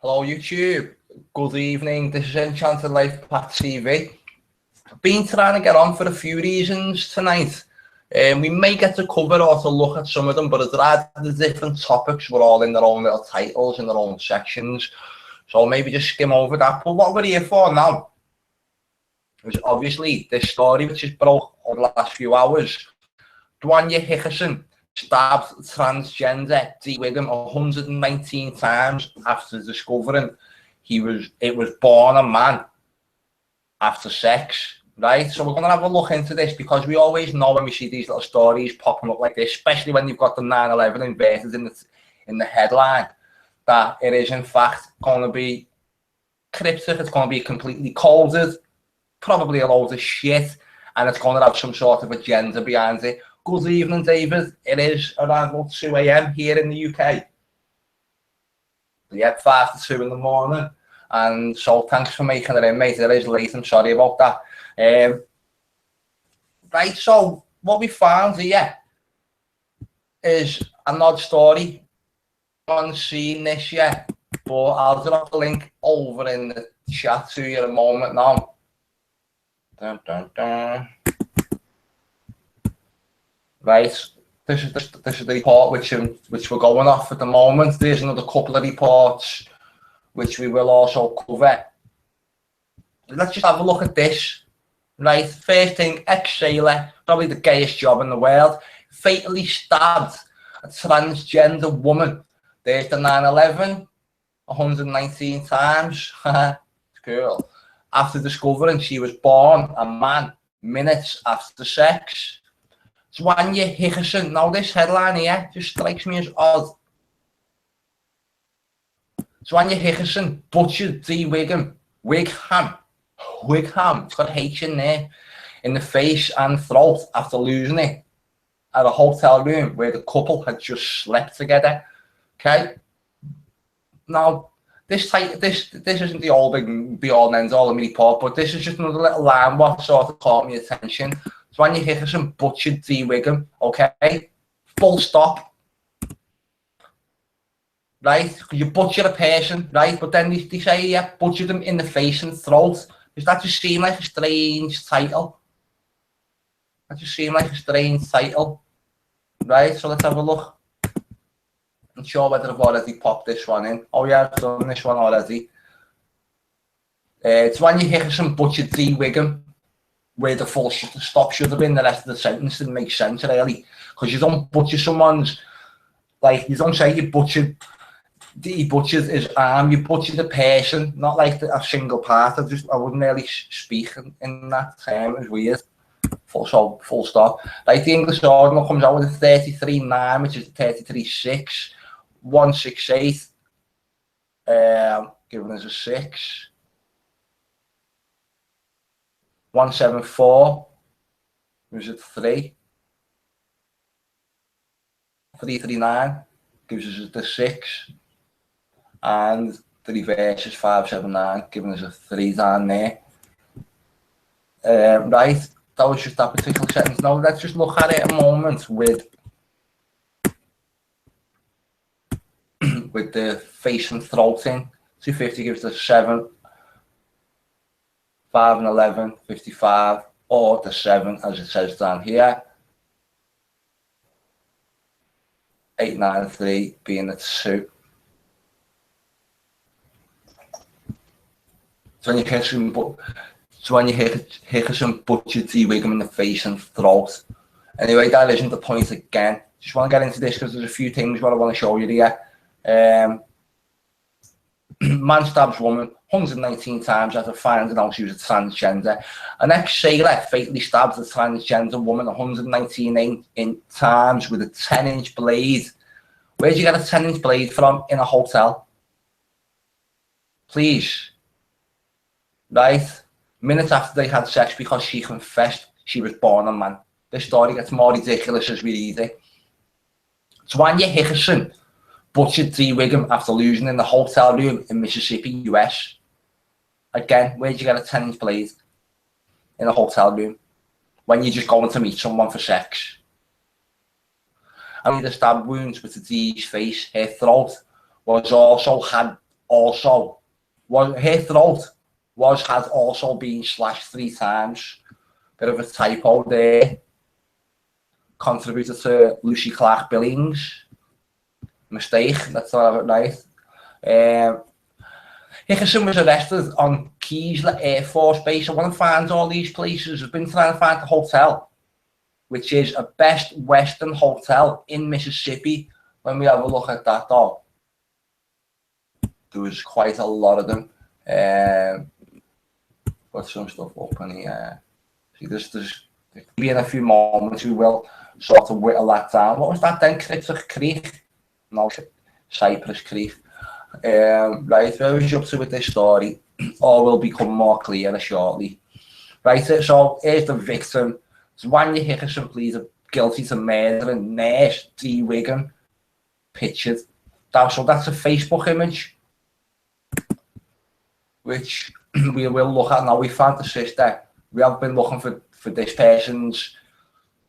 Hello YouTube, good evening, this is Enchanted LifePath TV. I've been trying to get on for a few reasons tonight. We may get to cover or to look at some of them, but the different topics were all in their own little titles, in their own sections. So maybe just skim over that. But what we're here for now is obviously this story which has broke over the last few hours. Dwanya Hickerson stabbed transgender Dee Whigham 119 times after discovering it was born a man after sex, right? So we're going to have a look into this because we always know when we see these little stories popping up like this, especially when you've got the 9/11 inverted in the headline, that it is in fact going to be cryptic, it's going to be completely coded, probably a load of shit, and it's going to have some sort of agenda behind it. Good evening, David. It is around 2 AM here in the UK. Yeah, 5 to 2 in the morning. And so thanks for making it in, mate. It is late. I'm sorry about that. Right, so what we found here is an odd story. I haven't seen this yet, but I'll drop the link over in the chat to you in a moment now. Dun, dun, dun. Right, this is the report which we're going off at the moment. There's another couple of reports which we will also cover. Let's just have a look at this. Right, first thing, ex-sailor, probably the gayest job in the world, fatally stabbed a transgender woman. There's the 9/11, 119 times. It's cool. After discovering she was born a man minutes after sex. Dwanya Hickerson. Now this headline here just strikes me as odd. Dwanya Hickerson butchered Dee Whigham, it's got H in there, in the face and throat after losing it at a hotel room where the couple had just slept together. Okay. Now this isn't the all big be all and end all of my report, but this is just another little line what sort of caught my attention. Dwanya Hickerson butchered Dee Whigham, okay? Full stop. Right? You butcher a person, right? But then they say, yeah, butcher them in the face and throat. Does that just seem like a strange title? That just seems like a strange title. Right? So let's have a look. I'm sure whether I've already popped this one in. Oh yeah, I've done this one already. Dwanya Hickerson butchered Dee Whigham. Where the full stop should have been, the rest of the sentence didn't make sense really, because you don't butcher someone's, like, you don't say he butchered his arm, you butcher the person, not like a single part. I wouldn't really speak in that term. It was weird. Full stop. Like the English ordinal comes out with a 33.9, which is 33.6, 168, giving us a 6. 174 gives it 3. 339 gives us the 6, and the reverse is 579, giving us a 3 down there. Right, that was just that particular sentence. Now let's just look at it a moment with the face and throat in. 250 gives us 7. 5 and 11, 55, or the 7 as it says down here. 8, 9, and 3 being the 2. Dwanya Hickerson butchered Dee Whigham in the face and throat. Anyway, that isn't the point again. Just want to get into this because there's a few things what I want to show you here. Man stabs woman 119 times after finding out she was a transgender. An ex-sailor fatally stabs a transgender woman 119 times with a 10-inch blade. Where'd you get a 10-inch blade from in a hotel? Please. Right? Minutes after they had sex because she confessed she was born a man. This story gets more ridiculous as we read it. Dwanya Hickerson butchered Dee Whigham after losing in the hotel room in Mississippi, US. Again, where'd you get a 10-inch blade in a hotel room when you're just going to meet someone for sex? And the stab wounds with the Dee's face, her throat was also had also, her throat has also been slashed 3 times. Bit of a typo there. Contributed to Lucy Clark Billings. Mistake, that's not right. Hickerson was arrested on Keesler Air Force Base. I want to find all these places. I've been trying to find a hotel, which is a Best Western hotel in Mississippi. When we have a look at that, though, there was quite a lot of them. Got some stuff open here. See, there's maybe in a few moments we will sort of whittle that down. What was that then? Critic Creek? No, Cypress Creek. Right, where was you up to with this story? All will become more clear shortly. Right, so here's the victim. Dwanya Hickerson pleaded guilty to murdering nurse Dee Whigham. Pictured. So that's a Facebook image, which we will look at now. We found the sister. We have been looking for this person's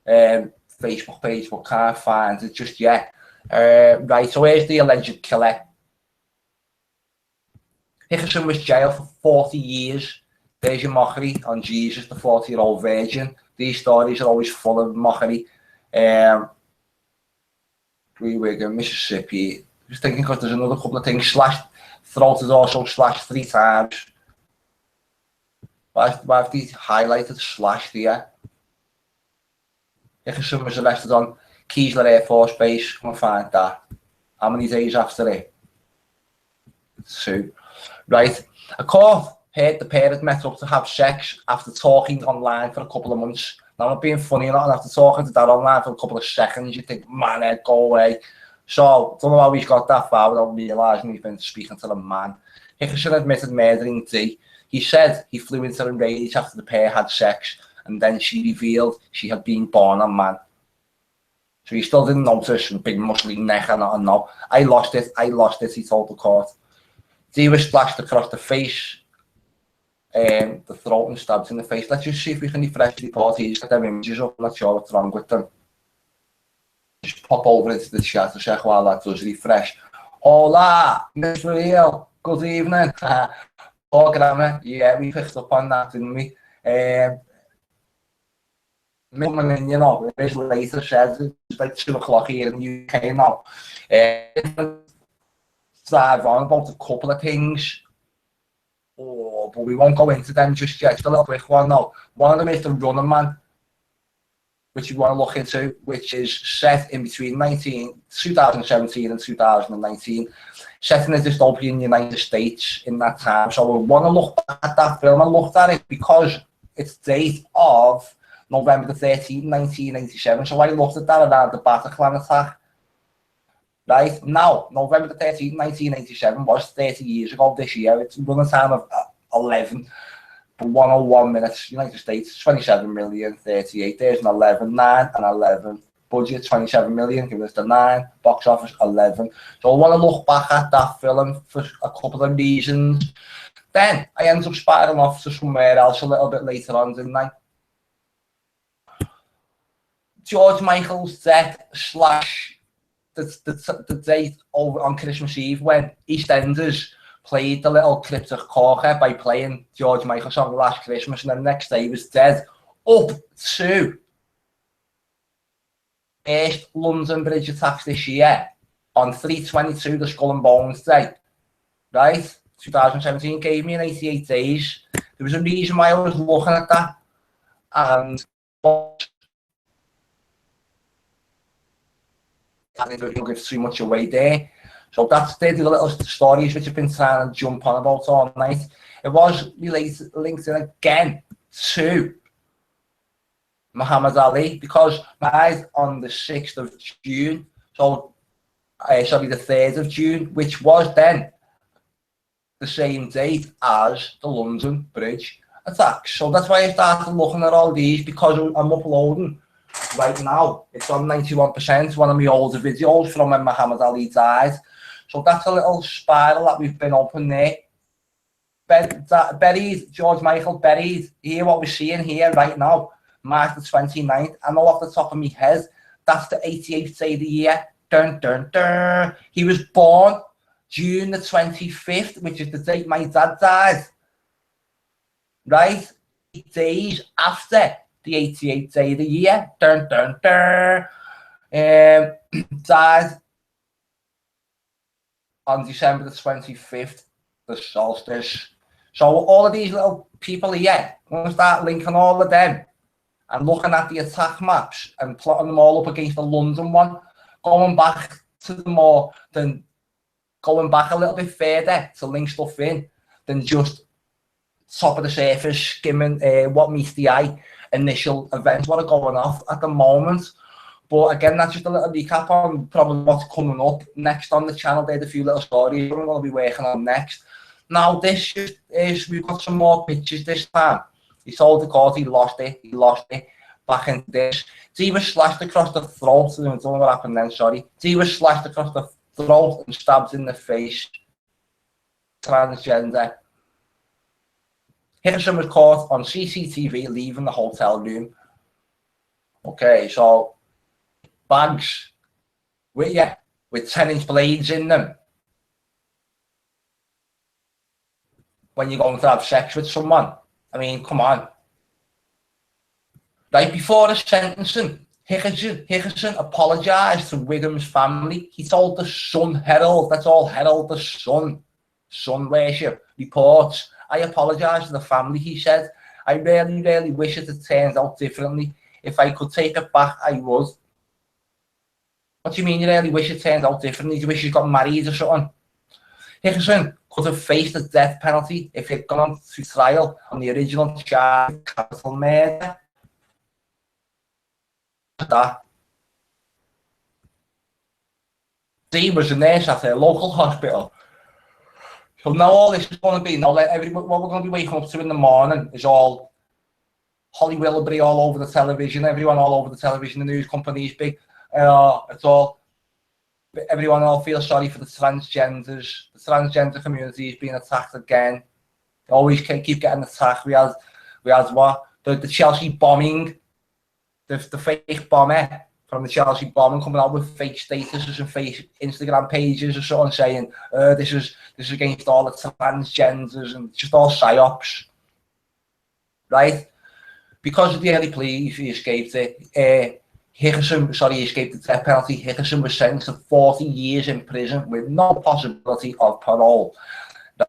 Facebook page, but can't find it just yet. Right, so here's the alleged killer. Hickerson was jailed for 40 years. There's your mockery on Jesus, the 40-year-old virgin. These stories are always full of mockery. Dee Whigham, Mississippi. Just thinking because there's another couple of things. Slashed throat is also slashed 3 times. Why have these highlighted slashed here? Hickerson was arrested on Keesler Air Force Base. Come and find that. How many days after it? 2. Right. A court heard the parent met up to have sex after talking online for a couple of months. Now, I'm not being funny or not, after talking to that online for a couple of seconds, you think, man, go away. So, don't know how he's got that far without realising he's been speaking to the man. Hickerson admitted murdering Dee. He said he flew into a rage after the pair had sex, and then she revealed she had been born a man. So he still didn't notice the big muscly neck and no. I lost it, he told the court. Dee was splashed across the face, the throat and stabbed in the face. Let's just see if we can refresh the report. He's got them images up, I'm not sure what's wrong with them. Just pop over into the chat to check while that does refresh. Hola, Miss Real, good evening. Oh, Grammar, yeah, we picked up on that, didn't we? You know, it is later, says it's like 2 o'clock here in the UK now. Dive on about a couple of things. Oh, but we won't go into them just yet. Just a little quick one now. One of them is the Running Man, which you want to look into, which is set in between 2017 and 2019, set in a dystopian United States in that time. So we want to look at that film. I looked at it because it's date of November the 13th, 1987. So I looked at that around the Bataclan attack. Right, now, November the 13th, 1987 was 30 years ago this year. It's running time of 11, but 101 minutes. United States, 27 million, 38. There's an 11, 9 and 11. Budget, 27 million, giving us the 9. Box office, 11. So I want to look back at that film for a couple of reasons. Then, I ended up spiraling off to somewhere else a little bit later on, didn't I? George Michael's death / the date over on Christmas Eve when EastEnders played the little cryptic corker by playing George Michael's song Last Christmas, and then the next day he was dead. Up to first London Bridge attacks this year on 3/22, the Skull and Bones Day. Right? 2017 gave me an 88 days. There was a reason why I was looking at that, and I don't give too much away there. So that's the little stories which I've been trying to jump on about all night. It was related, linked in again to Muhammad Ali, because my eyes on the 6th of June, so sorry, the 3rd of June, which was then the same date as the London Bridge attacks. So that's why I started looking at all these, because I'm uploading right now. It's on 91%, one of my older videos from when Muhammad Ali died. So that's a little spiral that we've been open there. Buried, George Michael buried. Here, what we're seeing here right now, March the 29th. I know off the top of my head, that's the 88th day of the year. Dun, dun, dun. He was born June the 25th, which is the date my dad died, right? 8 days after the 88th day of the year, died on December the 25th, the solstice. So all of these little people here, I'm going to start linking all of them and looking at the attack maps and plotting them all up against the London one, going back to the more than going back a little bit further to link stuff in than just top of the surface skimming what meets the eye initial events what are going off at the moment. But again, that's just a little recap on probably what's coming up next on the channel. There's a few little stories we're going to be working on next. Now this is, we've got some more pictures this time. He sold the cause, he lost it. Back in this. Dee was slashed across the throat, I don't know what happened then, sorry. Dee was slashed across the throat and stabbed in the face. Transgender. Hickerson was caught on CCTV leaving the hotel room. Okay, so bags with you, with 10-inch blades in them. When you're going to have sex with someone. I mean, come on. Right before the sentencing, Hickerson apologised to Whigham's family. He told the Sun Herald, that's all Herald, the Sun worship reports. I apologise to the family, he said. I really, really wish it had turned out differently. If I could take it back, I would. What do you mean you really wish it turned out differently? Do you wish you got married or something? Hickerson could have faced the death penalty if he'd gone to trial on the original charge of capital murder. That. Dee was a nurse at a local hospital. So now all this is going to be, now what we're going to be waking up to in the morning is all Holly Willoughby all over the television, everyone all over the television, the news companies, big, it's all, everyone all feels sorry for the transgenders. The transgender community is being attacked again. Always keep getting attacked. We had what? The Chelsea bombing. The fake bomber from the Chelsea bombing coming out with fake statuses and fake Instagram pages or so on saying this is against all the transgenders and just all psyops, right? Because of the early plea, he escaped it. He escaped the death penalty. Hickerson was sentenced to 40 years in prison with no possibility of parole.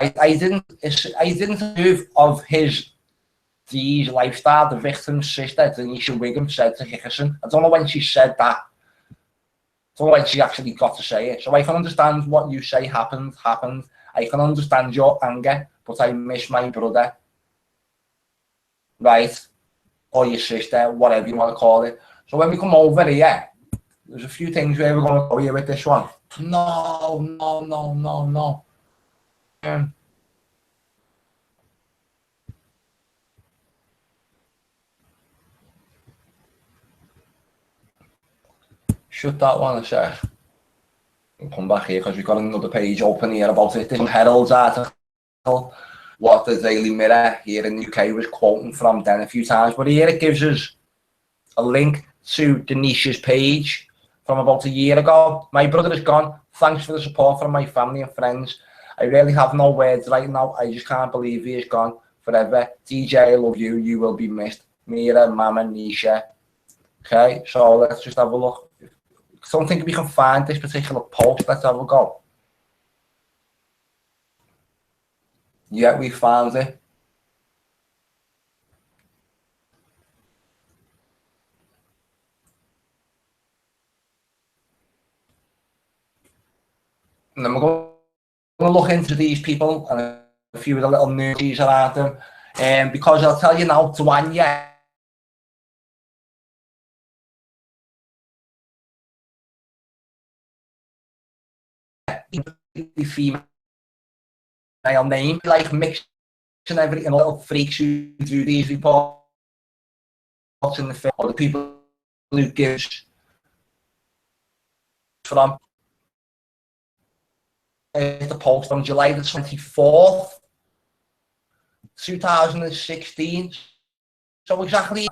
Right? I didn't approve of Dee's lifestyle. The victim's sister, Dwanya Hickerson, said to Hickerson. I don't know when she said that. I don't know when she actually got to say it. So I can understand what you say happened. I can understand your anger, but I miss my brother. Right? Or your sister, whatever you want to call it. So when we come over here, there's a few things where we're going to go here with this one. No. Shut that one a sec. And come back here because we've got another page open here about it. This Herald's article, what the Daily Mirror here in the UK was quoting from then a few times. But here it gives us a link to Denisha's page from about a year ago. My brother is gone. Thanks for the support from my family and friends. I really have no words right now. I just can't believe he is gone forever. DJ, I love you. You will be missed. Mira, Mama, Nisha. Okay, so let's just have a look. I don't think we can find this particular post. Let's have a go. Yeah, we found it. And then we're going to look into these people and a few of the little news around them. Because I'll tell you now, Dwanya female name, like mixing everything, little freaks who do these reports in the film, or the people who gives from the post on July the 24th, 2016. So exactly,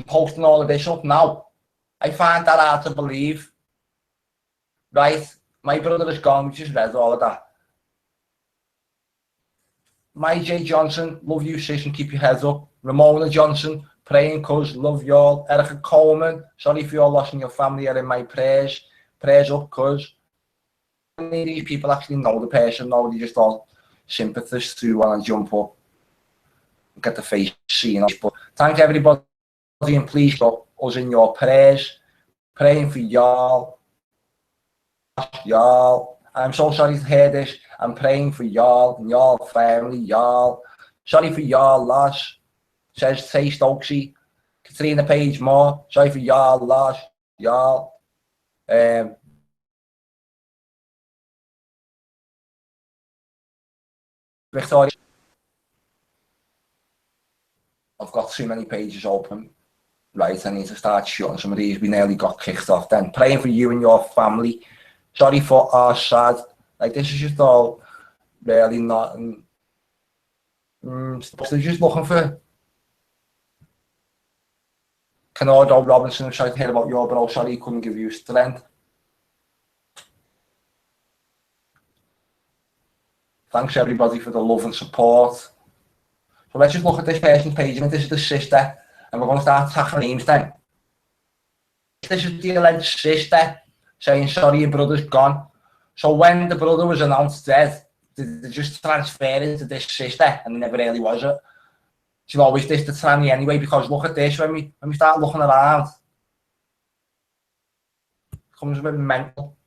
posting all of this up now. I find that hard to believe, right? My brother is gone, we just read all of that. My J. Johnson, love you, sis, and keep your heads up. Ramona Johnson, praying cuz, love y'all. Erica Coleman, sorry for your loss and your family are in my prayers. Prayers up cuz. These people actually know the person, no, they just all sympathists who want to jump up and get the face seen. But thank everybody, and please put us in your prayers. Praying for y'all. Y'all, I'm so sorry to hear this. I'm praying for y'all and y'all family, y'all. Sorry for y'all loss, says Tay Stokesy. Katrina Page Moore, sorry for y'all loss, y'all. Victoria, I've got too many pages open. Right, I need to start shutting some of these. We nearly got kicked off then. Praying for you and your family. Sorry for our sad. Like, this is just all really not. They're just looking for. Canardo Robinson, I'm sorry to hear about your bro. Sorry he couldn't give you strength. Thanks everybody for the love and support. So let's just look at this person's page. And this is the sister. And we're going to start tackling names then. This is the alleged sister saying, sorry, your brother's gone. So when the brother was announced dead, they just transferred it to this sister, and it never really was it. Do you know, is this the tranny anyway? Because look at this, when we start looking around, it becomes a bit mental.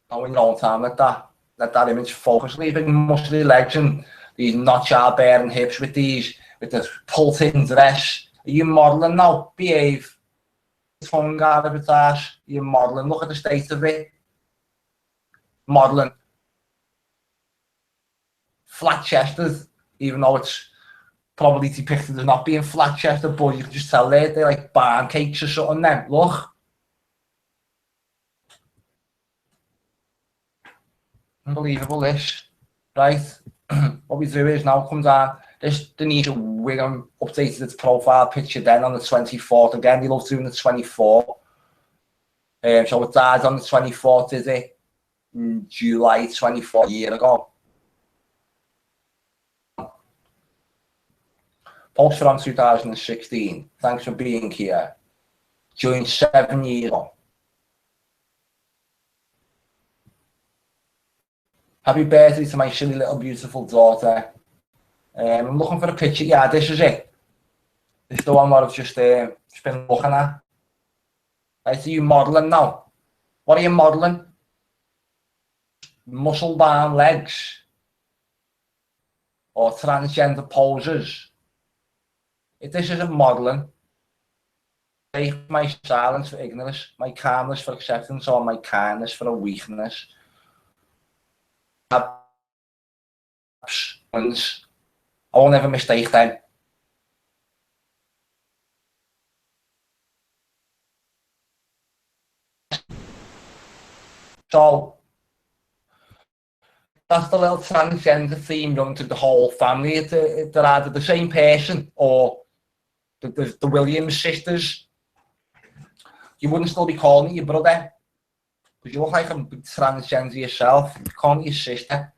Now in your own time, let that image focus. These big muscly legs and these not-child-bearing hips with the pulled-in dress. Are you modelling now? Behave. Tongue out of its ass. You're modelling. Look at the state of it. Modelling. Flat-chested, even though it's probably depicted as not being flat-chested, but you can just tell they're like barn cakes or something then. Look. Unbelievable, this. Right. What we do is now comes on. This Dee Whigham updated its profile picture then on the 24th. Again, he loves doing the 24th. So it died on the 24th, is it? July 24th, a year ago. Post from 2016. Thanks for being here. Joined 7 years ago. Happy birthday to my silly little beautiful daughter. I'm looking for a picture. Yeah, this is it. This is the one where I've just been looking at. Right, are you modelling now? What are you modelling? Muscle bound legs? Or transgender poses? If this isn't modelling, take my silence for ignorance, my calmness for acceptance, or my kindness for a weakness. I won't ever mistake them. So that's the little transgender theme running through the whole family. They're either the same person or the Williams sisters. You wouldn't still be calling it your brother, because you look like a transgender yourself. You call me your sister.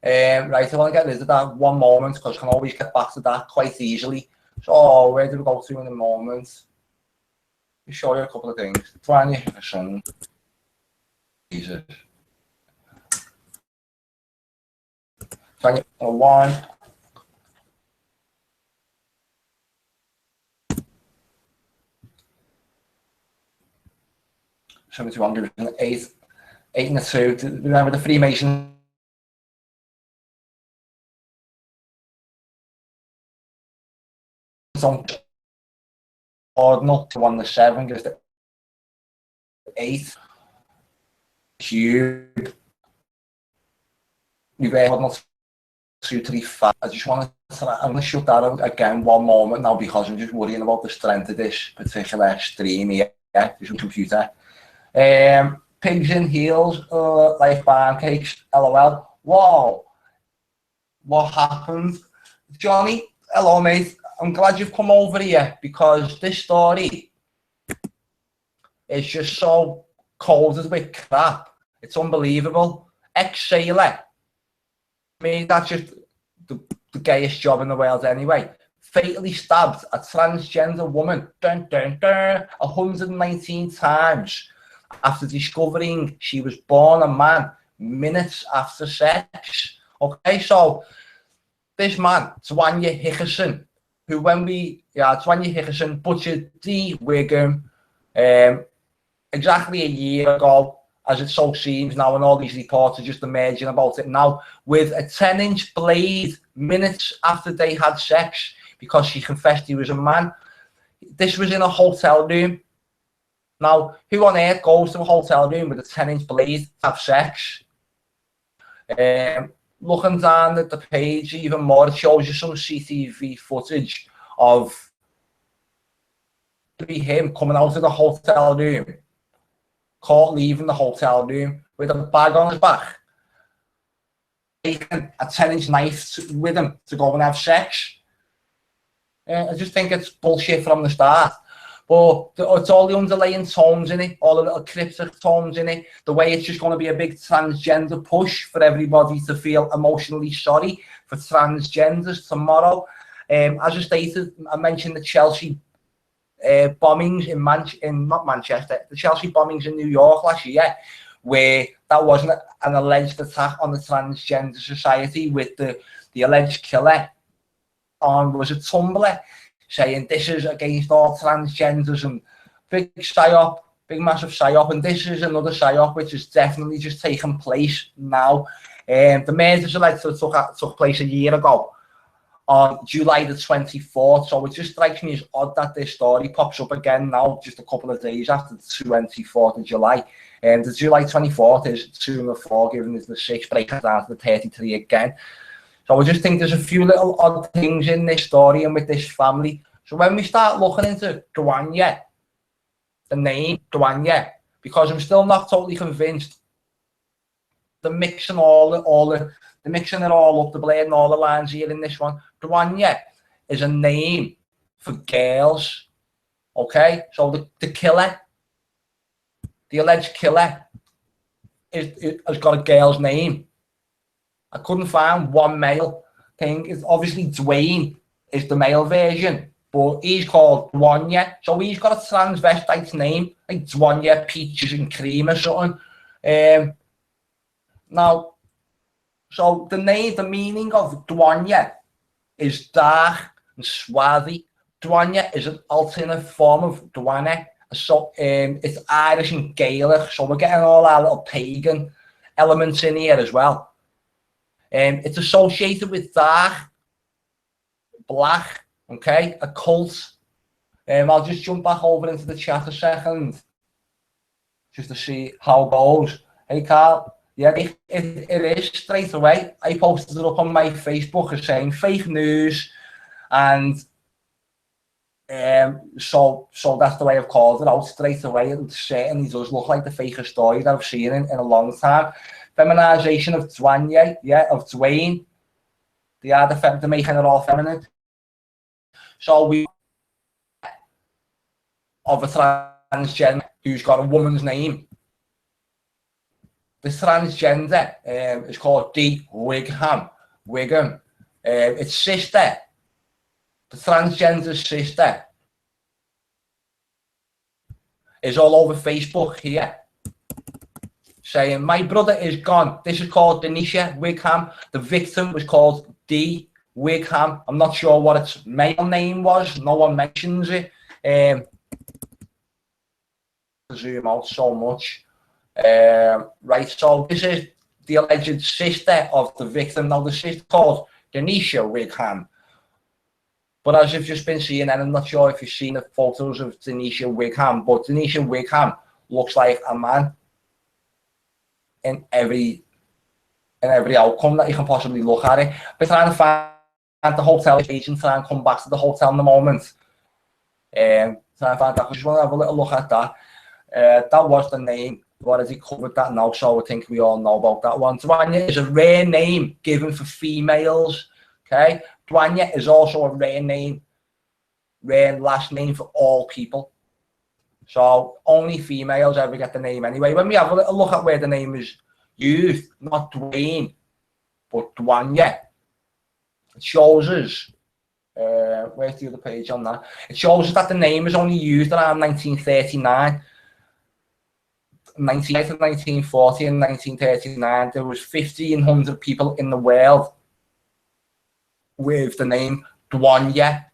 Right, I want to get rid of that one moment, because I can always get back to that quite easily. So where do we go to in a moment? Let me show you a couple of things. Dwanya Hickerson. Jesus. Dwanya, one. $71, 8 and a 2. Remember the Freemason. Ordinal to 1 and 7 gives the 8. Cube. You've got ordinal 2, 3, 5. I just want to. I'm going to shut that out again one moment now, because I'm just worrying about the strength of this particular stream here. This computer. Pigs in heels, like pancakes, lol. Wow. What happened? Johnny, hello mate. I'm glad you've come over here, because this story is just so coded with crap. It's unbelievable. Ex-sailor. I mean, that's just the gayest job in the world anyway. Fatally stabbed a transgender woman 119 times after discovering she was born a man minutes after sex. Okay, so this man, Dwanya Hickerson, who Dwanya Hickerson butchered Dee Whigham exactly a year ago, as it so seems now, and all these reports are just emerging about it now, with a 10-inch blade minutes after they had sex because she confessed he was a man. This was in a hotel room. Now, who on earth goes to a hotel room with a 10-inch blade to have sex? Looking down at the page even more, it shows you some CCTV footage of him coming out of the hotel room, caught leaving the hotel room with a bag on his back, taking a 10-inch knife with him to go and have sex. I just think it's bullshit from the start. But it's all the underlying tones in it, all the little cryptic tones in it, the way it's just going to be a big transgender push for everybody to feel emotionally sorry for transgenders tomorrow. As I stated, I mentioned the Chelsea bombings not Manchester, the Chelsea bombings in New York last year, where that wasn't an alleged attack on the transgender society with the alleged killer on, was it Tumblr, saying this is against all transgenders and big psyop, big massive psyop, and this is another psyop which is definitely just taking place now. The murders alleged took place a year ago on July the 24th, so it just strikes me as odd that this story pops up again now, just a couple of days after the 24th of July. The July 24th is 2 and 4, given is the 6, breaking down to the 33 again. So I just think there's a few little odd things in this story and with this family. So when we start looking into Dwanya, the name Dwanya, because I'm still not totally convinced, the mixing it all up, the blurring all the lines here in this one. Dwanya is a name for girls. Okay, so the killer, the alleged killer, has got a girl's name. I couldn't find one male thing. It's obviously Dwayne is the male version, but he's called Dwanya, so he's got a transvestite name, like Dwanya Peaches and Cream or something. Now, so the meaning of Dwanya is dark and swarthy. Dwanya is an alternate form of Dwana, so it's Irish and Gaelic, so we're getting all our little pagan elements in here as well. It's associated with dark, black, okay, occult. I'll just jump back over into the chat a second, just to see how it goes. Hey Carl, yeah, it is straight away. I posted it up on my Facebook as saying fake news, and so that's the way I've called it out straight away. It certainly does look like the fakest story that I've seen in a long time. Feminization of Dwanya, of Dwayne. They're making it all feminine. So we of a transgender who's got a woman's name. This transgender is called Dee Whigham. Its sister, the transgender's sister, is all over Facebook here, saying, my brother is gone. This is called Dwanya Hickerson. The victim was called Dee Whigham. I'm not sure what its male name was. No one mentions it. Zoom out so much. Right, so this is the alleged sister of the victim. Now, the sister called Dwanya Hickerson. But as you've just been seeing, and I'm not sure if you've seen the photos of Dwanya Hickerson, but Dwanya Hickerson looks like a man in every outcome that you can possibly look at it. We're trying to find the hotel agent, trying to come back to the hotel in the moment. Trying to find that. I just want to have a little look at that. That was the name. What has he covered that now? So I think we all know about that one. Dwanya is a rare name given for females. Okay, Dwanya is also a rare name, rare last name for all people. So only females ever get the name anyway. When we have a look at where the name is used, not Dwayne, but Dwanya, it shows us, where's the other page on that? It shows us that the name is only used around 1939. 1940 and 1939, there was 1,500 people in the world with the name Dwanya,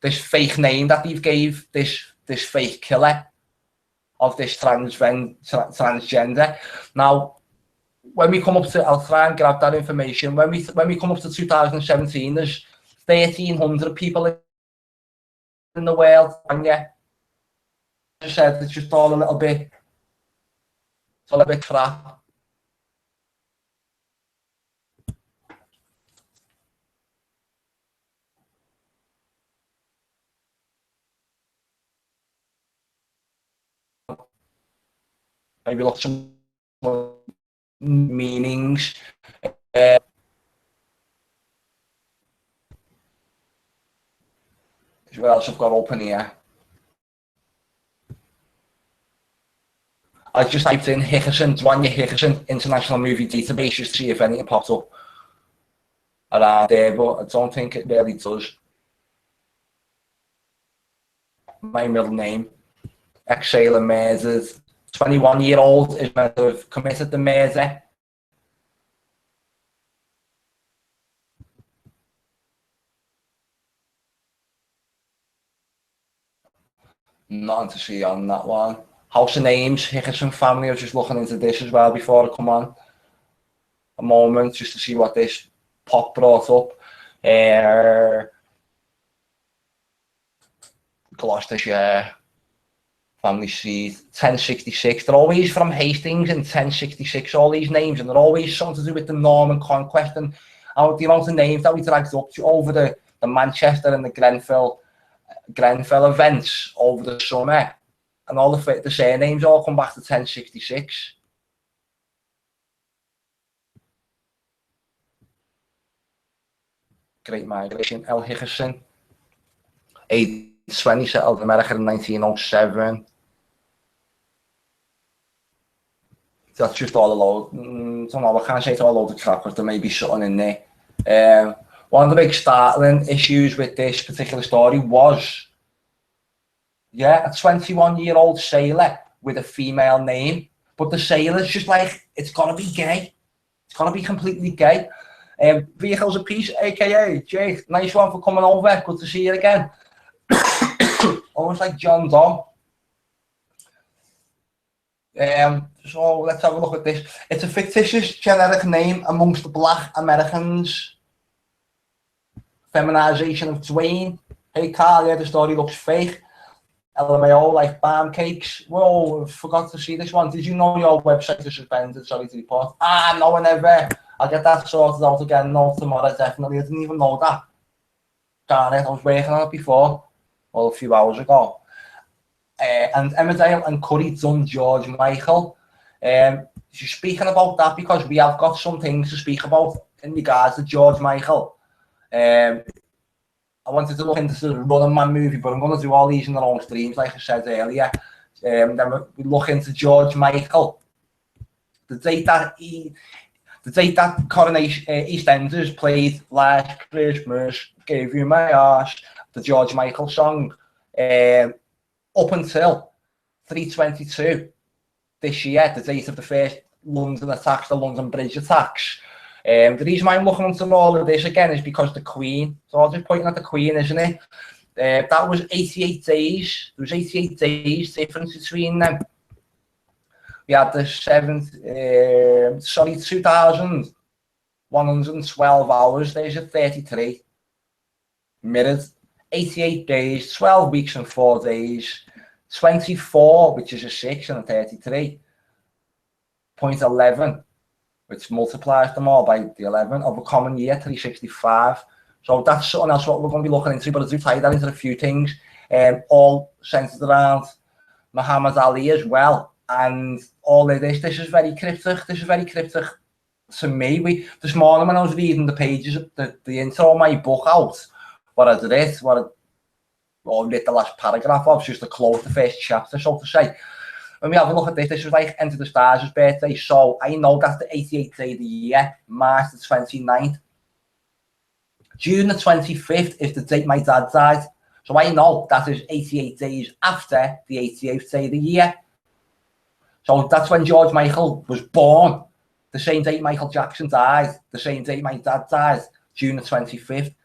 this fake name that they gave this fake killer of this transgender. Now, when we come up to, I'll try and get out that information. When we come up to 2017, there's 1,300 people in the world. And yeah, as I said, it's just all a little bit crap. Maybe look some meanings. What else I've got open here? I just typed in Hickerson, Dwanya Hickerson, International Movie Database, just to see if anything pops up around there, but I don't think it really does. My middle name, ex-sailor murders. 21-year-old is meant to have committed the murder. Nothing to see on that one. House of Names, Hickerson family. I was just looking into this as well before I come on. A moment, just to see what this pop brought up. Gloucestershire, family seat, 1066. They're always from Hastings in 1066, all these names, and they're always something to do with the Norman conquest and the amount of names that we dragged up to over the Manchester and the Grenfell events over the summer, and all the surnames all come back to 1066. Great Migration, L. Hickerson, age 20, settled in America in 1907. That's just all a load. I don't know, I can't say it's all a load of crap, because there may be something in there. One of the big startling issues with this particular story was, yeah, a 21-year-old sailor with a female name, but the sailor's just like, it's gotta be gay. It's gotta be completely gay. Vehicles of Peace, aka Jake, nice one for coming over. Good to see you again. Almost like John Donne. So let's have a look at this. It's a fictitious generic name amongst the Black Americans. Feminization of Dwayne. Hey Carl, yeah, the story looks fake. LMAO, like barm cakes. Whoa, forgot to see this one. Did you know your website is suspended? Sorry to report. No, I never. I'll get that sorted out again. No, tomorrow, definitely. I didn't even know that. Darn it, I was working on it before. Well, a few hours ago. And Emmerdale and Curry done George Michael. She's speaking about that because we have got some things to speak about in regards to George Michael. I wanted to look into the Running Man movie, but I'm going to do all these in their own streams, like I said earlier. Then we look into George Michael. The date that Coronation EastEnders played Last Christmas, Gave You My Arse, the George Michael song, up until 3/22 this year, the date of the first London attacks, the London Bridge attacks. The reason why I'm looking into all of this again is because the Queen, so I'll just point at the Queen, isn't it? That was 88 days. There was 88 days difference between them. We had the 2,112 hours. There's a 33 minutes, 88 days, 12 weeks and 4 days, 24, which is a 6, and a 33.11, which multiplies them all by the 11 of a common year, 365. So that's something else what we're going to be looking into, but I do tie that into a few things, all centered around Muhammad Ali as well. And all of this is very cryptic. This is very cryptic to me. This morning when I was reading the pages of the intro of my book out, what I did, what or read the last paragraph of, just to close the first chapter, so to say. When we have a look at this was like Enter the Stars' birthday, so I know that's the 88th day of the year, March the 29th. June the 25th is the date my dad died, so I know that is 88 days after the 88th day of the year. So that's when George Michael was born, the same day Michael Jackson died, the same day my dad died, June the 25th.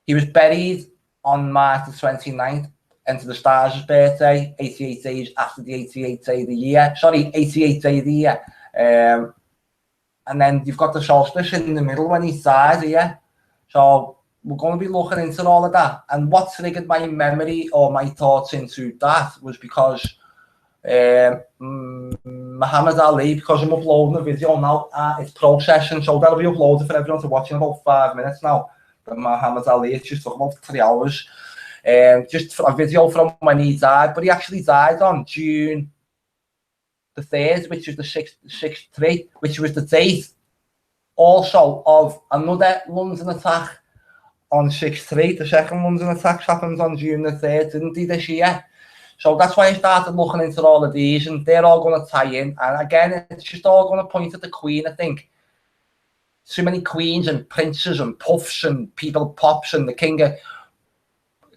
He was buried on March the 29th, Enter the Stars' birthday, 88 days after the 88th day of the year. Sorry, 88th day of the year. And then you've got the solstice in the middle when he died here. So we're going to be looking into all of that. And what triggered my memory or my thoughts into that was because Muhammad Ali, because I'm uploading a video now, it's processing, so that'll be uploaded for everyone to watch in about 5 minutes now. The Muhammad Ali, it's just took about 3 hours. Just for a video from when he died, but he actually died on June the 3rd, which was the 6th, which was the date also of another London attack on 6/3. The second London attack happened on June the 3rd, didn't he, this year? So that's why I started looking into all of these, and they're all going to tie in. And again, it's just all going to point at the Queen, I think. So many queens and princes and puffs and people pops and the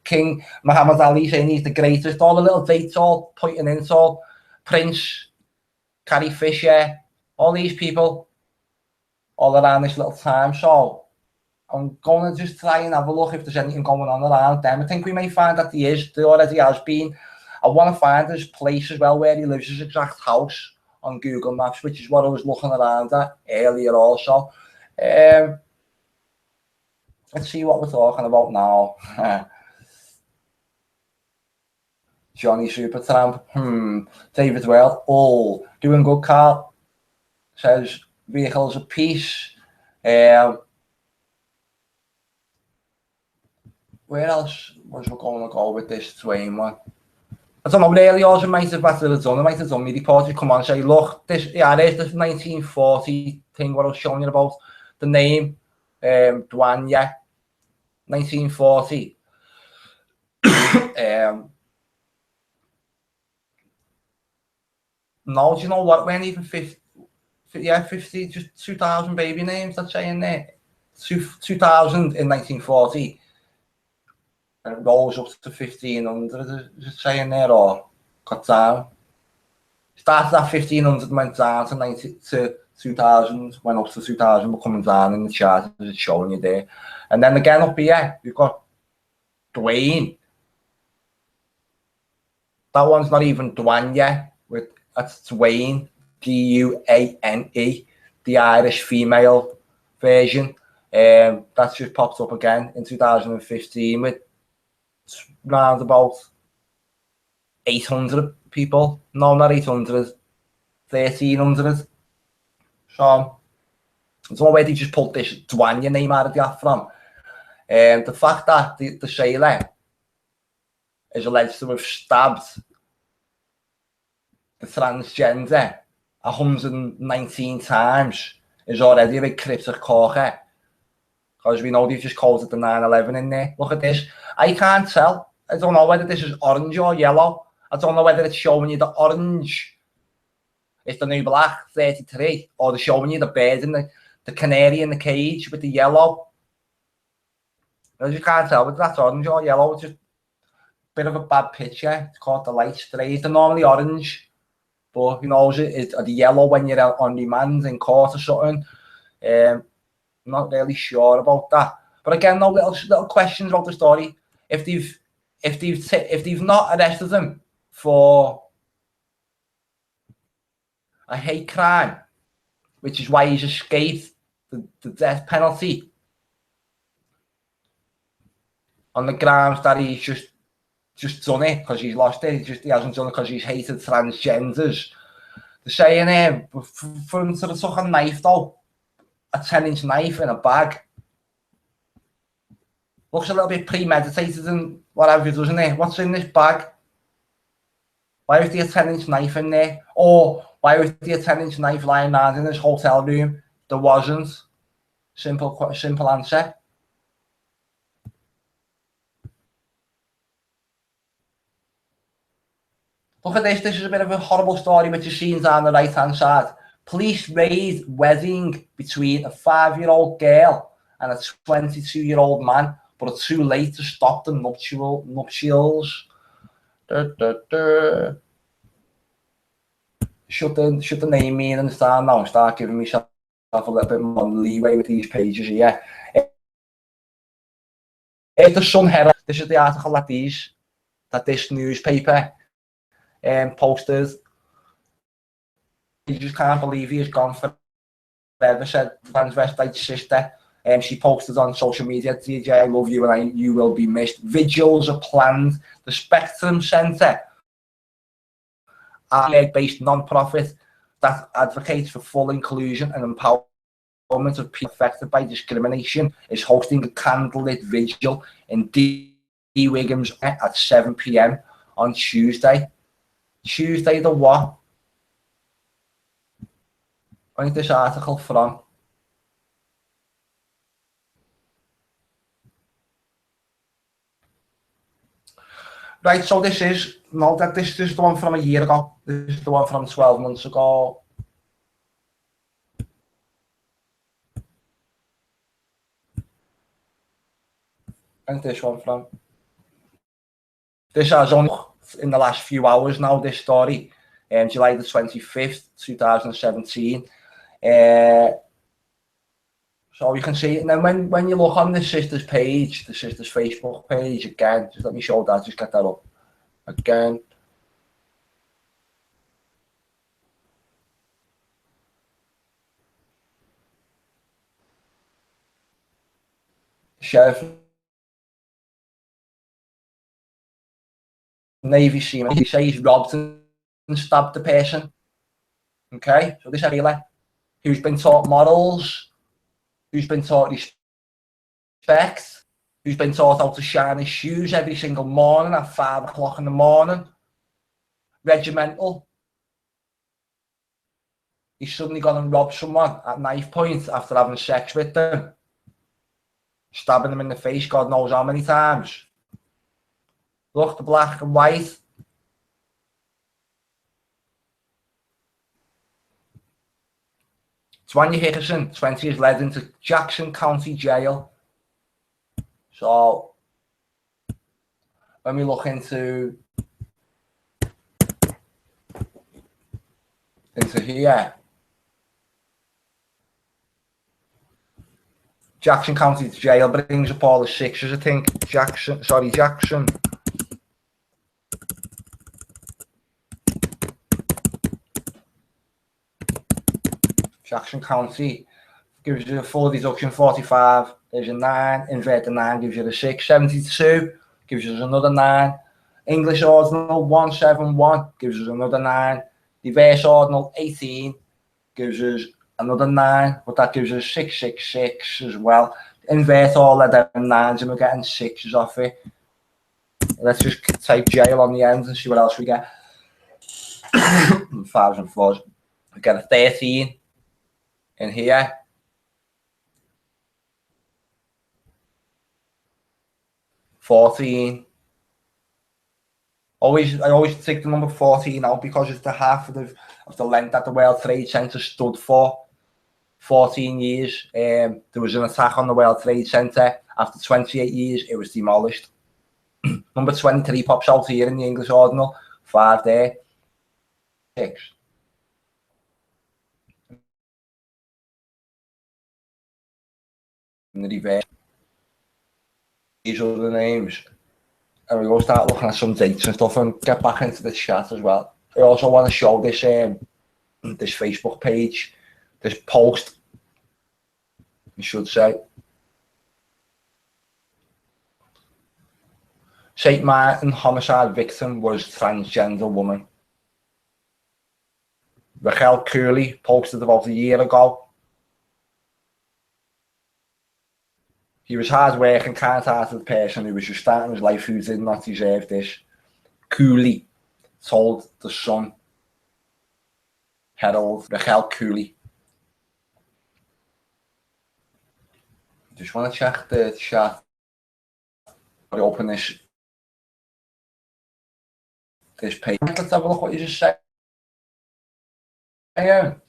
King Muhammad Ali saying he's the greatest. All the little dates all pointing into all. Prince, Carrie Fisher, all these people all around this little time. So I'm going to just try and have a look if there's anything going on around them. I think we may find that there already has been. I want to find his place as well, where he lives, his exact house on Google Maps, which is what I was looking around at earlier also. Let's see what we're talking about now. Johnny Supertramp, David Well, all doing good, Carl. Says vehicles of peace. Where else was we going to go with this Twain one? I don't know, really, also might have done me report to come on and say, look, this, yeah, there's this 1940 thing what I was showing you about, the name, Dwanya, 1940. No, do you know what, when even 50, just 2,000 baby names, that's saying there. 2,000 in 1940. And it goes up to 1,500, is it saying there, or cut down? Started at 1,500, went down to 2,000, went up to 2,000, but coming down in the chart, as it's showing you there. And then again up here, you've got Dwayne. That one's not even Dwanya, that's Dwayne, D-U-A-N-E, the Irish female version. That's just popped up again in 2015 with round about 800 people. No, not 800, 1,300. So I don't know where they just pulled this Dwanya name out of that from. The fact that the sailor is alleged to have stabbed the transgender 119 times is already a big cryptic corker. Because we know they've just called it the 9/11 in there. Look at this. I can't tell. I don't know whether this is orange or yellow. I don't know whether it's showing you the orange. It's the new black, 33. Or they're showing you the bird and the canary in the cage with the yellow. I just can't tell whether that's orange or yellow. It's just a bit of a bad picture. It's called the light strays. They're normally orange. But who knows, it's the yellow when you're on demand in court or something. Not really sure about that. But again, no little questions about the story. If they've not arrested him for a hate crime, which is why he's escaped the death penalty, on the grounds that he's just done it because he's lost it. He hasn't done it because he's hated transgenders. They're saying for him to have took a knife though, a 10-inch knife in a bag. Looks a little bit premeditated and whatever, doesn't it? What's in this bag? Why was there a 10-inch knife in there? Or why was there a 10-inch knife lying around in this hotel room? There wasn't. Simple answer. Look at this. This is a bit of a horrible story which is seen on the right-hand side. Police raid wedding between a 5-year-old girl and a 22-year-old man, but it's too late to stop the nuptials. Should the name me understand now and start giving myself a little bit more leeway with these pages here. If the Sun Herald, this is the article that this newspaper posted. You just can't believe he has gone forever, said transvestite sister. She posted on social media, DJ, I love you and you will be missed. Vigils are planned. The Spectrum Centre, a based non-profit that advocates for full inclusion and empowerment of people affected by discrimination, is hosting a candlelit vigil in Dee Whigham's at 7 p.m. on Tuesday. Tuesday the what? Where's this article from? Right, so this is the one from a year ago. This is the one from 12 months ago. And this one from. This has only in the last few hours now, this story. July the 25th, 2017. So you can see it. And then when you look on the sister's page, the sister's Facebook page, again, just let me show that, just get that up. Again. Sheriff Navy seaman, he says robbed and stabbed the person. Okay, so this is really who's been taught morals, who's been taught respect, who's been taught how to shine his shoes every single morning at 5 o'clock in the morning. Regimental. He's suddenly gone and robbed someone at knife point after having sex with them. Stabbing them in the face, God knows how many times. Look, the black and white. Dwanya Hickerson, 20, is led into Jackson County Jail. So, when we look into here, Jackson County Jail brings up all the sixes, I think. Jackson. Jackson County gives you a full deduction 45, there's a 9, invert the 9 gives you the 6, 72 gives you another 9, English Ordinal 171 gives us another 9, Reverse Ordinal 18 gives us another 9, but that gives us 666 as well. Invert all of them 9s and we're getting 6s off it. Let's just type jail on the end and see what else we get. 5s and 4s. We get a 13 in here. $14. I always take the number 14 out because it's the half of the length that the World Trade Center stood for. 14 years. There was an attack on the World Trade Center. After 28 years, it was demolished. Number 23 pops out here in the English Ordinal. 5 there. 6. In the reverse. These are the names. And we go start looking at some dates and stuff and get back into the chat as well. I also want to show this this Facebook page, this post, I should say. St. Martin homicide victim was transgender woman. Raquel Cooley posted about a year ago. He was hard-working, kind-hearted person who was just starting his life who did not deserve this. Cooley told the Sun Herald, Raquel Cooley. Just want to check the chat. I open this. this page. Let's have a look what you just said.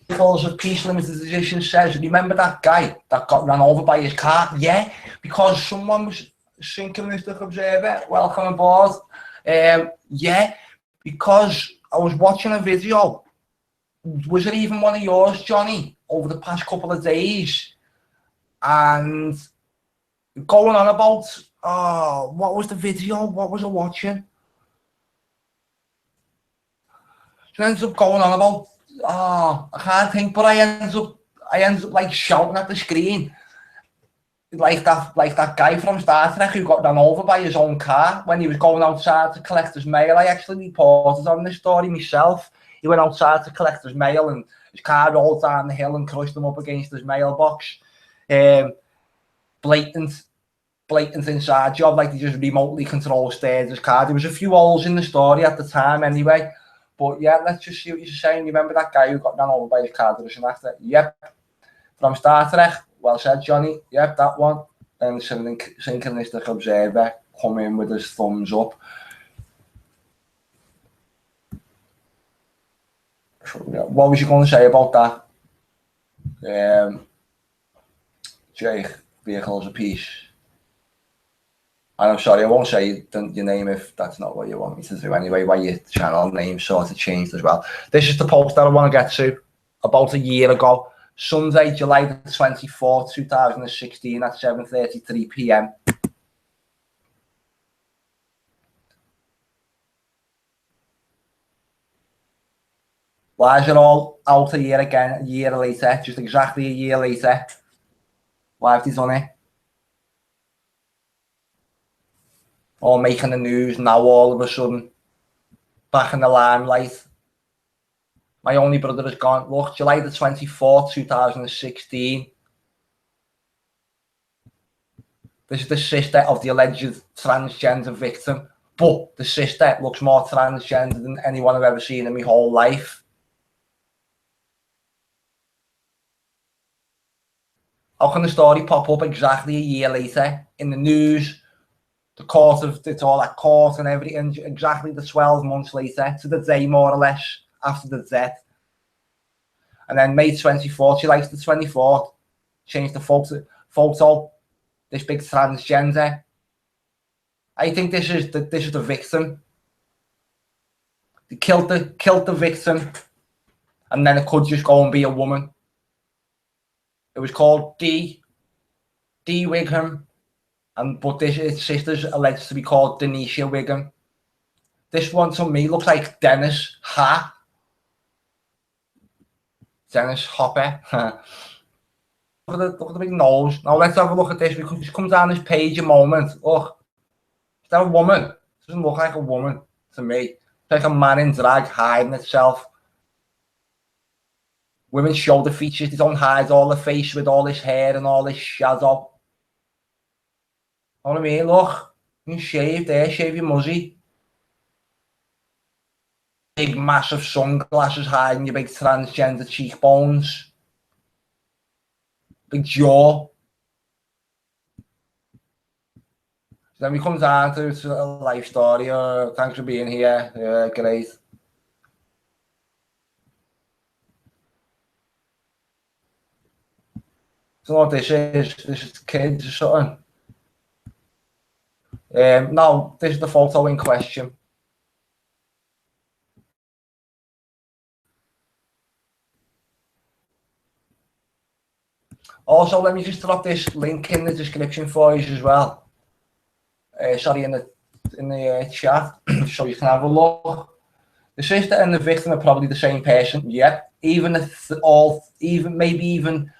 Calls of Peace Limited Edition says, remember that guy that got run over by his car? Yeah, because someone was sinking Mr. Observer. Welcome aboard. Yeah, because I was watching a video. Was it even one of yours, Johnny, over the past couple of days? And going on about, what was the video? What was I watching? It ends up going on about, I can't think, but I ends up like shouting at the screen. Like that guy from Star Trek who got run over by his own car when he was going outside to collect his mail. I actually reported on this story myself. He went outside to collect his mail and his car rolled down the hill and crushed him up against his mailbox. Blatant inside job, like they just remotely control steered his car. There was a few holes in the story at the time anyway. But yeah, let's just see what you're saying. Remember that guy who got run over by his car? There was an actor. Yep. From Star Trek. Well said, Johnny. Yep, that one. And Synchronistic Observer come in with his thumbs up. What was you going to say about that? Jake, Vehicles of Peace. And I'm sorry, I won't say your name if that's not what you want me to do anyway, why your channel name sort of changed as well. This is the post that I want to get to. About a year ago, Sunday, July the 24th, 2016 at 7:33 p.m. Why is it all out a year again, a year later, just exactly a year later? Why have they done it? All making the news now all of a sudden, back in the limelight. My only brother has gone. Look, July the 24th, 2016. This is the sister of the alleged transgender victim. But the sister looks more transgender than anyone I've ever seen in my whole life. How can the story pop up exactly a year later in the news? The court of it's all at court and everything, exactly the 12 months later, to the day more or less after the death. And then May 24th, she likes the 24th, changed the photo, this big transgender. I think this is the victim. They killed the victim, and then it could just go and be a woman. It was called Dee Whigham. But his sister's alleged to be called Dwanya Hickerson. This one to me looks like Dennis Hopper. Look at the big nose. Now let's have a look at this. We could just come down this page a moment. Look, is that a woman? It doesn't look like a woman to me. It's like a man in drag hiding itself. Women show the features. They don't hide all the face with all this hair and all this shadow. You know what I mean? Look, you can shave there, shave your muzzy. Big massive sunglasses hiding your big transgender cheekbones. Big jaw. So then we come down to a life story. Thanks for being here. Yeah, great. So what this is kids or something. No, this is the photo in question. Also, let me just drop this link in the description for you as well. Sorry, in the chat, so you can have a look. The sister and the victim are probably the same person. Yep. Even if maybe even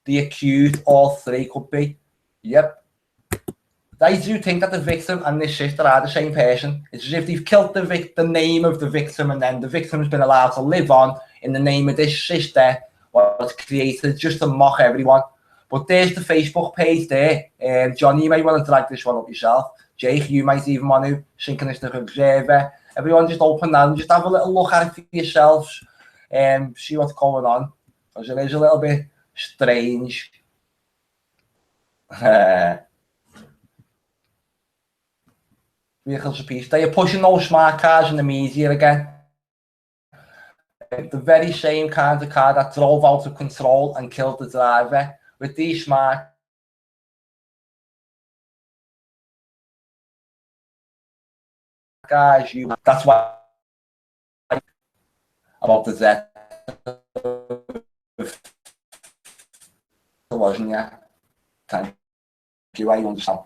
the accused, all three could be. Yep. I do think that the victim and this sister are the same person. It's as if they've killed the name of the victim, and then the victim's been allowed to live on in the name of this sister, what was created just to mock everyone. But there's the Facebook page there. Johnny, you might want to drag this one up yourself. Jake, you might even want to. Synchronistic Observer. Everyone just open that and just have a little look at it for yourselves. See what's going on. Because it is a little bit strange. vehicles apiece. They are pushing those smart cars in the media again. The very same kind of car that drove out of control and killed the driver. With these smart guys, that's why about the Z wasn't ya? Thank you, I understand.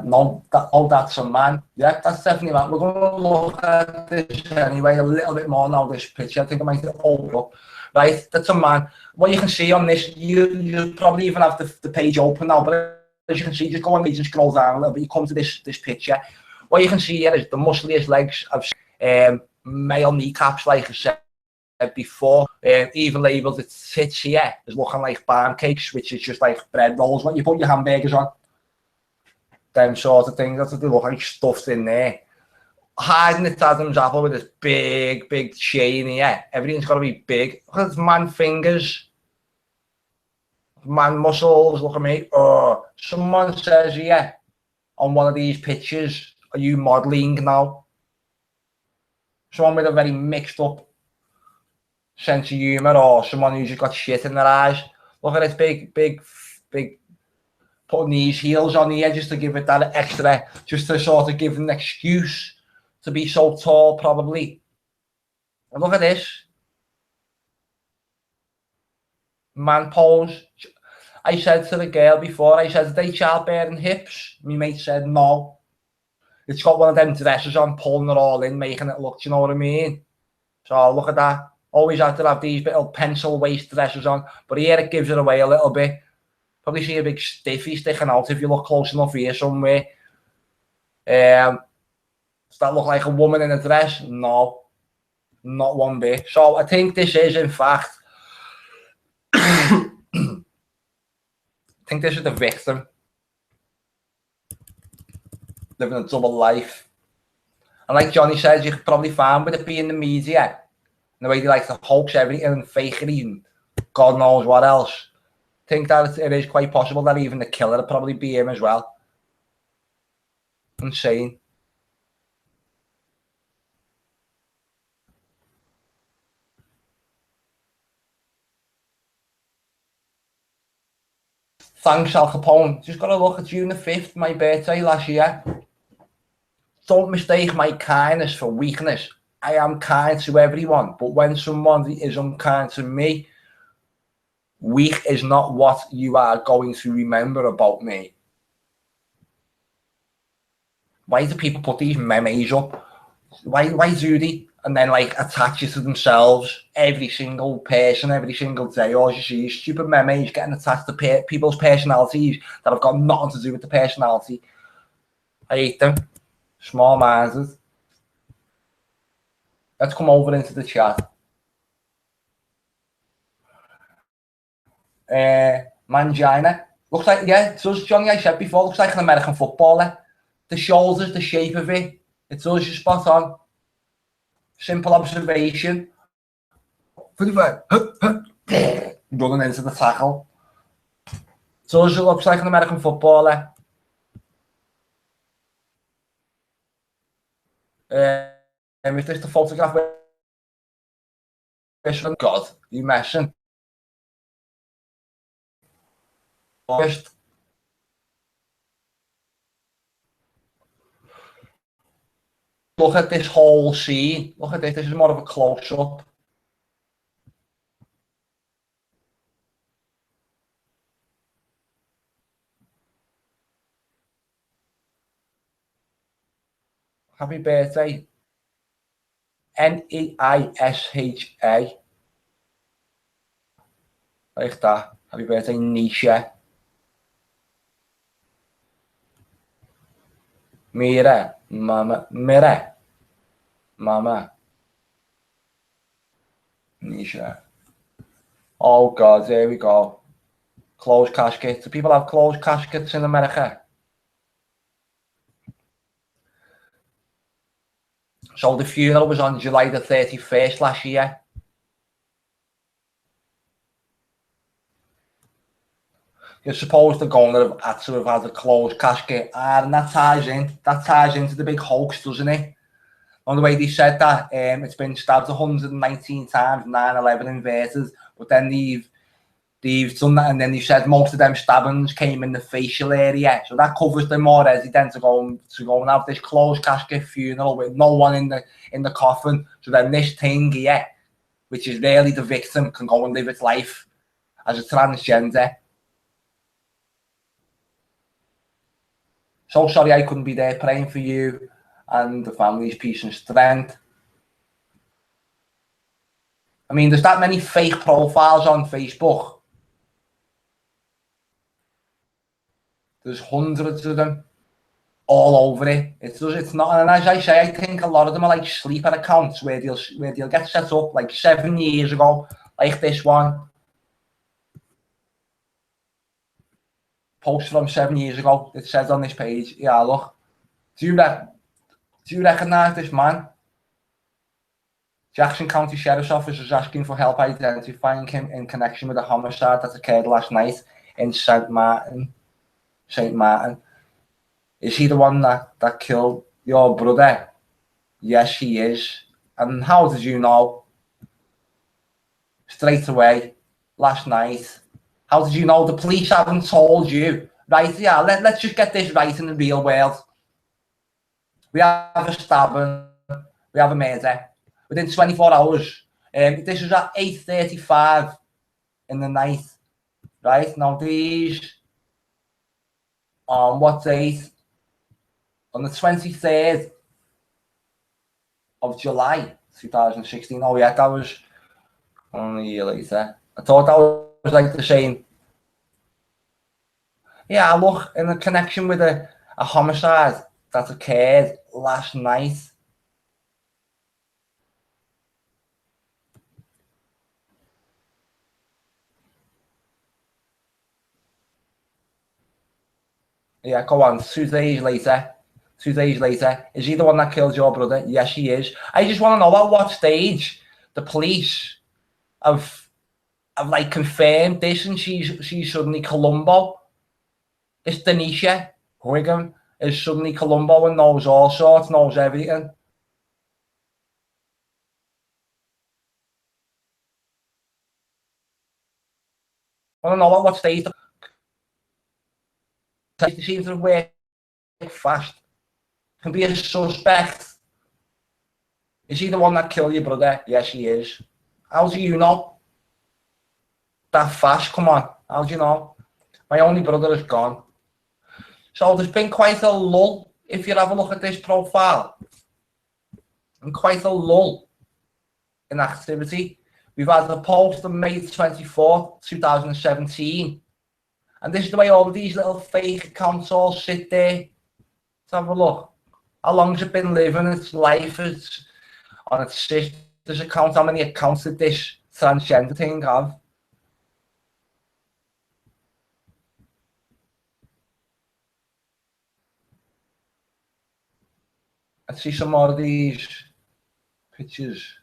No, that's a man. Yeah, that's definitely man. We're going to look at this anyway a little bit more now, this picture. I think I might hold up. Right, that's a man. What you can see on this, you probably even have the page open now, but as you can see, just go on and scroll down a little bit, you come to this picture. What you can see here is the muscliest legs of male kneecaps, like I said before. Even labelled it tits here is looking like pancakes, which is just like bread rolls, what you put your hamburgers on. Them sort of things, that's what they look like, stuffed in there. Hiding its Adam's apple with this big chain here. Everything's got to be big. Look at this man fingers. Man muscles, look at me. Oh, someone says here on one of these pictures, are you modelling now? Someone with a very mixed up sense of humour, or someone who's just got shit in their eyes. Look at this big, putting these heels on here just to give it that extra, just to sort of give an excuse to be so tall, probably. And look at this. Man pose. I said to the girl before, I said, are they childbearing hips? My mate said, no. It's got one of them dresses on, pulling it all in, making it look, do you know what I mean? So look at that. Always have to have these little pencil waist dresses on, but here it gives it away a little bit. Probably see a big stiffy sticking out if you look close enough here somewhere. Does that look like a woman in a dress? No, not one bit. So I think this is, in fact, I think this is the victim living a double life. And like Johnny says, you could probably find with it being the media and the way they like to hoax everything and fakery and God knows what else. I think that it is quite possible that even the killer would probably be him as well. Insane. Thanks, Al Capone. Just got to look at June the 5th, my birthday last year. Don't mistake my kindness for weakness. I am kind to everyone, but when someone is unkind to me, weak is not what you are going to remember about me. Why do people put these memes up? Why do they? And then like attach it to themselves, every single person, every single day. All you see is stupid memes getting attached to people's personalities that have got nothing to do with the personality. I hate them. Small-minded. Let's come over into the chat. Mangina. Looks like, yeah, it does, Johnny, I said before, looks like an American footballer. The shoulders, the shape of it, it does, you're spot on. Simple observation. Running into the tackle. So it looks like an American footballer. If this the photograph, God, you messing. First. Look at this whole scene. Look at this. This is more of a close-up. Happy birthday. Neisha. Like that. Happy birthday, Nisha. Mira. Mama. Mira. Mama. Nisha. Oh God, there we go. Closed casket. Do people have closed caskets in America? So the funeral was on July the 31st last year. you're supposed to go and had to have had a closed casket, and that ties into the big hoax, doesn't it? On the way they said that it's been stabbed 119 times, 9/11 inverted, but then they've done that, and then they said most of them stabbings came in the facial area, so that covers them already. Then to go and have this closed casket funeral with no one in the coffin, so then this thing here, which is really the victim, can go and live its life as a transgender. So sorry I couldn't be there, praying for you and the family's peace and strength. I mean, there's that many fake profiles on Facebook. There's hundreds of them all over it. It's not, and as I say, I think a lot of them are like sleeper accounts where they'll get set up like 7 years ago, like this one. Post from 7 years ago. It says on this page, yeah, look, do you recognize this man? Jackson County Sheriff's Office is asking for help identifying him in connection with a homicide that occurred last night in St. Martin. Is he the one that killed your brother? Yes, he is. And how did you know? Straight away, last night. How did you know? The police haven't told you. Right, yeah, let's just get this right in the real world. We have a stabbing, we have a murder. Within 24 hours. This was at 8:35 in the night. Right, now these, on what date? On the 23rd of July 2016. Oh yeah, that was only a year later. I thought that was like the same. Yeah, look, in a connection with a homicide that occurred last night. Yeah, go on. 2 days later. 2 days later. Is he the one that killed your brother? Yes, he is. I just want to know at what stage the police have like confirmed this, and she's suddenly Columbo. This Dwanya Hickerson is suddenly Columbo and knows all sorts, knows everything. I don't know at what stage they seem to work fast. Can be a suspect. Is he the one that killed your brother? Yes, he is. How do you know? That fast, come on. How do you know? My only brother is gone. So there's been quite a lull, if you have a look at this profile. And quite a lull in activity. We've had a post on May 24th, 2017. And this is the way all of these little fake accounts all sit there. Let's have a look. How long's it been living its life? It's on its sister's account. How many accounts did this transgender thing have? Let's see some more of these pictures.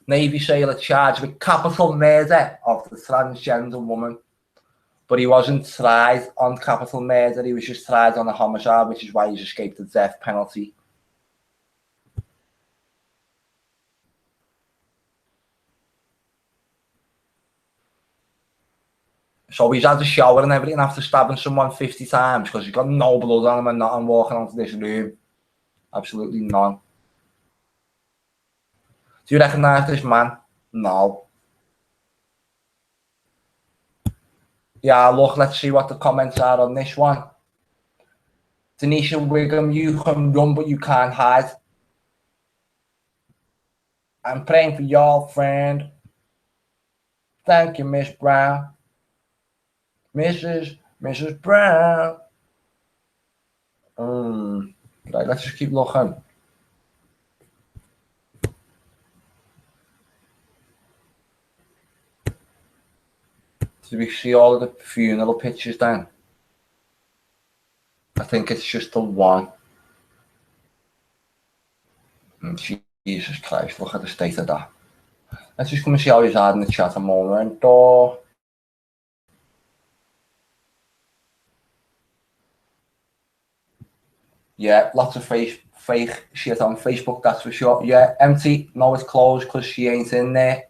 Navy sailor charged with capital murder of the transgender woman. But he wasn't tried on capital murder, he was just tried on a homicide, which is why he's escaped the death penalty. So he's had a shower and everything after stabbing someone 50 times because he's got no blood on him and nothing walking onto this room. Absolutely none. Do you recognise this man? No. Yeah, look, let's see what the comments are on this one. Dwanya Hickerson, you can run but you can't hide. I'm praying for your friend. Thank you, Miss Brown. Mrs. Brown. Right, let's just keep looking. Did we see all of the funeral pictures then? think it's just the one. Jesus Christ, look at the state of that. Let's just come and see how he's had in the chat a moment. Or yeah, lots of fake shit on Facebook, that's for sure. Yeah, empty. No, it's closed because she ain't in there.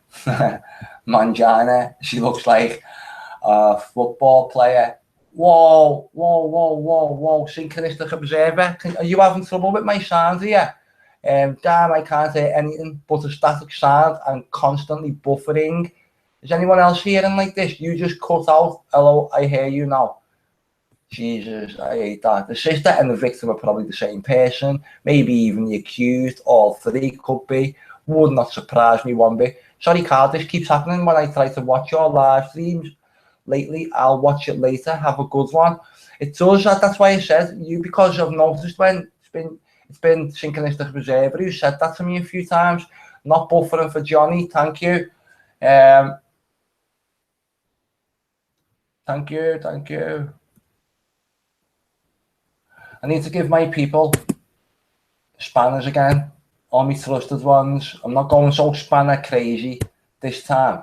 Manjana, she looks like a football player. Whoa, whoa, whoa, whoa, whoa. Synchronistic observer. Are you having trouble with my sound here? Damn, I can't hear anything but a static sound and constantly buffering. Is anyone else hearing like this? You just cut out. Hello, I hear you now. Jesus, I hate that. The sister and the victim are probably the same person. Maybe even the accused. All three could be. Would not surprise me one bit. Sorry, Carl, this keeps happening when I try to watch your live streams. Lately, I'll watch it later. Have a good one. It does that. That's why I said you, because I've noticed when it's been Synchronistic Observer who said that to me a few times. Not buffering for Johnny. Thank you. Thank you. I need to give my people spanners again. All my trusted ones. I'm not going so spanner crazy this time.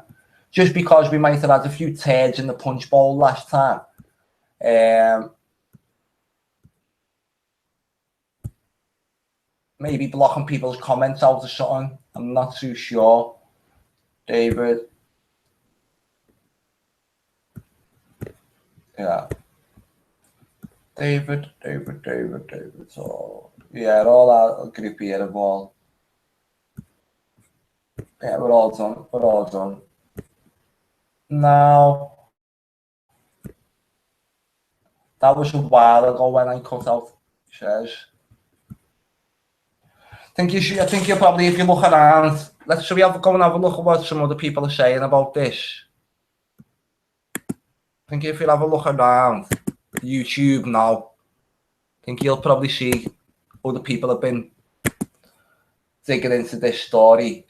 Just because we might have had a few turds in the punch bowl last time. Maybe blocking people's comments out or something. I'm not too sure. David. Yeah. David. So, yeah, all our group here of all. Yeah, we're all done. Now, that was a while ago when I cut out shares. I think you'll probably, if you look around, should we go and have a look at what some other people are saying about this? I think if you have a look around YouTube now, I think you'll probably see other people have been digging into this story.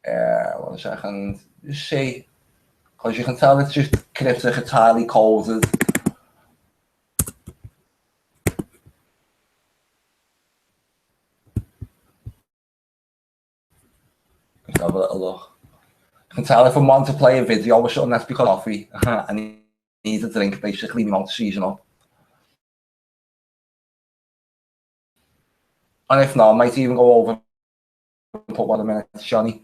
1 second, just see, because you can tell it's just cryptic, it's highly coded. Let's have a little look. You can tell if I want to play a video or something, that's because coffee. I need a drink, basically, my mouth's season up. And if not, I might even go over and put 1 minute, Johnny.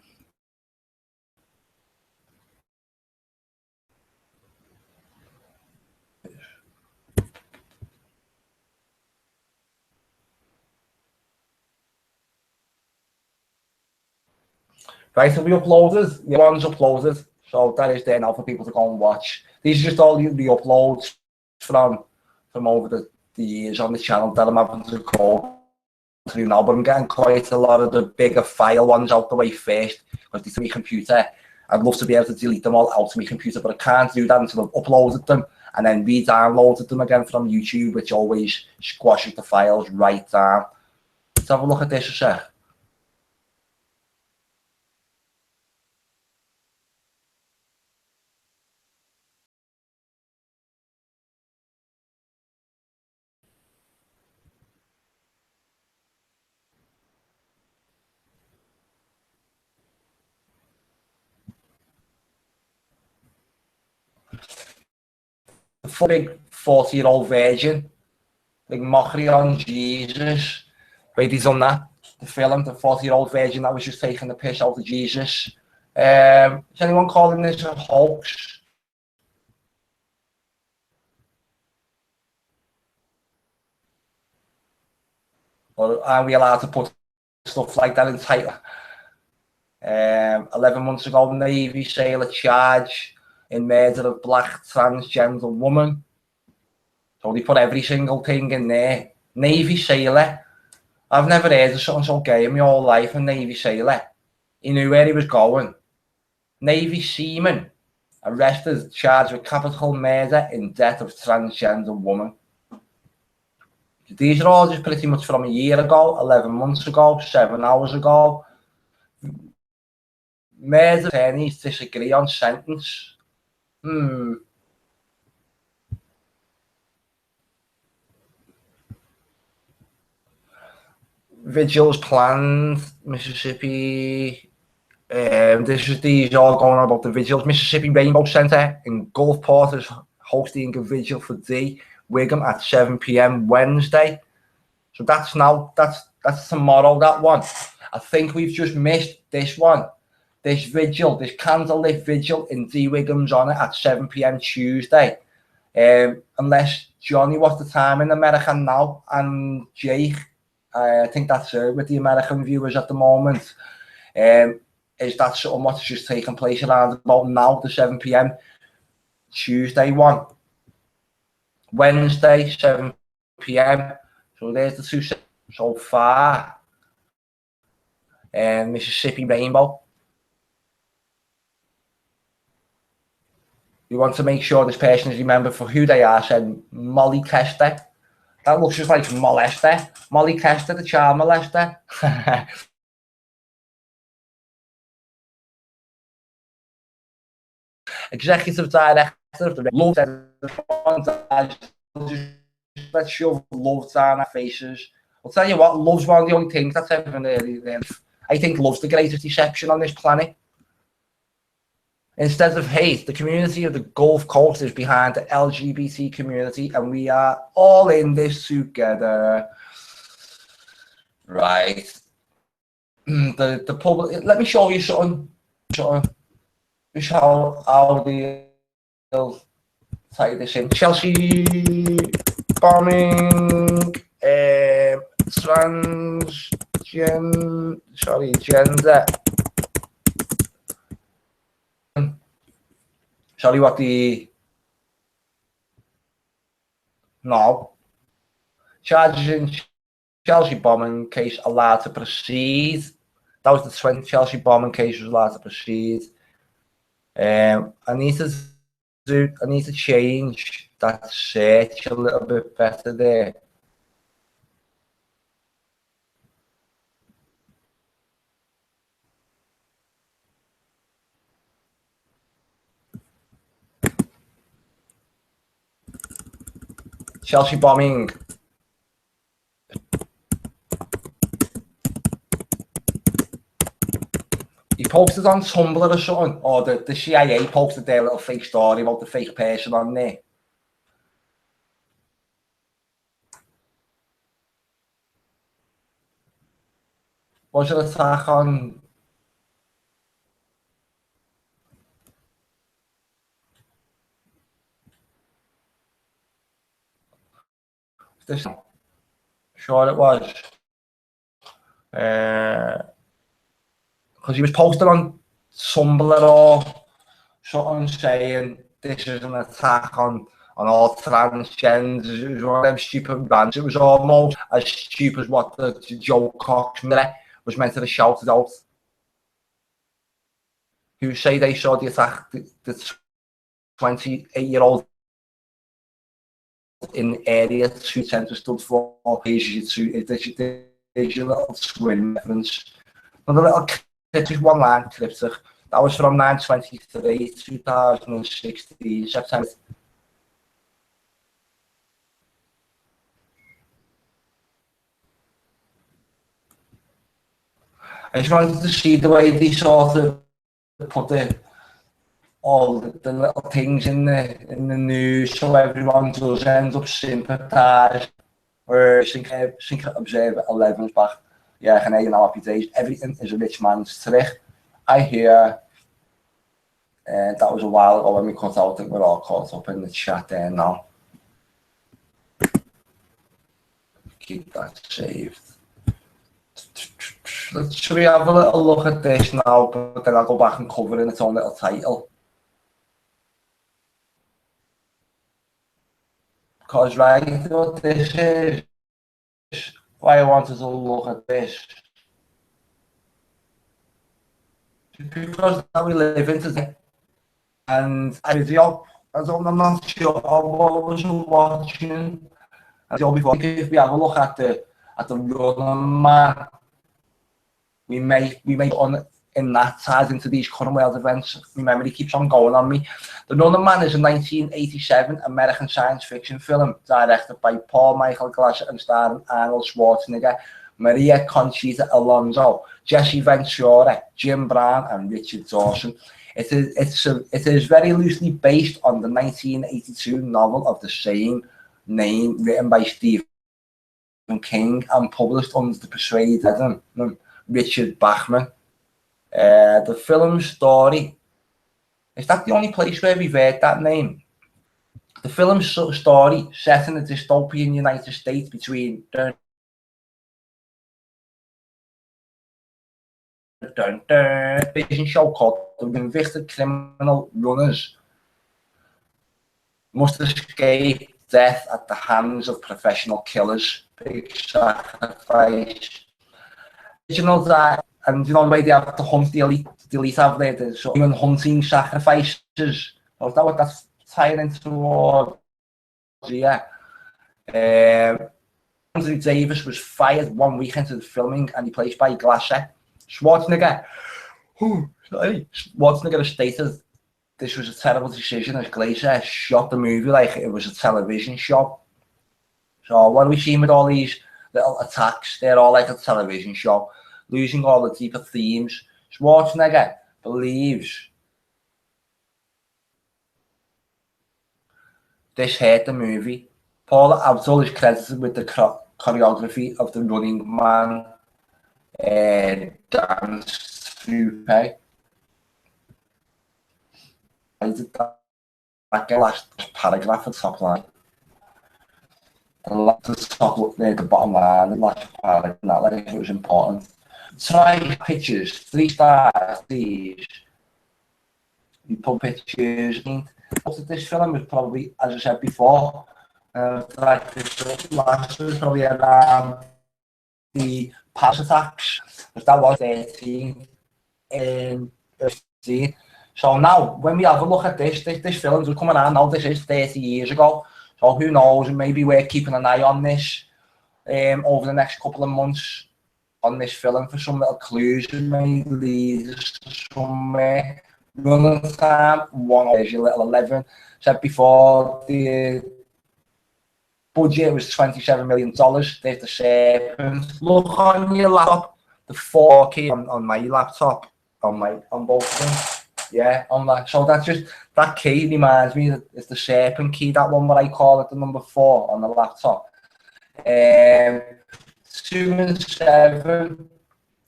Right, so we uploaded, the one's uploaded, so that is there now for people to go and watch. These are just all the uploads from over the years on the channel that I'm having to go through now, but I'm getting quite a lot of the bigger file ones out the way first, because they're to my computer. I'd love to be able to delete them all out to my computer, but I can't do that until I've uploaded them and then re-downloaded them again from YouTube, which always squashes the files right down. Let's have a look at this a sec. The big 40-year-old virgin, big mockery on Jesus. Wait, he's on that. The film, the 40-year-old virgin that was just taking the piss out of Jesus. Is anyone calling this a hoax? Or are we allowed to put stuff like that in title? 11 months ago, Navy sailor charged in murder of black transgender woman. So they put every single thing in there. Navy sailor. I've never heard of something so gay in my whole life, a Navy sailor. He knew where he was going. Navy seaman arrested, charged with capital murder in death of transgender woman. These are all just pretty much from a year ago, 11 months ago, 7 hours ago. Murder attorneys disagree on sentence. vigils planned, Mississippi. These all going on about the vigils. Mississippi Rainbow Center in Gulfport is hosting a vigil for Dee Whigham at 7 p.m. Wednesday. So that's tomorrow, that one. I think we've just missed this one. This vigil, this candlelit vigil in Dee Whigham's honour at 7 p.m. Tuesday. Unless Johnny, what's the time in America now? And Jake, I think that's with the American viewers at the moment. Is that something what's just taking place around about now, the 7 p.m. Tuesday one? Wednesday, 7 p.m. So there's the two so far. Mississippi Rainbow. We want to make sure this person is remembered for who they are, said Molly Kester. That looks just like molester. Molly Kester, the child molester. Executive director of the Love. Let's shove love down our faces. I'll tell you what, love's one of the only things that's ever really. I think love's the greatest deception on this planet. Instead of hate, the community of the Gulf Coast is behind the LGBT community, and we are all in this together. Right. The public. Let me show you something. How they'll tie this in. Chelsea bombing. Gender. Sorry, what the... No. Charges in Chelsea bombing case allowed to proceed. That was the 20 Chelsea bombing case was allowed to proceed. I need to change that search a little bit better there. Chelsea bombing. He posted on Tumblr or something, or the CIA posted their little fake story about the fake person on there. Was it an attack on... This, sure it was. Because he was posted on Tumblr or something saying this is an attack on all transgenders. It was one of them stupid rants. It was almost as stupid as what the Joe Cox was meant to have shouted out. Who say they saw the attack, the 28-year-old in the area two centre stood for there's your little swim reference. Another little cryptic one line cryptic. That was from 9/23, 2016, September. I just wanted to see the way they sort of put all the little things in the news, so everyone does end up sympathising. Or Sync Observer 11's back. Yeah, geen eigen happy days. Everything is a rich man's trick. I hear, and that was a while ago when we cut out. I think we're all caught up in the chat there now. Keep that saved. Should we have a little look at this now, but then I'll go back and cover it in its own little title. Because right, what this is why I wanted to look at this. Because now we live in today, and I'm not sure what was watching. Before, if we have a look at the running man, we may on in that ties into these current world events. My memory keeps on going on me. The Running Man is a 1987 American science fiction film directed by Paul Michael Glaser and starring Arnold Schwarzenegger, Maria Conchita Alonso, Jesse Ventura, Jim Brown, and Richard Dawson. It is very loosely based on the 1982 novel of the same name, written by Stephen King and published under the persuaded Richard Bachman. The film's story, is that the only place where we've heard that name? The film's story, set in a dystopian United States between television show called The Convicted Criminal Runners must escape death at the hands of professional killers. Big sacrifice. Original that, and you know the way they have to hunt the elite have there, so even hunting sacrifices. Is that what that's tying into? Yeah. Anthony Davis was fired 1 week into the filming and he placed by Glaser. Schwarzenegger stated this was a terrible decision as Glaser shot the movie like it was a television show. So what are we seeing with all these little attacks? They're all like a television show, losing all the deeper themes. Schwarzenegger believes this hurt the movie. Paula Abdul is credited with the choreography of the Running Man dance troupe. I did that last paragraph at the top line. The bottom line, the last paragraph, that like it was important. Try pictures, 3 stars, these. You put pictures in. This film was probably, as I said before, like this last was probably around the Paris attacks, but that was 13 in 15. So now, when we have a look at this film was coming out now, this is 30 years ago, so who knows, maybe we're keeping an eye on this over the next couple of months on this film for some little clues that may lead us to somewhere. Running time, there's your little 11. Said before, the budget was $27 million. There's the Serpent. Look on your laptop, the 4K on my laptop, on both things. Yeah, on that. So that's just, that key reminds me that it's the Serpent key, that one what I call it, the number 4 on the laptop. 2 and 7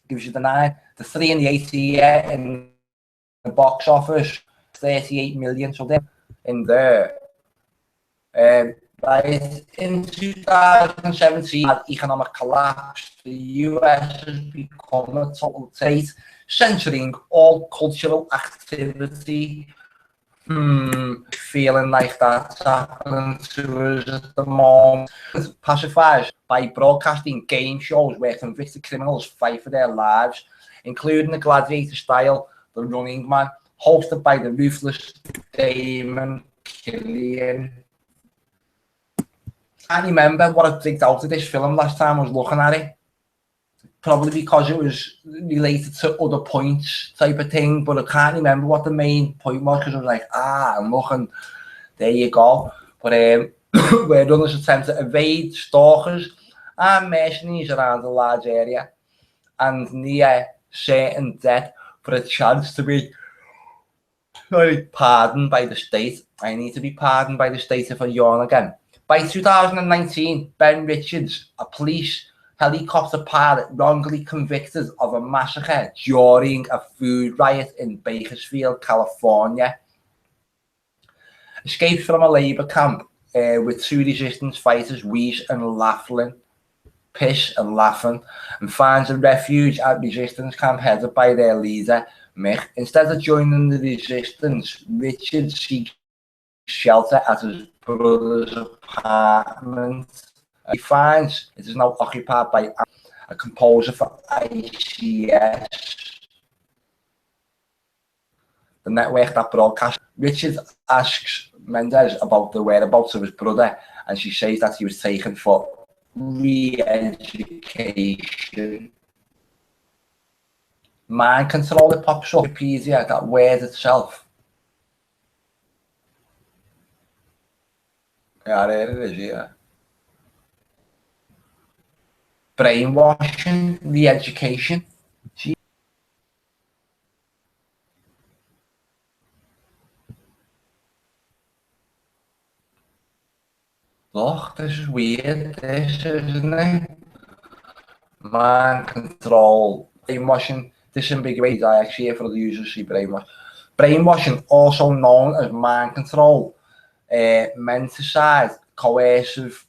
gives you the 9. The 3 and the 8 here in the box office, 38 million. So they're in there. Right, in 2017, economic collapse, the US has become a total state, censoring all cultural activity. Feeling like that's happening to us at the moment. Pacifies by broadcasting game shows where convicted criminals fight for their lives, including the Gladiator style, The Running Man, hosted by the ruthless Damon Killian. I can't remember what I picked out of this film last time I was looking at it. Probably because it was related to other points type of thing, but I can't remember what the main point was because I was like, I'm looking, there you go. But where runners attempt to evade stalkers and mercenaries around a large area and near certain death for a chance to be pardoned by the state. I need to be pardoned by the state if I yawn again. By 2019, Ben Richards, a police helicopter pilot wrongly convicted of a massacre during a food riot in Bakersfield, California, escapes from a labor camp with 2 resistance fighters, Weiss and Laughlin, and finds a refuge at resistance camp headed by their leader, Mick. Instead of joining the resistance, Richards seeks shelter at his brother's apartment. He finds it is now occupied by a composer for ICS, the network that broadcasts. Richard asks Mendes about the whereabouts of his brother, and she says that he was taken for re-education. Mind control, it pops up, Wikipedia, that word itself. Yeah, there it is, yeah. brainwashing, the education. Look, this is weird, this, isn't it? Mind control, brainwashing, disambiguate, I actually hear for the users see brainwash. Brainwashing, also known as mind control, menticide, coercive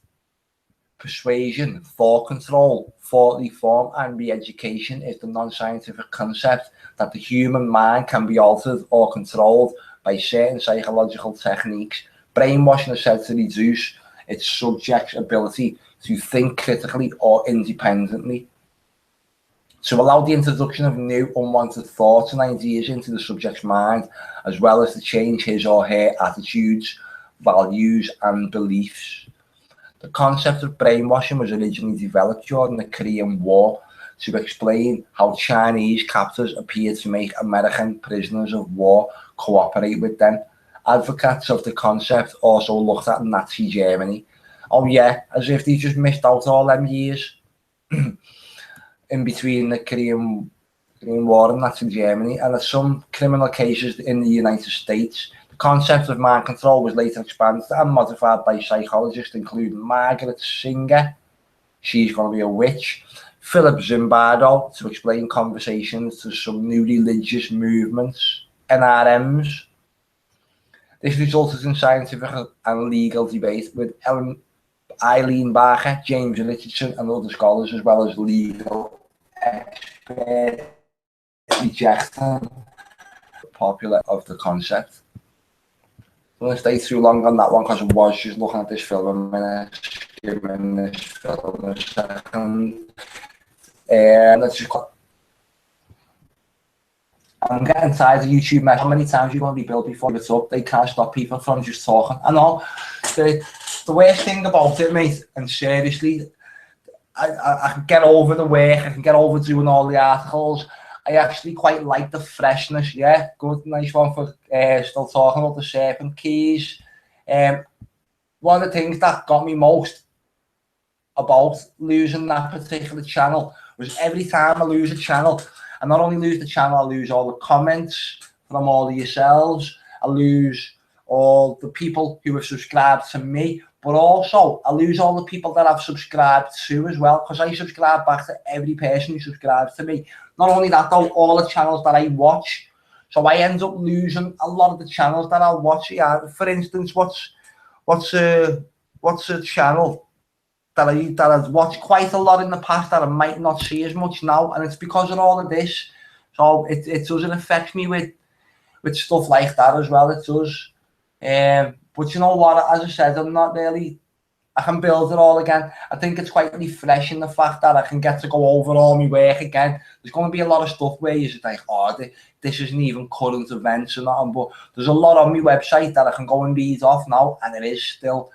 persuasion, thought control, thought reform, and re-education is the non-scientific concept that the human mind can be altered or controlled by certain psychological techniques. Brainwashing is said to reduce its subject's ability to think critically or independently, to allow the introduction of new unwanted thoughts and ideas into the subject's mind, as well as to change his or her attitudes, values, and beliefs. The concept of brainwashing was originally developed during the Korean War to explain how Chinese captors appeared to make American prisoners of war cooperate with them. Advocates of the concept also looked at Nazi Germany. Oh yeah, as if they just missed out all them years in between the Korean War and Nazi Germany, and some criminal cases in the United States. The concept of mind control was later expanded and modified by psychologists including Margaret Singer, she's going to be a witch, Philip Zimbardo, to explain conversations to some new religious movements, NRMs. This resulted in scientific and legal debate with Eileen Barker, James Richardson, and other scholars, as well as legal experts rejecting the popular of the concept. I'm going to stay too long on that one because I was just looking at this film a minute, skimming this film a second. Let's just. I'm getting tired of YouTube mess. How many times are you going to be billed before it's up? They can't stop people from just talking. I know. The worst thing about it, mate, and seriously, I can get over the work, I can get over doing all the articles. I actually quite like the freshness, yeah. Good, nice one for still talking about the serpent keys. One of the things that got me most about losing that particular channel was every time I lose a channel, I not only lose the channel, I lose all the comments from all of yourselves, I lose all the people who have subscribed to me, but also I lose all the people that I've subscribed to as well, because I subscribe back to every person who subscribes to me. Not only that though, all the channels that I watch, so I end up losing a lot of the channels that I'll watch. Yeah, for instance, what's a channel that I've watched quite a lot in the past that I might not see as much now, and it's because of all of this. So it doesn't affect me with stuff like that as well. It does. But you know what? As I said, I'm not really. I can build it all again. I think it's quite refreshing the fact that I can get to go over all my work again. There's going to be a lot of stuff where you're like, oh, this isn't even current events and that, but there's a lot on my website that I can go and read off now, and it's still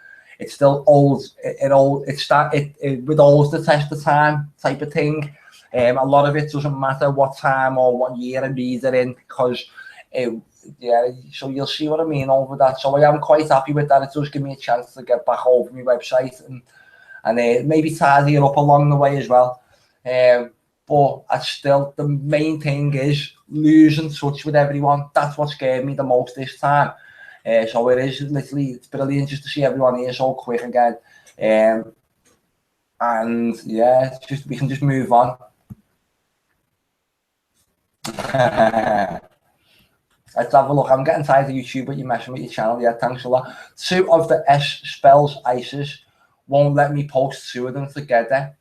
old. It with always the test of time type of thing. A lot of it doesn't matter what time or what year I read it in, because yeah, so you'll see what I mean over that. So I am quite happy with that. It does give me a chance to get back over my website and maybe tidy it up along the way as well. But I still, the main thing is losing touch with everyone. That's what scared me the most this time. So it is literally, it's brilliant just to see everyone here so quick again. And yeah, it's just, we can just move on. Let's have a look. I'm getting tired of YouTube, but you're messing with your channel. Yeah, thanks a lot. 2 of the S spells ISIS won't let me post 2 of them together.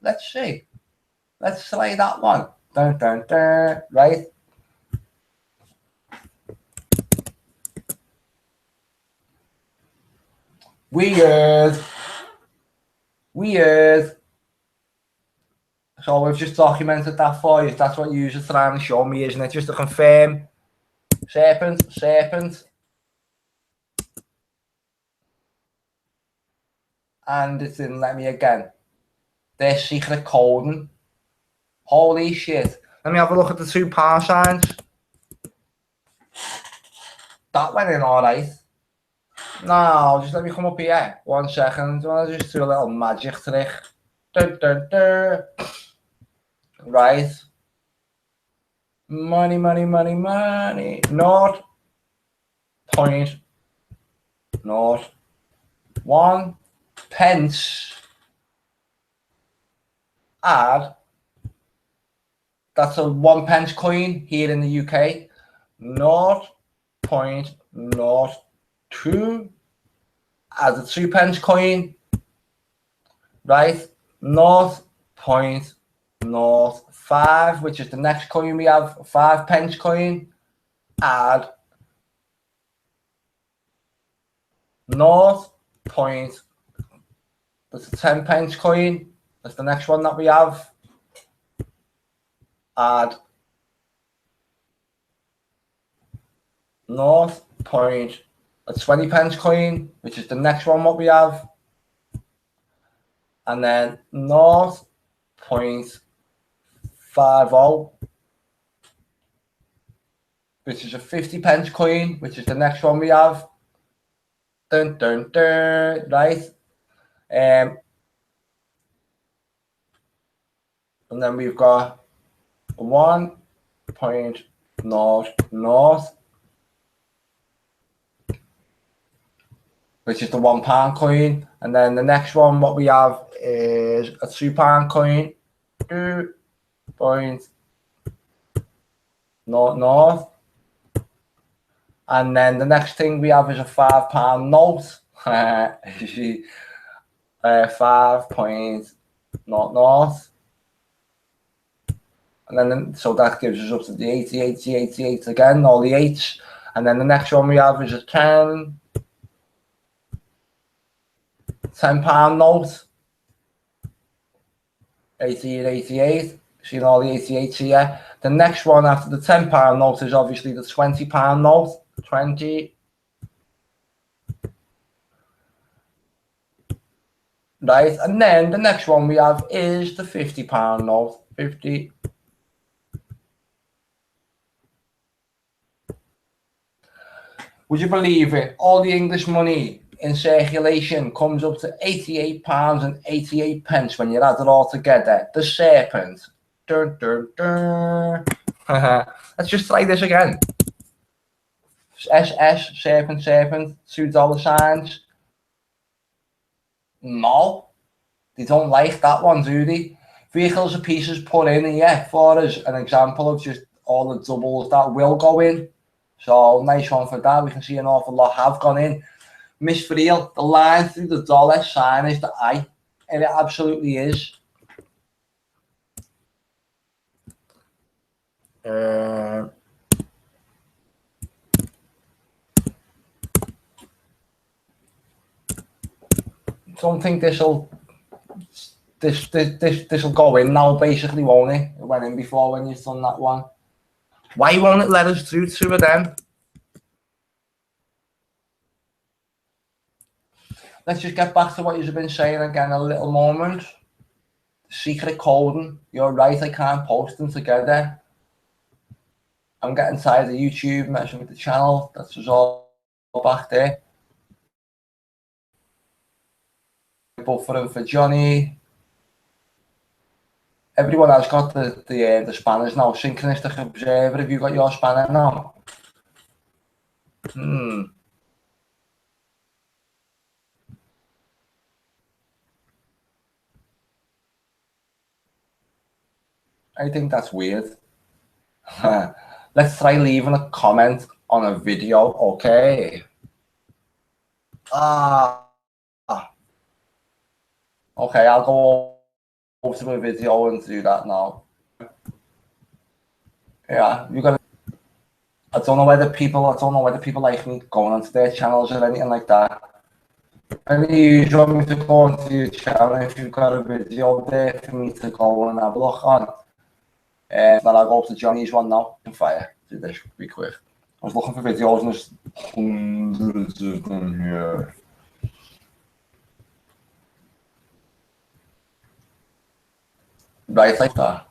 Let's see. Let's try that one. Dun, dun, dun. Right. Weird. So we've just documented that for you. That's what you're trying to show me, isn't it? Just to confirm. Serpent. And it didn't let me again. Their secret coding. Holy shit. Let me have a look at the 2 power signs. That went in alright. No, just let me come up here. 1 second. I want to just do a little magic trick. Dun, dun, dun. Right. Money, money, money, money. 0.01 pence. Add. That's a 1 pence coin here in the UK. 0.02 as a 2 pence coin. Right. 0.05, which is the next coin we have, 5 pence coin. Add 0. That's a 10 pence coin. That's the next one that we have. Add 0. A 20 pence coin, which is the next one what we have. And then 0.50, which is a 50 pence coin, which is the next one we have. Dun, dun, dun, right. And then we've got 1.00, which is the £1 coin. And then the next one what we have is a £2 coin, 2.00. And then the next thing we have is a £5 note. 5.00. And then, so that gives us up to the 80, 80, 88 again, all the 8s. And then the next one we have is a £10 note. 88, 88. Seen all the 88s here. The next one after the £10 note is obviously the £20 note. 20. Right, and then the next one we have is the £50 note. 50. Would you believe it? All the English money in circulation comes up to £88.88 when you add it all together. The serpent. Dun, dun, dun. Let's just try this again. SS, serpent, serpent, $2 signs. No, they don't like that one, do they? Vehicles are pieces put in here for us, an example of just all the doubles that will go in. So nice one for that. We can see an awful lot have gone in. Miss for real, the line through the dollar sign is the I, and it absolutely is. Don't think this'll go in now, basically, won't it? It went in before when you've done that one. Why won't it let us do 2 of them? Let's just get back to what you've been saying again a little moment. Secret coding. You're right, I can't post them together. I'm getting tired of YouTube messing with the channel. That's just all back there. Buffering for Johnny. Everyone has got the spanners now. Synchronistic Observer, have you got your spanner now? I think that's weird. Let's try leaving a comment on a video, okay? Okay, I'll go over to a video and do that now. Yeah, you got. I don't know whether people like me going onto their channels or anything like that. And you want me to go onto your channel if you've got a video there for me to go and have a look on. Then I'll go to Johnny's one now and fire. Do this, be quick. I was looking for videos and there's hundreds of them here. Right, like that.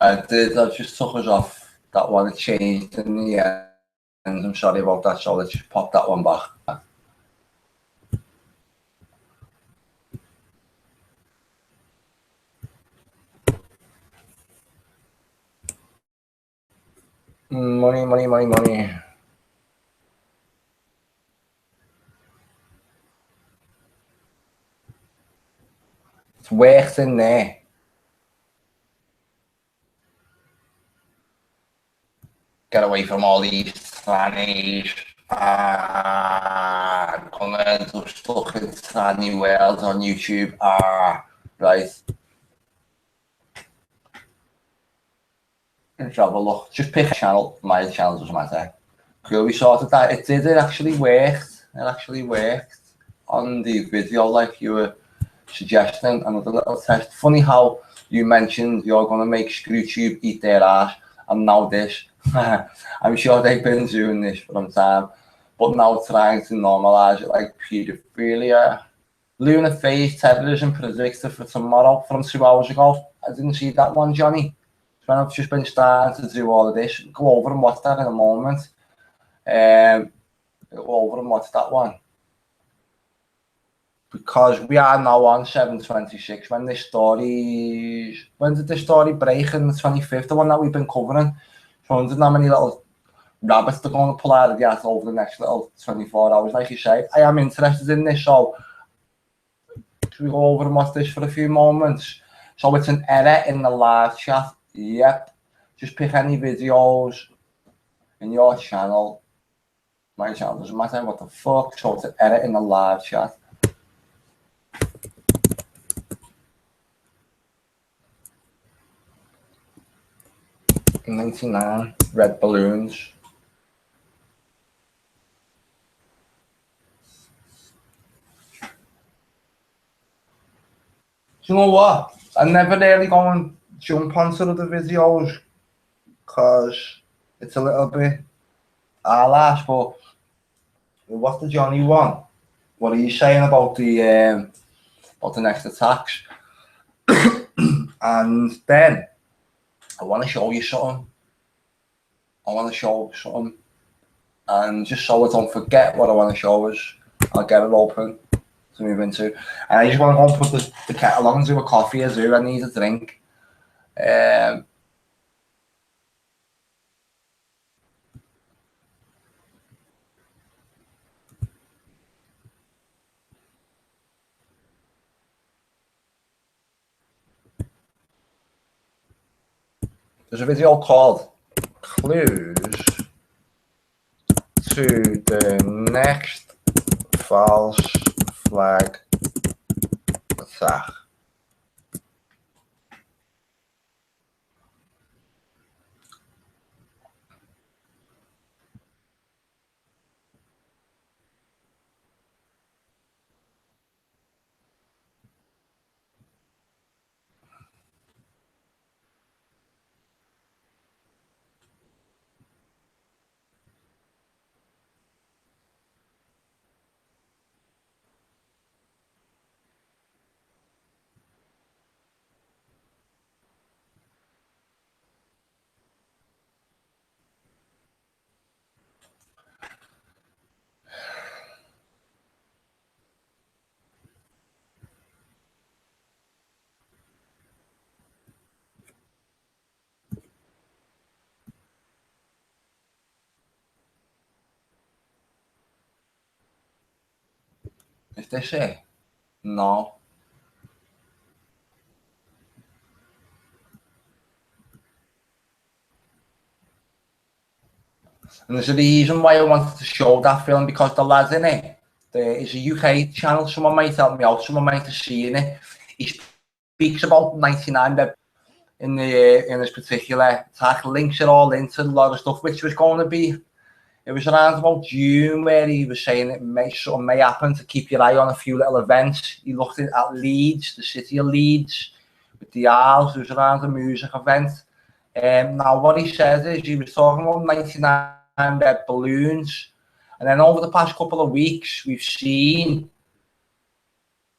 I did, I just took us off that one, it changed in the end. I'm sorry about that, so let's just pop that one back. Money, money, money, money. It's worse in there. Get away from all these trannies. Comment or stuck in tranny world on YouTube. Right. Let's have a look. Just pick a channel. My channel doesn't matter. Cool, we sorted that. It actually worked. It actually worked on the video like you were suggesting. Another little test. Funny how you mentioned you're going to make ScrewTube eat their ass, and now this. I'm sure they've been doing this for some time, but now trying to normalise it like paedophilia. Lunar phase terrorism predicted for tomorrow from 2 hours ago. I didn't see that one, Johnny. So I've just been starting to do all of this. Go over and watch that in a moment. Go over and watch that one. Because we are now on 7:26 when this story... When did this story break? On the 25th, the one that we've been covering. So I wondered how many little rabbits they're going to pull out of the ass over the next little 24 hours. Like you say, I am interested in this, so should we go over and watch this for a few moments? So it's an error in the live chat. Yep. Just pick any videos in your channel. My channel doesn't matter what the fuck. So it's an error in the live chat. $99 red balloons. You know what? I never really go and jump onto the videos because it's a little bit alash, but what's the Johnny one? What are you saying about the next attacks? And then I want to show you something. And just so I don't forget what I want to show us, I'll get it open to move into. And I just want to go and put the kettle on and do a coffee as well. I need a drink. There's a video called Clues to the Next False Flag Attack. Is this it? No. And there's a reason why I wanted to show that film, because the lad in it, there is a UK channel, someone might help me out, someone might have seen it. He speaks about 99 in this particular attack, links it all into a lot of stuff, which was going to be, it was around about June where he was saying it may happen, to keep your eye on a few little events. He looked at Leeds, the city of Leeds, with the Isles. It was around a music event. Now what he said is he was talking about 99 red balloons, and then over the past couple of weeks we've seen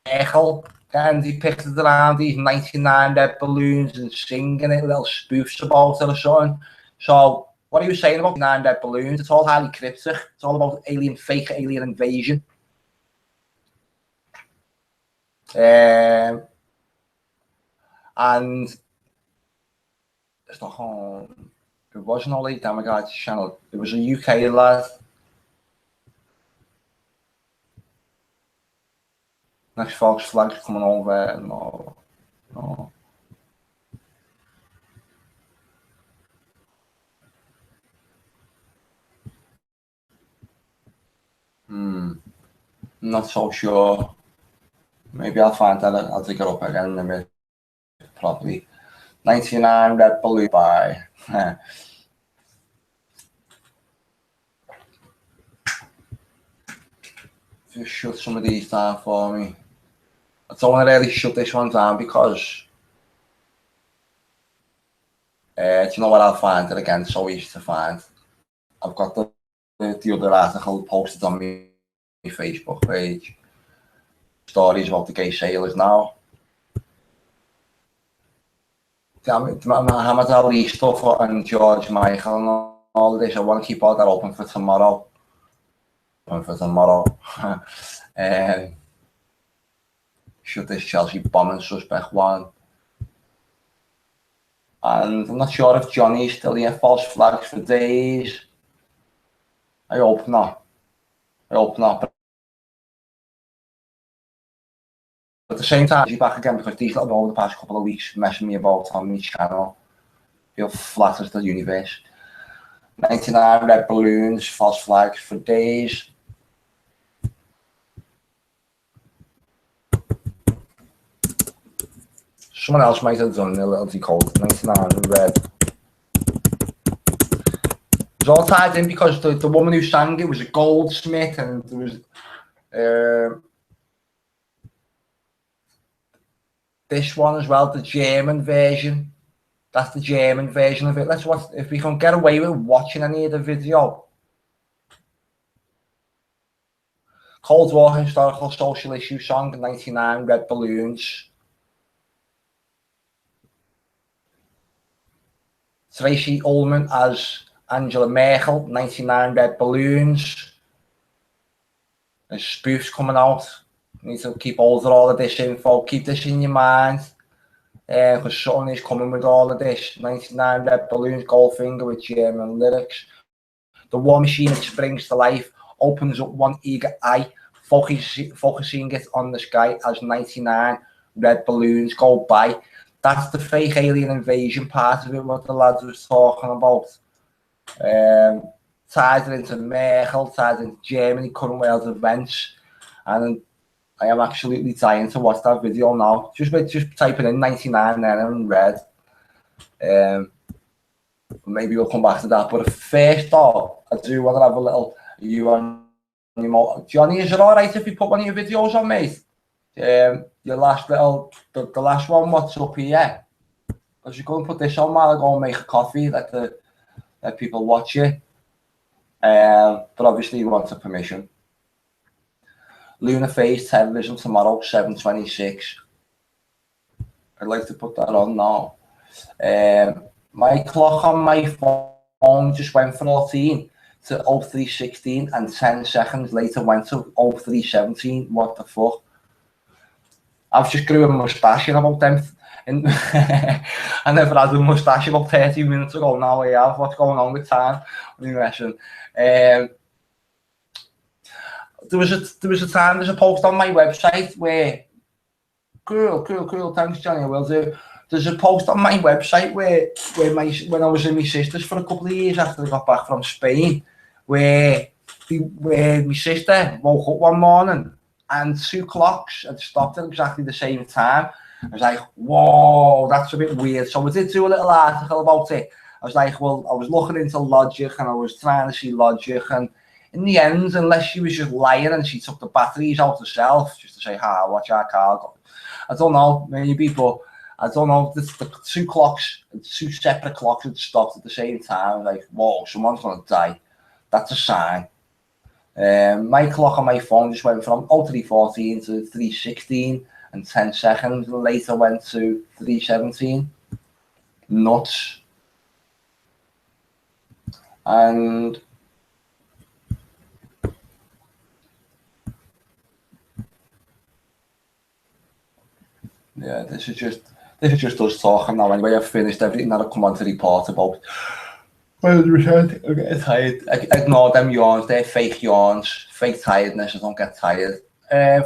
Merkel and he picked it around these 99 red balloons and singing it, little spoofs about it or something. So what he was saying about 99 red balloons, it's all highly cryptic. It's all about fake alien invasion. And it's not home. It wasn't only Democrats channel. It was a UK lad. Next false flag coming over. No. I'm not so sure. Maybe I'll find that. I'll dig it up again in a minute. Probably 99 red balloon by. Just shut some of these down for me. I don't want to really shut this one down because do you know what, I'll find it again. It's so easy to find. I've got the other article posted on my Facebook page. Stories about the gay sailors now. Muhammad Ali stuff and George Michael and all this. I want to keep all that open for tomorrow. Should this Chelsea bombing suspect one. And I'm not sure if Johnny's still here. False flags for days. I hope not. But at the same time, he's back again because these little over the past couple of weeks messing me about on my channel. Feel flat as the universe. 99 red balloons, false flags for days. Someone else might have done a little decode. 99 red. It was all tied in because the woman who sang it was a goldsmith, and there was this one as well, the German version. That's the German version of it. Let's watch if we can get away with watching any of the video. Cold War historical social issue song, 99 red balloons. Tracy Ullman as Angela Merkel, 99 red balloons. There's spoofs coming out. You need to keep hold of all of this info. Keep this in your mind. Because something is coming with all of this. 99 red balloons, Goldfinger with German lyrics. The war machine it springs to life, opens up one eager eye, focusing it on the sky as 99 red balloons go by. That's the fake alien invasion part of it, what the lads was talking about. Ties it into Merkel, ties it into Germany, current world events. And I am absolutely dying to watch that video now. Just typing in 99 then in red. Maybe we'll come back to that. But first off, I do want to have a little you on your Johnny, is it alright if you put one of your videos on, mate? Your last little, the last one, what's up here? Because you're going to put this on while I go and make a coffee, let people watch it. But obviously you want the permission. Lunar Phase television tomorrow, 7:26. I'd like to put that on now. My clock on my phone just went from 14 to 03:16 and 10 seconds later went to 03:17. What the fuck? I've just grew a moustache in about them. I never had a moustache about 30 minutes ago. Now I have. What's going on with time? What do you reckon? There was a time, there's a post on my website where, cool, thanks Johnny, I will do. There's a post on my website where when I was in my sister's for a couple of years after I got back from Spain, where my sister woke up one morning and 2 clocks had stopped at exactly the same time. I was like, whoa, that's a bit weird. So I did do a little article about it. I was like, well, I was looking into logic and I was trying to see logic, and in the end, unless she was just lying and she took the batteries out herself just to say, watch our car go. I don't know, maybe, but I don't know. The 2 clocks, 2 separate clocks had stopped at the same time. Like, whoa, someone's going to die. That's a sign. My clock on my phone just went from 03:14 to 3:16 and 10 seconds. Later went to 3:17. Nuts. And yeah, this is just us talking now. Anyway, I've finished everything that I come on to report about. 100%. I'm getting tired. Ignore them yawns. They're fake yawns. Fake tiredness. I don't get tired.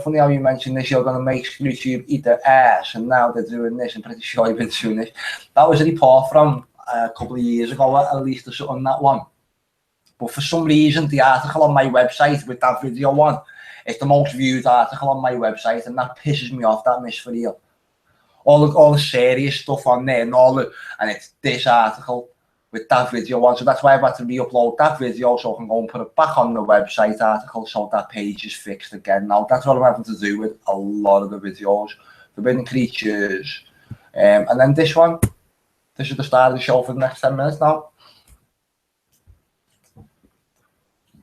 Funny how you mentioned this. You're going to make YouTube eat their ass, and now they're doing this. I'm pretty sure you've been doing this. That was a report from a couple of years ago, at least, on that one. But for some reason, the article on my website with that video on, it's the most viewed article on my website, and that pisses me off. That miss for real. All the serious stuff on there, and it's this article with that video on. So that's why I've had to re-upload that video so I can go and put it back on the website article so that page is fixed again. Now that's what I'm having to do with a lot of the videos. Forbidden Creatures, and then this one. This is the start of the show for the next 10 minutes now.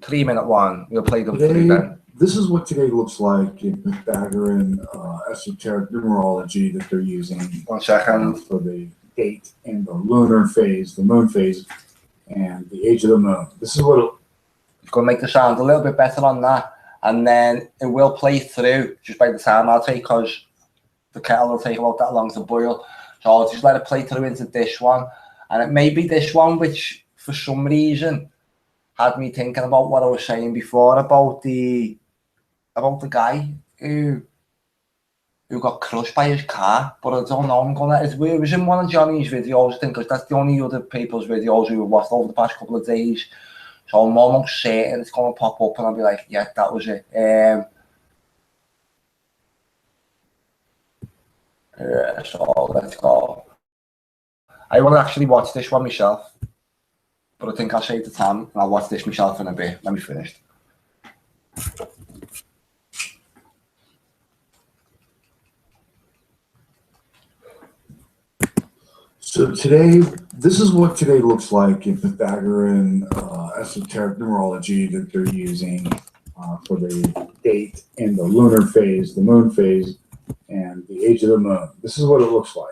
3-minute one. We'll play them through then. This is what today looks like in Pythagorean esoteric numerology that they're using. 1 second. For the date and the lunar phase, the moon phase, and the age of the moon. This is what it's going to make the sound a little bit better on that. And then it will play through just by the time I'll take, because the kettle will take about that long to boil. So I'll just let it play through into this one. And it may be this one, which for some reason had me thinking about what I was saying before about the guy who got crushed by his car, but I don't know. It was in one of Johnny's videos, I think, because that's the only other people's videos we've watched over the past couple of days. So I'm almost certain it's going to pop up and I'll be like, yeah, that was it. Yeah, so let's go. I want to actually watch this one myself, but I think I'll save the time and I'll watch this myself in a bit. Let me finish. So today, this is what today looks like in Pythagorean esoteric numerology that they're using for the date and the lunar phase, the moon phase, and the age of the moon. This is what it looks like.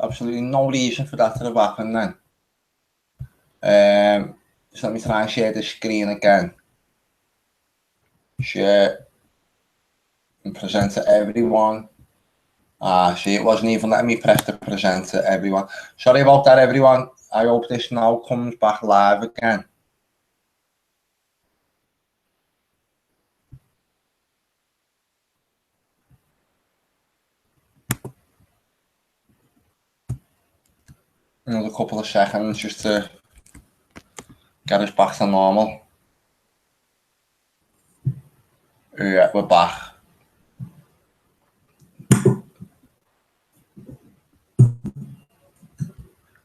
absolutely no reason for that to have happened then. Just let me try and share the screen again. Share and present to everyone. See, it wasn't even letting me press the present to everyone. Sorry about that, everyone. I hope this now comes back live again. Another couple of seconds just to get us back to normal. Yeah, we're back.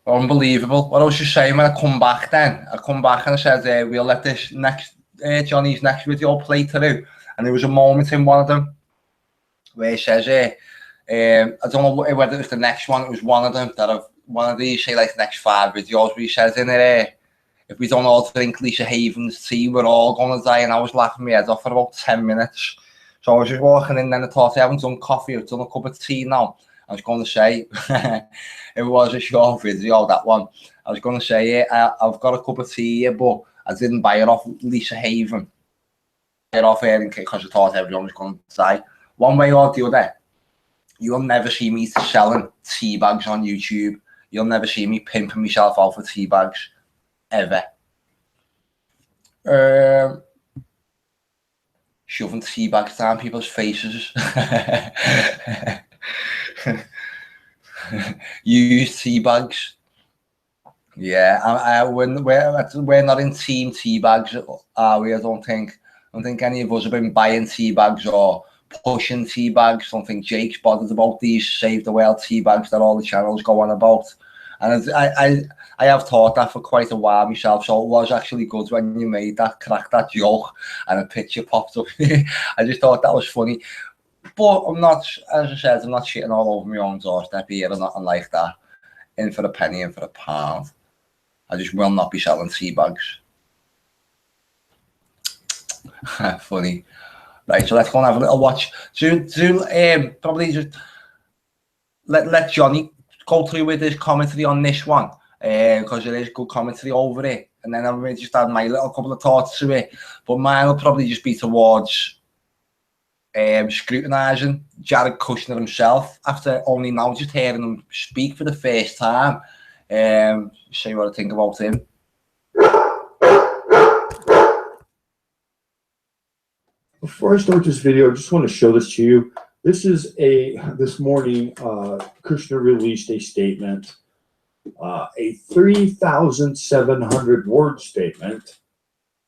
Unbelievable. What I was just saying when I come back then, I come back and I said, we'll let this next, Johnny's next video play through. And there was a moment in one of them where he says, I don't know whether it was the next one, it was one of them, one of these, say like the next 5 videos, where he says in it, if we don't all drink Lisa Haven's tea, we're all going to die. And I was laughing my head off for about 10 minutes. So I was just walking in, and I thought, I haven't done coffee, I've done a cup of tea now. I was going to say, it was a short video, that one. I was going to say, I've got a cup of tea here, but I didn't buy it off Lisa Haven. Get off here because I thought everyone was going to die. One way or the other, you'll never see me selling tea bags on YouTube. You'll never see me pimping myself out for tea bags, ever. Shoving tea bags down people's faces. Use tea bags. Yeah, we're not in team tea bags, are we? I don't think any of us have been buying tea bags or pushing tea bags. I don't think Jake's bothered about these Save the World tea bags that all the channels go on about. And I have thought that for quite a while myself, so it was actually good when you made that, cracked that joke and a picture popped up. I just thought that was funny. But I'm not, as I said, I'm not shitting all over my own doorstep here or nothing like that. In for a penny, in for a pound. I just will not be selling tea bags. Funny. Right, so let's go and have a little watch. Probably just let Johnny go through with his commentary on this one, because there is good commentary over it. And then I'm going to just add my little couple of thoughts to it. But mine will probably just be towards scrutinising Jared Kushner himself after only now just hearing him speak for the first time. Say what I think about him. Before I start this video, I just want to show this to you. This is this morning, Kushner released a statement, a 3,700 word statement,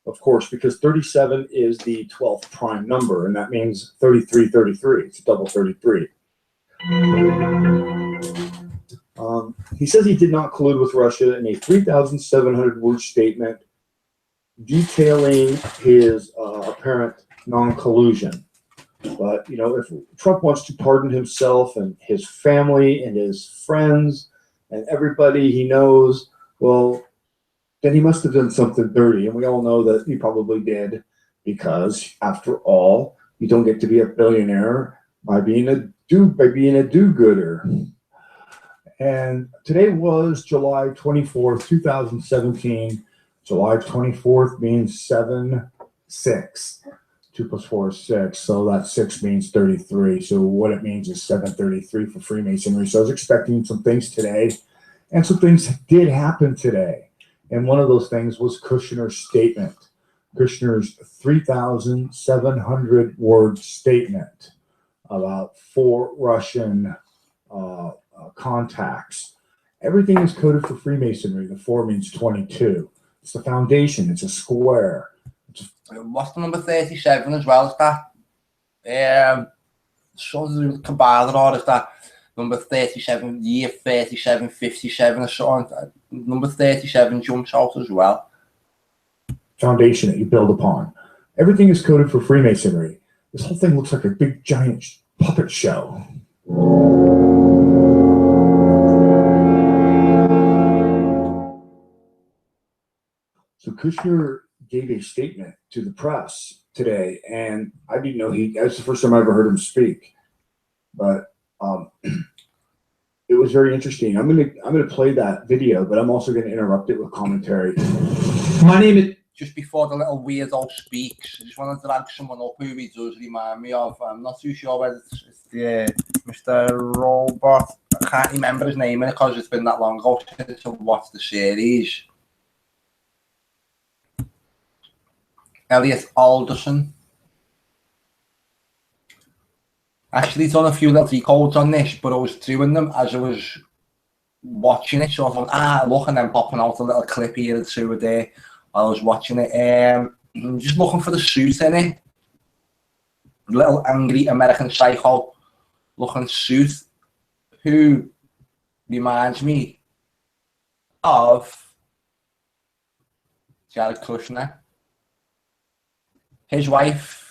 of course, because 37 is the 12th prime number, and that means 3333. It's a double 33. He says he did not collude with Russia in a 3,700 word statement detailing his apparent non-collusion. But, you know, if Trump wants to pardon himself and his family and his friends and everybody he knows, well, then he must have done something dirty. And we all know that he probably did, because after all, you don't get to be a billionaire by being a do-gooder. And today was July 24th, 2017. July 24th means 7-6. 2 plus 4 is 6, so that 6 means 33. So what it means is 733 for Freemasonry. So I was expecting some things today, and some things did happen today. And one of those things was Kushner's statement. Kushner's 3,700 word statement about 4 Russian contacts. Everything is coded for Freemasonry. The 4 means 22. It's the foundation. It's a square. What's the number 37 as well? Is that shows the Kabbalah, or is that number 37, year 37, 57 or something? Number 37 jumps out as well. Foundation that you build upon. Everything is coded for Freemasonry. This whole thing looks like a big giant puppet show. So Kushner gave a statement to the press today, and I didn't know that's the first time I ever heard him speak. But it was very interesting. I'm gonna play that video, but I'm also gonna interrupt it with commentary. My name is. Just before the little weirdo speaks, I just want to drag someone up who he does remind me of. I'm not too sure whether it's the Mr. Robot. I can't remember his name because it's been that long ago since I watched the series. Elliot Alderson. Actually done a few little decodes on this, but I was doing them as I was watching it. So I thought, look, and then popping out a little clip here or two a day while I was watching it. I'm just looking for the suit in it. Little angry American Psycho looking suit who reminds me of Jared Kushner. His wife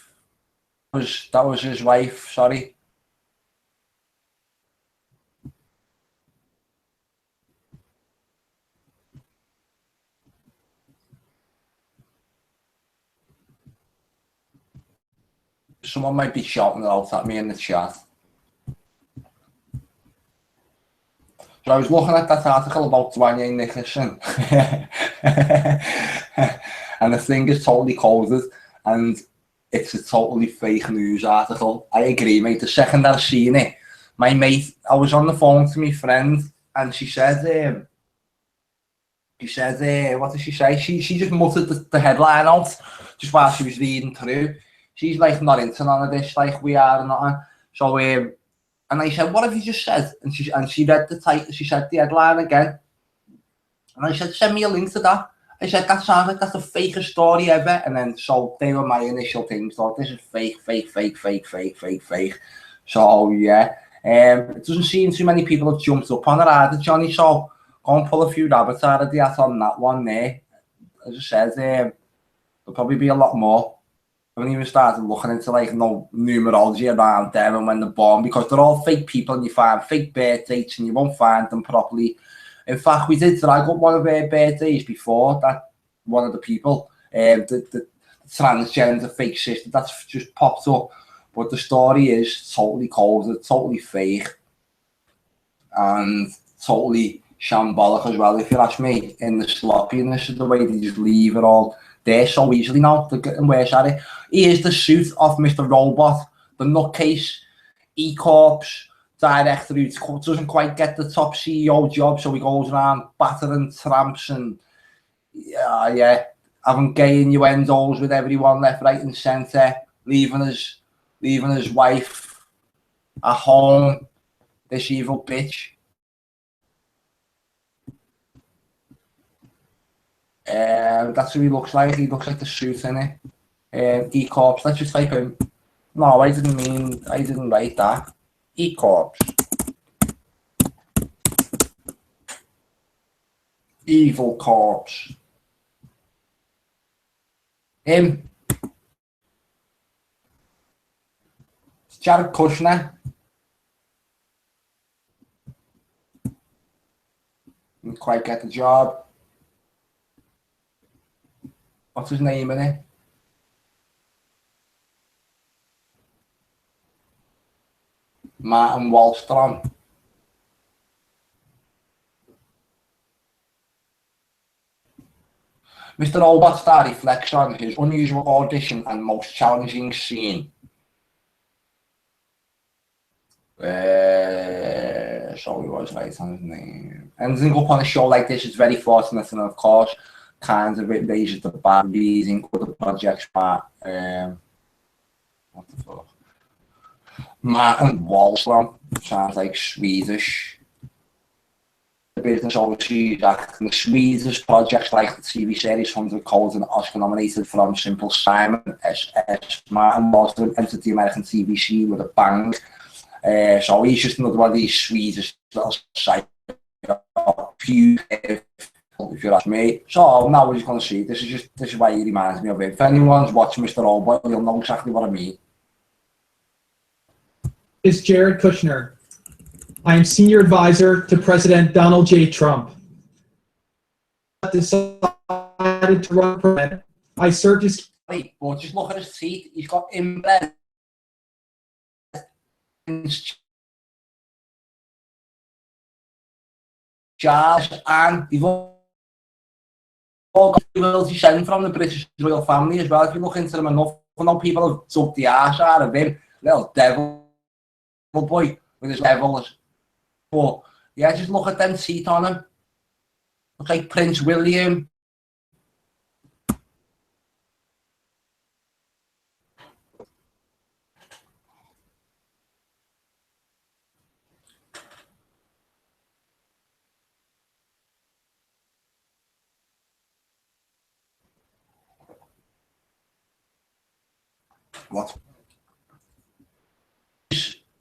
that was his wife, sorry. Someone might be shouting it out at me in the chat. So I was looking at that article about Dwanya Hickerson. And the thing is totally coded and it's a totally fake news article. I agree, mate. The second I've seen it, my mate, I was on the phone to my friend and she said, what did she say? She just muttered the headline out just while she was reading through. She's like not into none of this like we are and nothing. So and I said, what have you just said? And she read the title, she said the headline again. And I said, send me a link to that. I said, that sounds like that's the fakest story ever. And then so they were my initial things. Thought this is fake. So yeah. It doesn't seem too many people have jumped up on it either, Johnny. So go and pull a few rabbits out of the hat on that one there. As I said, there'll probably be a lot more. I haven't even started looking into like numerology around them and when they're born because they're all fake people and you find fake birth dates and you won't find them properly. In fact, we did drag up one of their birthdays before that one of the people, the transgender fake sister, that's just popped up. But the story is totally coded, totally fake, and totally shambolic as well, if you ask me, in the sloppiness of the way they just leave it all there so easily now. They're getting worse at it. Here's the suit of Mr. Robot, the nutcase, E-Corp's director who doesn't quite get the top CEO job, so he goes around battering tramps and having gay innuendos with everyone left, right and centre, leaving his wife at home, this evil bitch. That's who he looks like. He looks like the suit in it. E-Corp's, let's just type in. No, I didn't write that. E-Corp's. Evil corpse. Him. It's Jared Kushner. Didn't quite get the job. What's his name in it? Martin Wallstrom. Mr. Robot star reflects on his unusual audition and most challenging scene. So he was right on his name. Ending up on a show like this is very fortunate and of course kind of it raises the bar reading other projects what the fuck? Martin Wallstrom sounds like Swedish. The business overseas acting. The Swedish projects like the TV series 100 Cold and Oscar nominated from Simple Simon. Martin Wallstrom entered the American TV scene with a bang. So he's just another one of these Swedish little side if you ask me. So now we're just going to see. This is why he reminds me of it. If anyone's watching Mr. Robot, you'll know exactly what I mean. Is Jared Kushner. I am senior advisor to President Donald J. Trump. I decided to run for president. I served as. Wait, but just look at his teeth. He's got inbred. Charles, and they've all got royalty sent from the British royal family as well. If you look into them enough, now people have took the arse out of him, little devil boy with his levels. But yeah, just look at them teeth on him. Look like Prince William. What?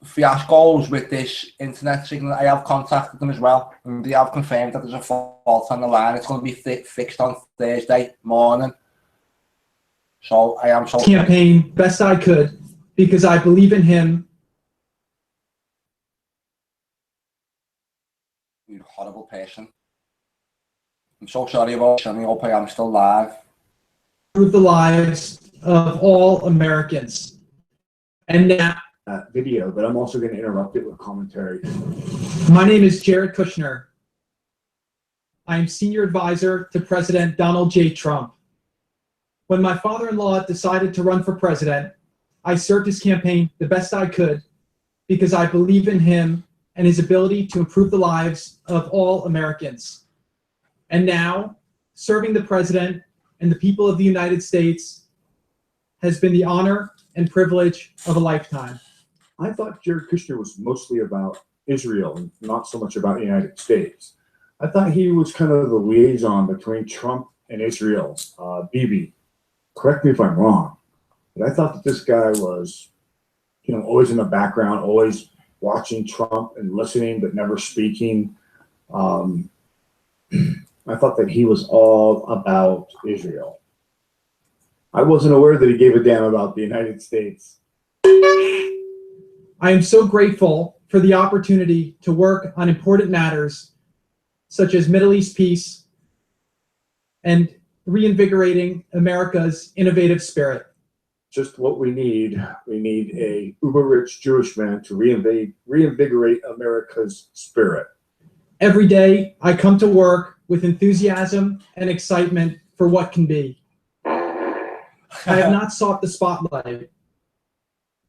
Fiascos with this internet signal. I have contacted them as well, and they have confirmed that there's a fault on the line. It's going to be fixed on Thursday morning. So I am so campaign best I could because I believe in him. You horrible person. I'm so sorry about it. I hope I am still live. Improve the lives of all Americans. And now, video, but I'm also going to interrupt it with commentary. my name is Jared Kushner. I am senior advisor to President Donald J. Trump. When my father-in-law decided to run for president, I served his campaign the best I could because I believe in him and his ability to improve the lives of all Americans. And now, serving the president and the people of the United States has been the honor and privilege of a lifetime. I thought Jared Kushner was mostly about Israel and not so much about the United States. I thought he was kind of the liaison between Trump and Israel. Bibi, correct me if I'm wrong, but I thought that this guy was, always in the background, always watching Trump and listening but never speaking. I thought that he was all about Israel. I wasn't aware that he gave a damn about the United States. I am so grateful for the opportunity to work on important matters such as Middle East peace and reinvigorating America's innovative spirit. Just what we need. We need a uber-rich Jewish man to reinvigorate America's spirit. Every day, I come to work with enthusiasm and excitement for what can be. I have not sought the spotlight.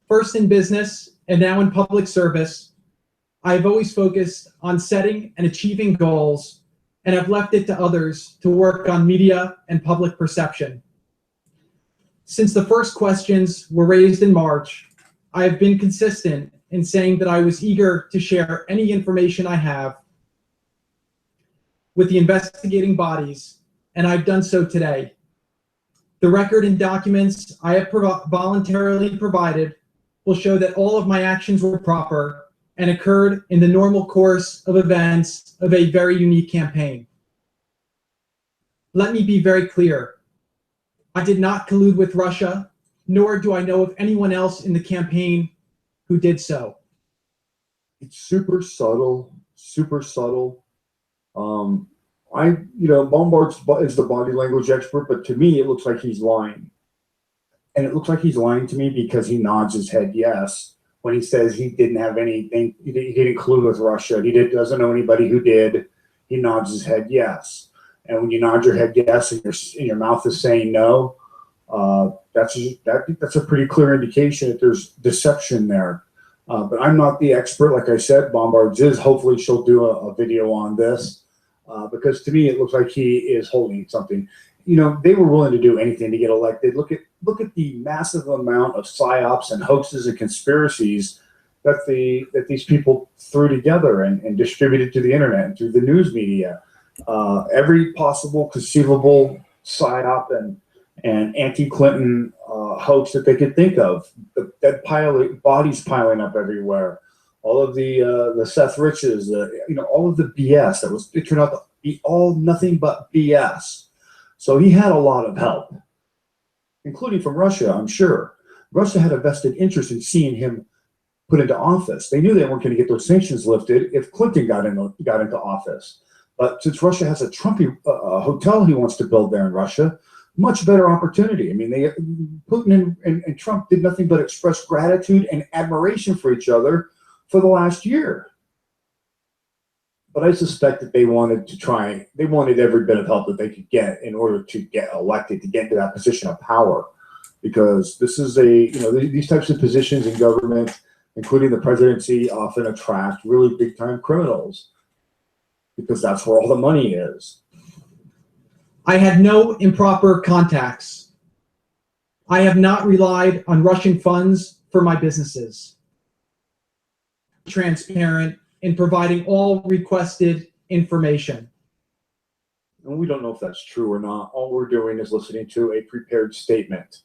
First in business and now in public service, I have always focused on setting and achieving goals and have left it to others to work on media and public perception. Since the first questions were raised in March, I have been consistent in saying that I was eager to share any information I have with the investigating bodies, and I've done so today. The record and documents I have voluntarily provided will show that all of my actions were proper and occurred in the normal course of events of a very unique campaign. Let me be very clear. I did not collude with Russia, nor do I know of anyone else in the campaign who did so. It's super subtle, super subtle. Bombard is the body language expert, but to me, it looks like he's lying. And it looks like he's lying to me because he nods his head yes when he says he didn't have anything, he didn't collude with Russia, doesn't know anybody who did. He nods his head yes. And when you nod your head yes and your mouth is saying no, that's a pretty clear indication that there's deception there. But I'm not the expert. Like I said, Bombard's is. Hopefully she'll do a video on this because to me it looks like he is holding something. They were willing to do anything to get elected. Look at the massive amount of psyops and hoaxes and conspiracies that these people threw together and distributed to the internet and through the news media. Every possible conceivable psyop and anti-Clinton hoax that they could think of. Bodies piling up everywhere. All of the Seth Riches, all of the BS it turned out to be all nothing but BS. So he had a lot of help, including from Russia, I'm sure. Russia had a vested interest in seeing him put into office. They knew they weren't going to get those sanctions lifted if Clinton got into office. But since Russia has a Trumpy hotel he wants to build there in Russia, much better opportunity. I mean, Putin and Trump did nothing but express gratitude and admiration for each other for the last year. but I suspect that they wanted every bit of help that they could get in order to get elected, to get into that position of power. Because this is these types of positions in government, including the presidency, often attract really big time criminals because that's where all the money is. I had no improper contacts. I have not relied on Russian funds for my businesses. Transparent in providing all requested information. And we don't know if that's true or not. All we're doing is listening to a prepared statement.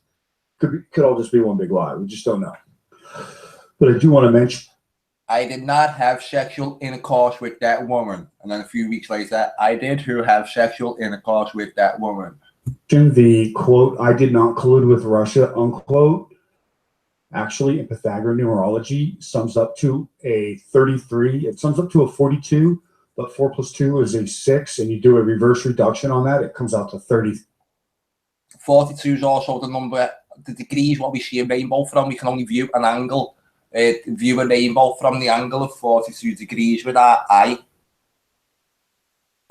Could all just be one big lie. We just don't know. But I do want to mention, I did not have sexual intercourse with that woman. And then a few weeks later, I did have sexual intercourse with that woman. the quote, "I did not collude with Russia," unquote, actually in Pythagorean numerology sums up to a 33. It sums up to a 42, but 4 plus 2 is a 6, and you do a reverse reduction on that, it comes out to 30. 42 is also the number, the degrees what we see a rainbow from. We can only view an angle, view a rainbow from the angle of 42 degrees with our eye.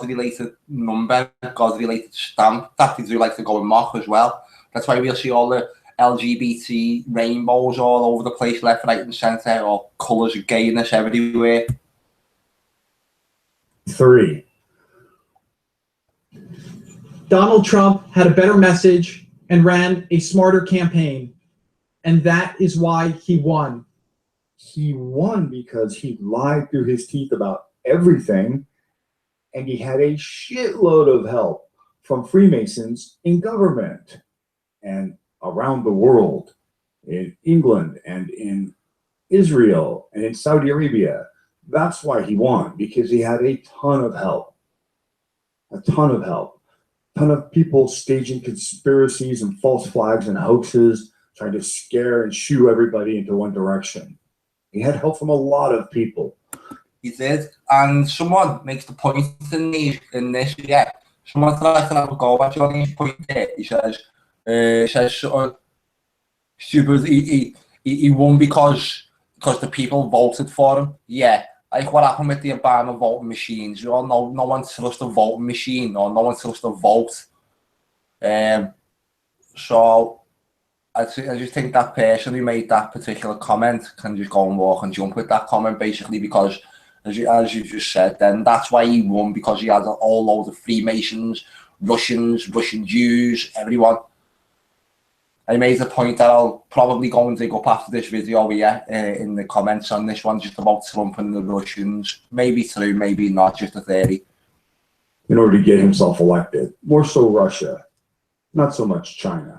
Related number, God-related stamp that they do like to go and mock as well. That's why we'll see all the LGBT rainbows all over the place, left, right, and centre, or colours of gayness everywhere. 3. Donald Trump had a better message and ran a smarter campaign, and that is why he won. He won because he lied through his teeth about everything, and he had a shitload of help from Freemasons in government and around the world, in England and in Israel and in Saudi Arabia. That's why he won, because he had a ton of help. A ton of help. A ton of people staging conspiracies and false flags and hoaxes, trying to scare and shoo everybody into one direction. He had help from a lot of people. He did, and someone makes the point in this, yeah. Someone tries to have a go at Johnny's point there. He says sort of stupid. He won because the people voted for him. Yeah, like what happened with the Obama voting machines. You all know no one trusts a voting machine, or no one trusts a vote. So I just think that person who made that particular comment can just go and walk and jump with that comment, basically, because as you just said, then that's why he won, because he had a whole load of Freemasons, Russian Jews, everyone. I made a point that I'll probably go and dig up after this video here in the comments on this one, just about Trump and the Russians. Maybe true, maybe not, just a theory. In order to get himself elected. More so Russia, not so much China.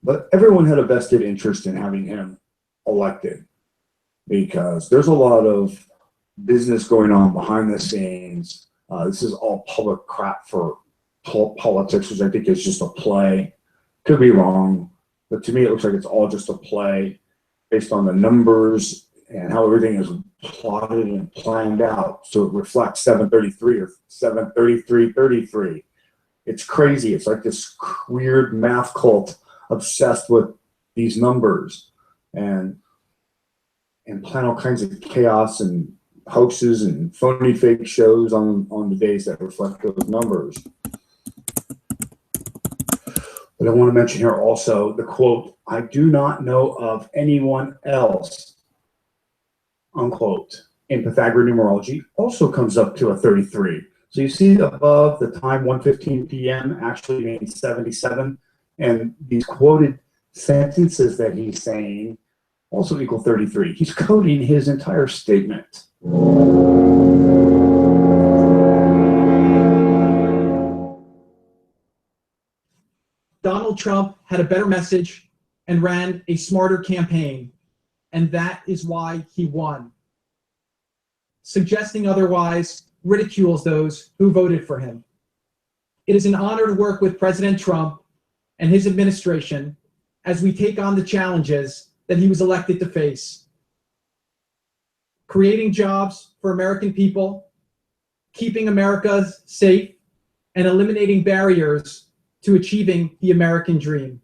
But everyone had a vested interest in having him elected, because there's a lot of business going on behind the scenes. This is all public crap for politics, which I think is just a play. Could be wrong, but to me it looks like it's all just a play based on the numbers and how everything is plotted and planned out, so it reflects 733 or 73333. It's crazy. It's like this weird math cult obsessed with these numbers and plan all kinds of chaos and hoaxes and phony fake shows on the days that reflect those numbers. But I want to mention here also the quote, "I do not know of anyone else," unquote, in Pythagorean numerology also comes up to a 33. So you see above the time 1:15 p.m. actually means 77, and these quoted sentences that he's saying also equal 33. He's coding his entire statement. Donald Trump had a better message and ran a smarter campaign, and that is why he won. Suggesting otherwise ridicules those who voted for him. It is an honor to work with President Trump and his administration as we take on the challenges that he was elected to face. Creating jobs for American people, keeping America safe, and eliminating barriers to achieving the American dream.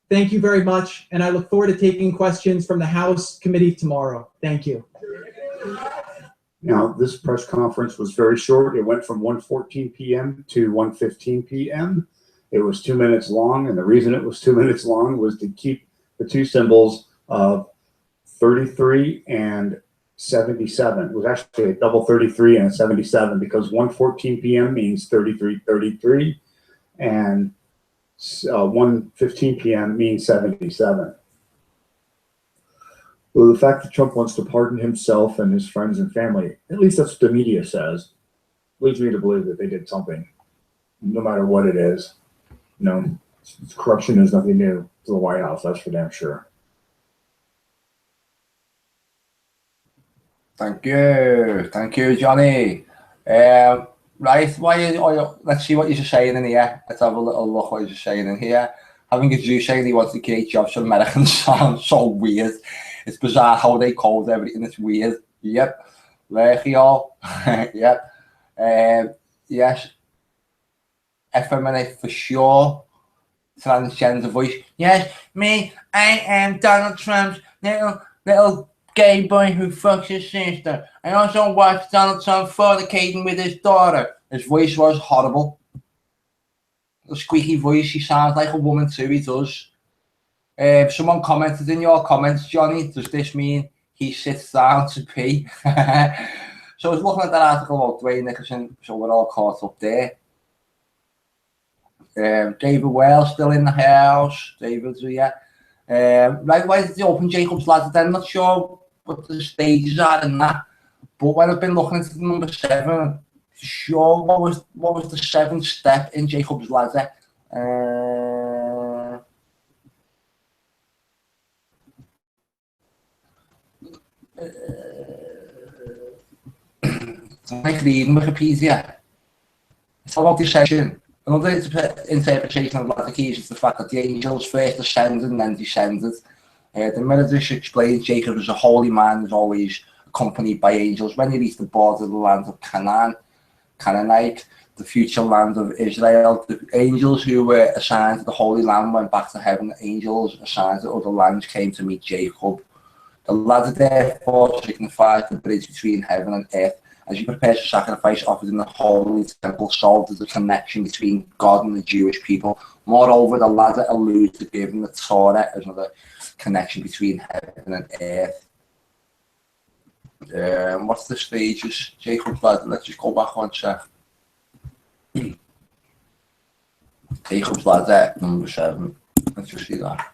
Thank you very much, and I look forward to taking questions from the House committee tomorrow. Thank you. Now, this press conference was very short. It went from 1:14 p.m. to 1:15 p.m. It was 2 minutes long, and the reason it was 2 minutes long was to keep the two symbols of 33 and 77. It was actually a double 33 and a 77 because 1:14 p.m. means 3333 and 1:15 p.m. means 77. Well, the fact that Trump wants to pardon himself and his friends and family, at least that's what the media says, leads me to believe that they did something, no matter what it is. You know, corruption is nothing new to the White House, that's for damn sure. Thank you, Johnny. Right, let's see what you're saying in here. Let's have a little look what you're saying in here. Having a Jew saying he wants to create jobs for Americans sounds so weird. It's bizarre how they code everything. It's weird. Yep. Legio. Yep. Yes. Effeminate for sure. Transgender voice. Yes, me. I am Donald Trump's little gay boy who fucks his sister. I also watched Donald Trump fornicating with his daughter. His voice was horrible. The squeaky voice, he sounds like a woman too, he does. Someone commented in your comments, Johnny, does this mean he sits down to pee? So I was looking at that article about Dwanya Hickerson, so we're all caught up there. David Wells still in the house. David's here. Right, why did they open Jacob's Ladder then? Not sure what the stages are in that. But when I've been looking into the number 7, sure, what was the 7th step in Jacob's Ladder? Like reading Wikipedia. It's all about descension. Another interpretation of Ladder keys is the fact that the angels first ascended and then descended. The Medrash explains Jacob as a holy man is always accompanied by angels. When he reached the border of the land of Canaanite, the future land of Israel, the angels who were assigned to the Holy Land went back to heaven. Angels assigned to other lands came to meet Jacob. The ladder therefore signifies the bridge between heaven and earth. As you prepare for sacrifice offered in the holy temple, so there's a connection between God and the Jewish people. Moreover, the ladder alludes to giving the Torah as another connection between heaven and earth. What's the stages? Jacob's Ladder. Let's just go back one sec. Jacob's Ladder, number 7. Let's just see that.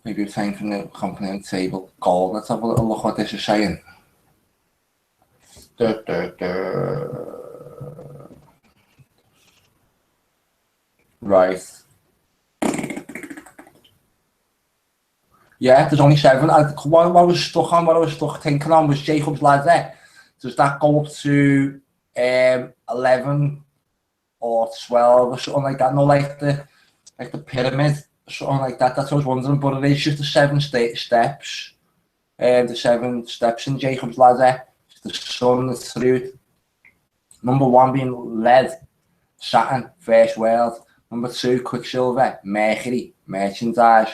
Maybe it's time from the component table goal. Let's have a little look what this is saying. Right. Yeah, there's only 7. What I was stuck thinking on was Jacob's Ladder. Does that go up to 11 or 12 or something like that? No, like the pyramid. Something like that. That's what I was wondering, but it is just the 7 steps. The 7 steps in Jacob's Ladder. It's the sun, the truth. Number 1 being lead, Saturn, first world. Number 2, Quicksilver, Mercury, merchandise,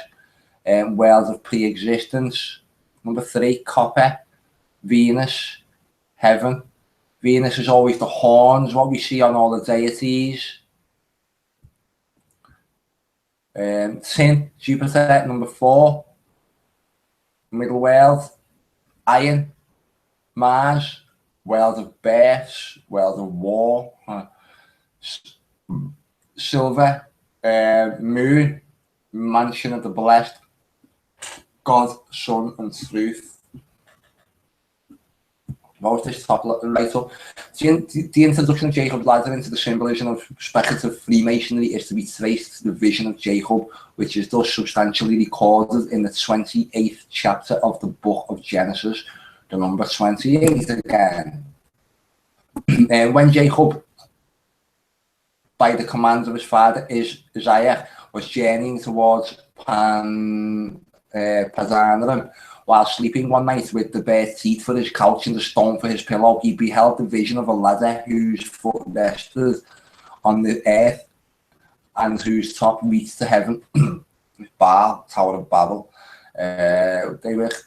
world of pre-existence. Number 3, copper, Venus, heaven. Venus is always the horns, what we see on all the deities. Tin, Jupiter, number 4, middle world, iron, Mars, world of births, world of war, silver, moon, mansion of the blessed, God, sun and truth. What was this top right up? The introduction of Jacob's Ladder into the symbolism of speculative Freemasonry is to be traced to the vision of Jacob, which is thus substantially recorded in the 28th chapter of the book of Genesis, the number 28 again. When Jacob, by the command of his father Isaiah, was journeying towards Padanaram, While sleeping one night with the bare teeth for his couch and the stone for his pillow, he beheld the vision of a ladder whose foot rested on the earth and whose top reached to heaven. Baal, Tower of Babel.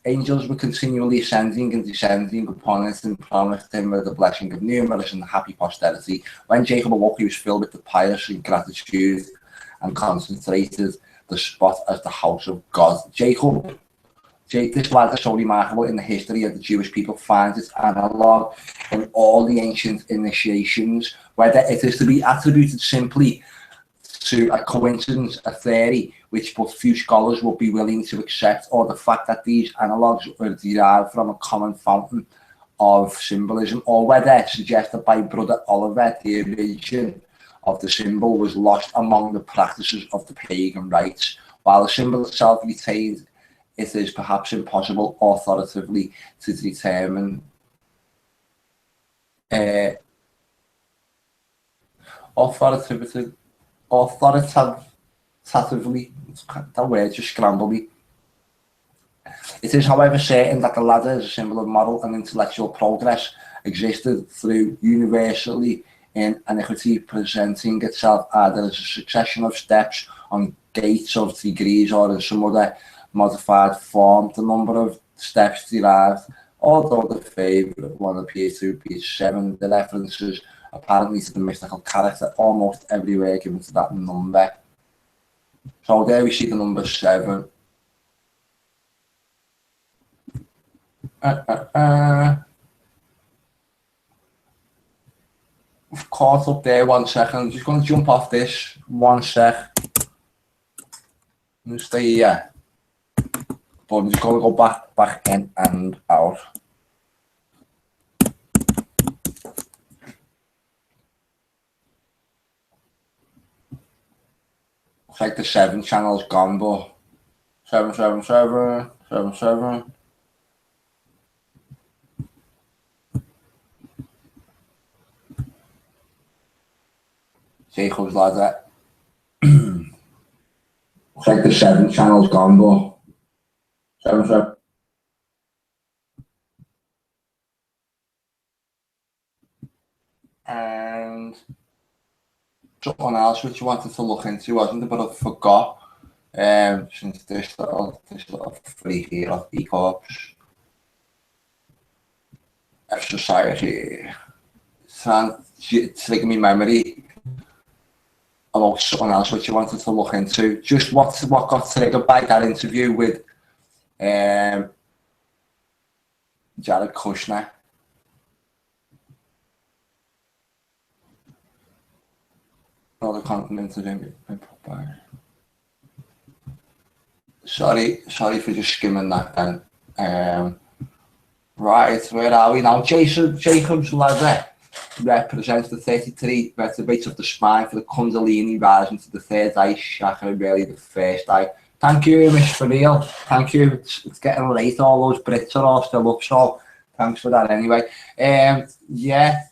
Angels were continually ascending and descending upon it and promised him with the blessing of numerous and happy posterity. When Jacob awoke, he was filled with the pious and gratitude and concentrated the spot as the house of God. This lad is so remarkable in the history of the Jewish people, finds its analogue in all the ancient initiations, whether it is to be attributed simply to a coincidence, a theory, which but few scholars would be willing to accept, or the fact that these analogues were derived from a common fountain of symbolism, or whether suggested by Brother Oliver, the origin of the symbol was lost among the practices of the pagan rites. While the symbol itself retained, it is perhaps impossible authoritatively to determine authoritatively, that word just scrambled me. It is, however, certain that the ladder as a symbol of moral and intellectual progress existed through universally in antiquity, presenting itself either as a succession of steps on gates of degrees or in some other modified form. The number of steps derived, although the favourite one appears to be 7, the references apparently to the mystical character almost everywhere given to that number. So there we see the number 7. We've caught up there 1 second. I'm just going to jump off this 1 sec. I'm going to stay here. But I'm just going to go back in and out. It's like the 7 channel's gone, but 777. Jacob's ladder. It's like the 7 channel's gone, but 7. And something else which you wanted to look into, wasn't it? But I forgot. Since this little free here of B Corps F Society, it's triggering my memory about something else which you wanted to look into. Just what got triggered by that interview with Jared Kushner. Another continent of him. Sorry for just skimming that then. Right, where are we now? Jacob's ladder represents the 33 vertebrates of the spine for the Kundalini rising to the 3rd eye chakra, really the 1st eye. Thank you, Miss Farrell. Thank you. It's getting late. All those Brits are all still up, so thanks for that anyway. Yeah.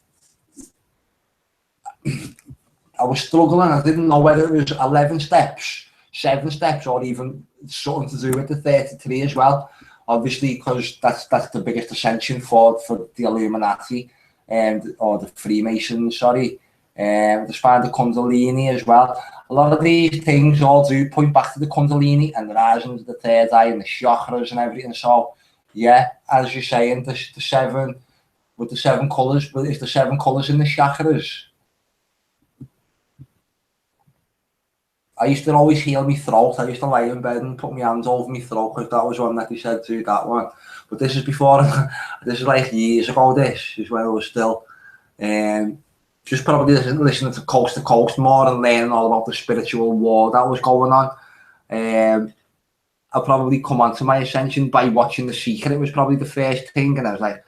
I was struggling. I didn't know whether it was 11 steps, 7 steps, or even something to do with the 33 as well. Obviously, because that's the biggest ascension for the Illuminati or the Freemasons. Sorry, the spine of the Kundalini as well. A lot of these things all do point back to the Kundalini and the rising of the 3rd eye and the chakras and everything. So, yeah, as you're saying, the 7 with the 7 colours, but is the 7 colours in the chakras? I used to always heal my throat. I used to lie in bed and put my hands over my throat because that was one that he said to, that one. But this is before, this is like years ago, this is when I was still just probably listening to Coast more and learning all about the spiritual war that was going on. I probably come onto my ascension by watching The Secret. It was probably the first thing, and I was like,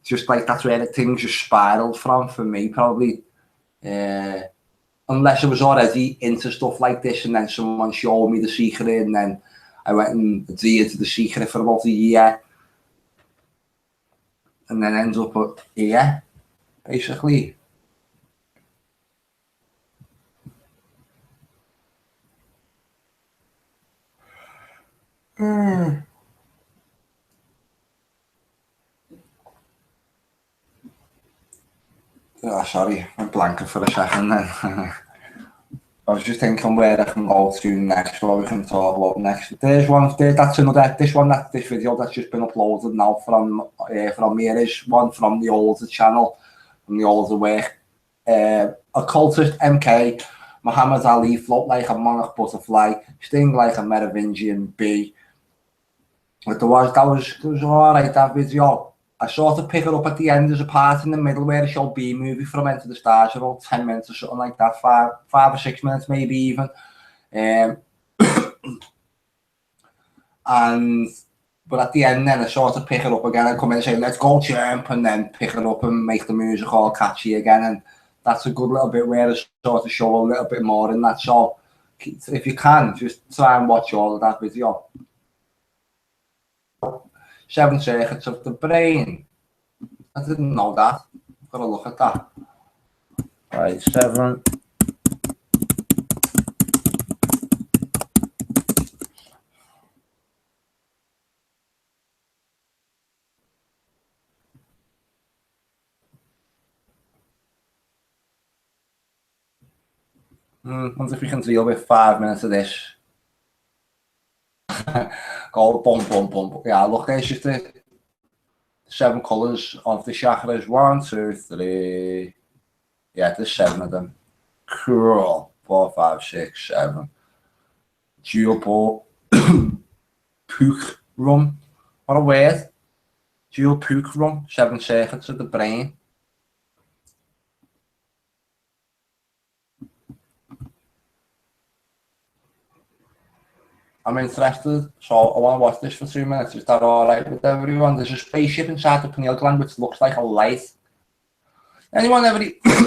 just like that's where the thing just spiraled from for me, probably. Unless I was already into stuff like this and then someone showed me The Secret and then I went and adhered to The Secret for about a year and then ended up here, basically. Oh, sorry, I'm blanking for a second then. I was just thinking where I can go to next, what we can talk about next. There's one, that's another, this video that's just been uploaded now from me. It is one from the older channel, from the older work. Occultist MK, Muhammad Ali, float like a monarch butterfly, sting like a Merovingian bee. But that was alright, that video. I sort of pick it up at the end. There's a part in the middle where I show B movie from Enter the Stars, about 10 minutes or something like that, 5 or 6 minutes maybe even. But at the end then I sort of pick it up again and come in and say, let's go champ, and then pick it up and make the music all catchy again. And that's a good little bit where I sort of show a little bit more in that. So if you can, just try and watch all of that video. 7 circuits of the brain. I didn't know that. I've got to look at that. Right, 7. Wonder if we can deal with 5 minutes of this. Go boom, boom, boom. Yeah, look, there's just the 7 colours of the chakras. 1, 2, 3. Yeah, there's 7 of them. Cool. 4, 5, 6, 7. Dual pook rum. What a word. Dual pook rum. 7 circuits of the brain. I'm interested, so I want to watch this for 2 minutes. Is that alright with everyone? There's a spaceship inside the pineal gland which looks like a light. Anyone ever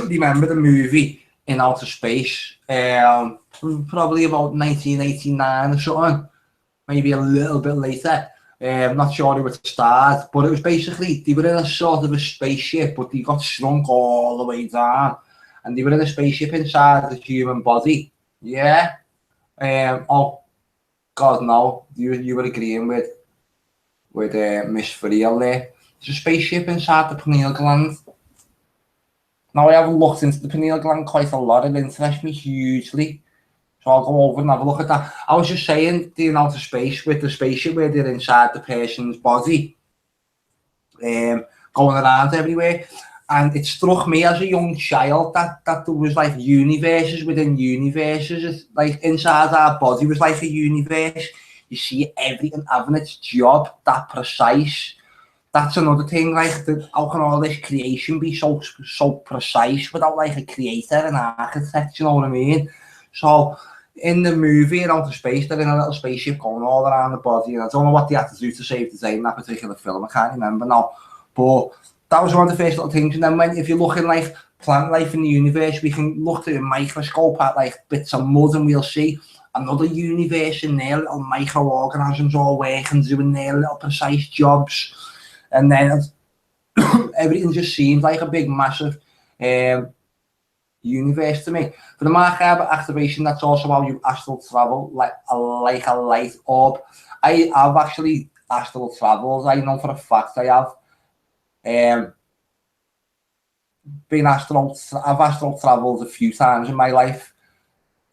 remember the movie In Outer Space? Probably about 1989 or something. Maybe a little bit later. I'm not sure who it starred, but it was basically, they were in a sort of a spaceship, but they got shrunk all the way down. And they were in a spaceship inside the human body. Yeah. Oh, God, no, you were agreeing with Miss Friel there. There's a spaceship inside the pineal gland. Now, I haven't looked into the pineal gland quite a lot. It interests me hugely. So I'll go over and have a look at that. I was just saying, the outer space with the spaceship where they're inside the person's body, going around everywhere. And it struck me as a young child that there was like universes within universes. It's like inside our body was like a universe. You see everything having its job, that precise. That's another thing, like, how can all this creation be so precise without like a creator and architect, you know what I mean? So in the movie In Outer Space, they're in a little spaceship going all around the body, and I don't know what they had to do to save the day in that particular film, I can't remember now. But that was one of the first little things. And then if you look in like plant life in the universe, we can look through a microscope at like bits of mud and we'll see another universe in there, little microorganisms all working, doing their little precise jobs. And then everything just seems like a big, massive universe to me. For the Mark-Arber activation, that's also how you astral travel, like a light orb. I've actually astral travels. I know for a fact I have. I've astral traveled a few times in my life.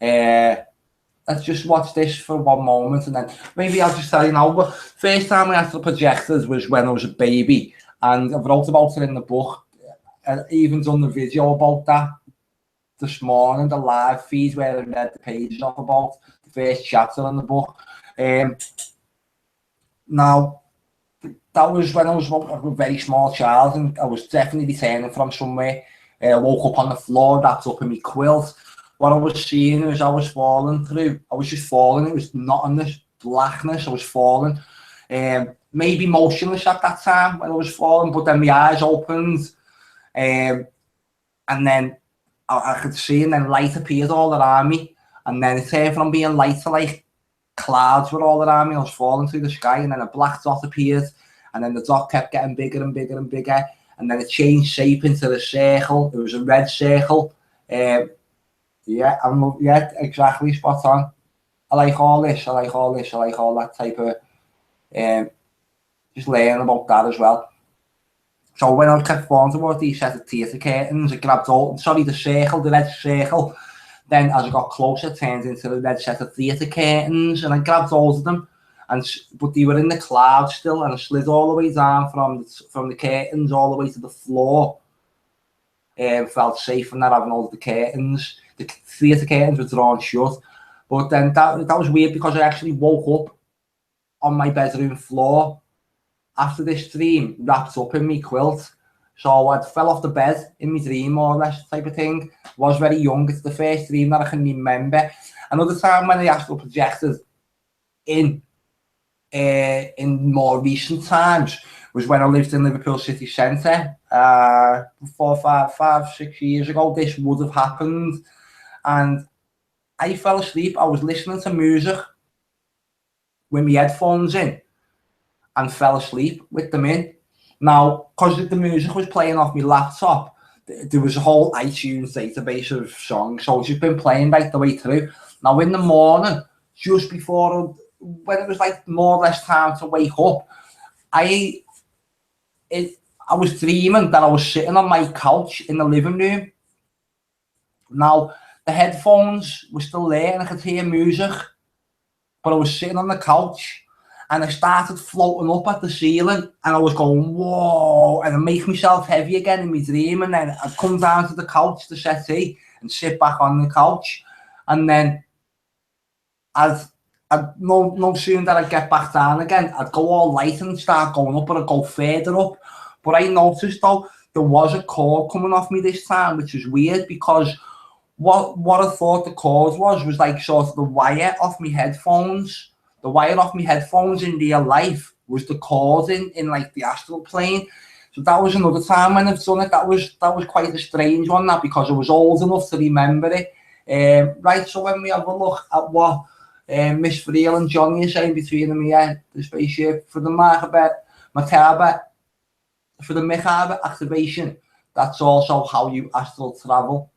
Let's just watch this for one moment and then maybe I'll just tell you now. But first time I astral projected was when I was a baby, and I wrote about it in the book. I even done the video about that this morning, the live feed where I read the pages off about the first chapter in the book. Now, that was when I was a very small child, and I was definitely returning from somewhere. I woke up on the floor, wrapped up in my quilt. What I was seeing was I was falling through. I was just falling. It was nothingness, blackness. I was falling. Maybe motionless at that time when I was falling, but then my eyes opened. And then I could see, and then light appeared all around me. And then it turned from being light to like clouds were all around me. I was falling through the sky, and then a black dot appeared. And then the dot kept getting bigger and bigger and bigger. And then it changed shape into a circle. It was a red circle. Yeah, exactly, spot on. I like all this. I like all that type of Just learn about that as well. So when I kept falling towards these set of theatre curtains, I grabbed the red circle. Then as I got closer, it turned into the red set of theatre curtains, and I grabbed all of them. But they were in the clouds still, and I slid all the way down from the curtains all the way to the floor. Felt safe in that, having all the curtains. The theatre curtains were drawn shut. But then that was weird because I actually woke up on my bedroom floor after this dream, wrapped up in my quilt. So I fell off the bed in my dream, more or less, type of thing. Was very young. It's the first dream that I can remember. Another time when I astral projected in more recent times was when I lived in Liverpool city centre. 6 years ago, this would have happened. And I fell asleep. I was listening to music with my headphones in and fell asleep with them in. Now, because the music was playing off my laptop, there was a whole iTunes database of songs, so it's just been playing right the way through. Now, in the morning, just before, when it was like more or less time to wake up, I was dreaming that I was sitting on my couch in the living room. Now, the headphones were still there and I could hear music, but I was sitting on the couch and I started floating up at the ceiling and I was going, whoa, and I make myself heavy again in my dream, and then I'd come down to the couch, the settee, and sit back on the couch, and then no sooner that I'd get back down again, I'd go all light and start going up, but I'd go further up. But I noticed though, there was a cord coming off me this time, which is weird because what I thought the cause was like sort of the wire off my headphones. The wire off my headphones in real life was the cord in like the astral plane. So that was another time when I've done it. That was quite a strange one, that, because I was old enough to remember it. Right, so when we have a look at what Miss Friel and Johnny are saying between them here, the spaceship, for the Macabre activation, that's also how you astral travel.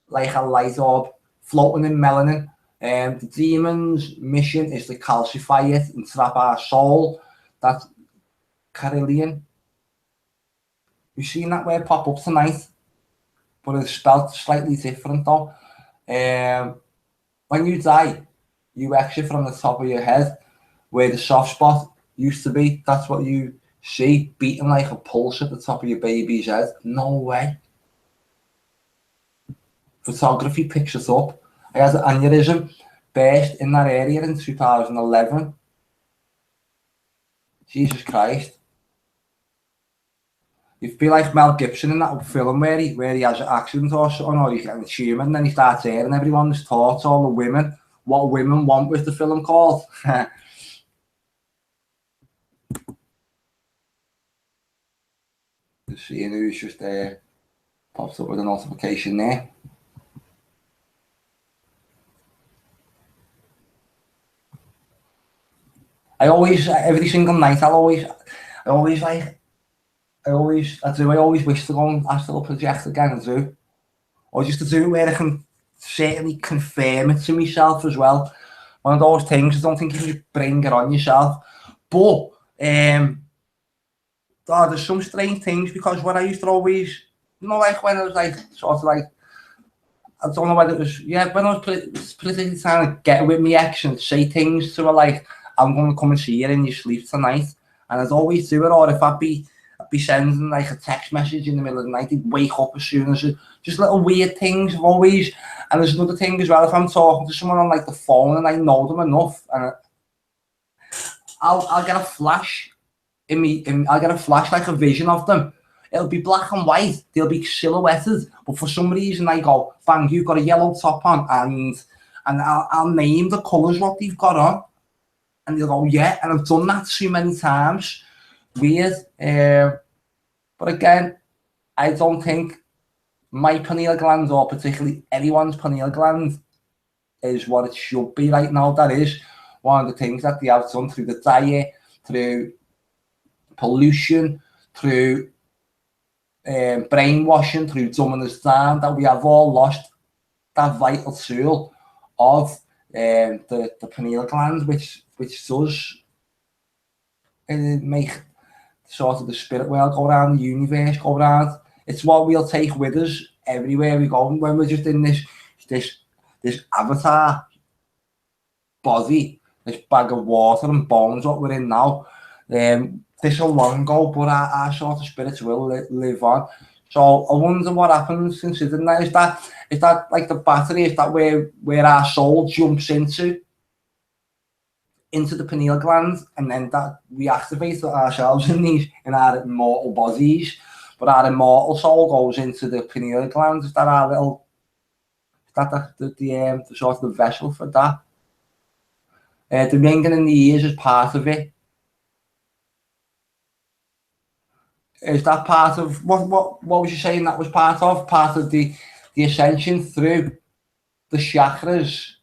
Like a light orb floating in melanin. The demon's mission is to calcify it and trap our soul. That's Carillion. You've seen that word pop up tonight, but it's spelled slightly different though. When you die, you exit from the top of your head, where the soft spot used to be. That's what you see, beating like a pulse at the top of your baby's head. No way. Photography picks it up. I had an aneurysm burst in that area in 2011. Jesus Christ. You'd be like Mel Gibson in that film where he has an accident or something, or he's getting a tumour, and then he starts airing everyone's thoughts, all the women, what women want with the film called. Just seeing who's just pops up with a notification there. I always, every single night, I always wish to go and astral project again, I do. Or just to do it where I can certainly confirm it to myself as well. One of those things, I don't think you should bring it on yourself. But, there's some strange things, because what I used to always, like when I was like, sort of like, I don't know whether it was, when I was politically trying to get with my ex and say things to her like, I'm going to come and see you in your sleep tonight. And I'd always do it, or if I'd be sending like a text message in the middle of the night, he'd wake up as soon as just little weird things I've always. And there's another thing as well, if I'm talking to someone on like the phone and I know them enough, and I'll get a flash I'll get a flash, like a vision of them. It'll be black and white, they'll be silhouetted, but for some reason I go, bang, you've got a yellow top on, and I'll name the colours what they've got on. And you'll go, yeah, and I've done that so many times. Weird. But again, I don't think my pineal gland, or particularly anyone's pineal gland, is what it should be right now. That is one of the things that they have done through the diet, through pollution, through brainwashing, through dumbing us down, that we have all lost that vital tool of the pineal gland, which does make sort of the spirit world go around, the universe go around. It's what we'll take with us everywhere we go. When we're just in this avatar body, this bag of water and bones, what we're in now, this will long go, but our sort of spirits will live on. So I wonder what happens considering that. Is that like the battery? Is that where our soul jumps into the pineal gland, and then that we activate ourselves in our immortal bodies, but our immortal soul goes into the pineal gland? Is that our little? Is that the sort of the vessel for that? The ringing in the ears is part of it. Is that part of what was you saying that was part of the ascension through the chakras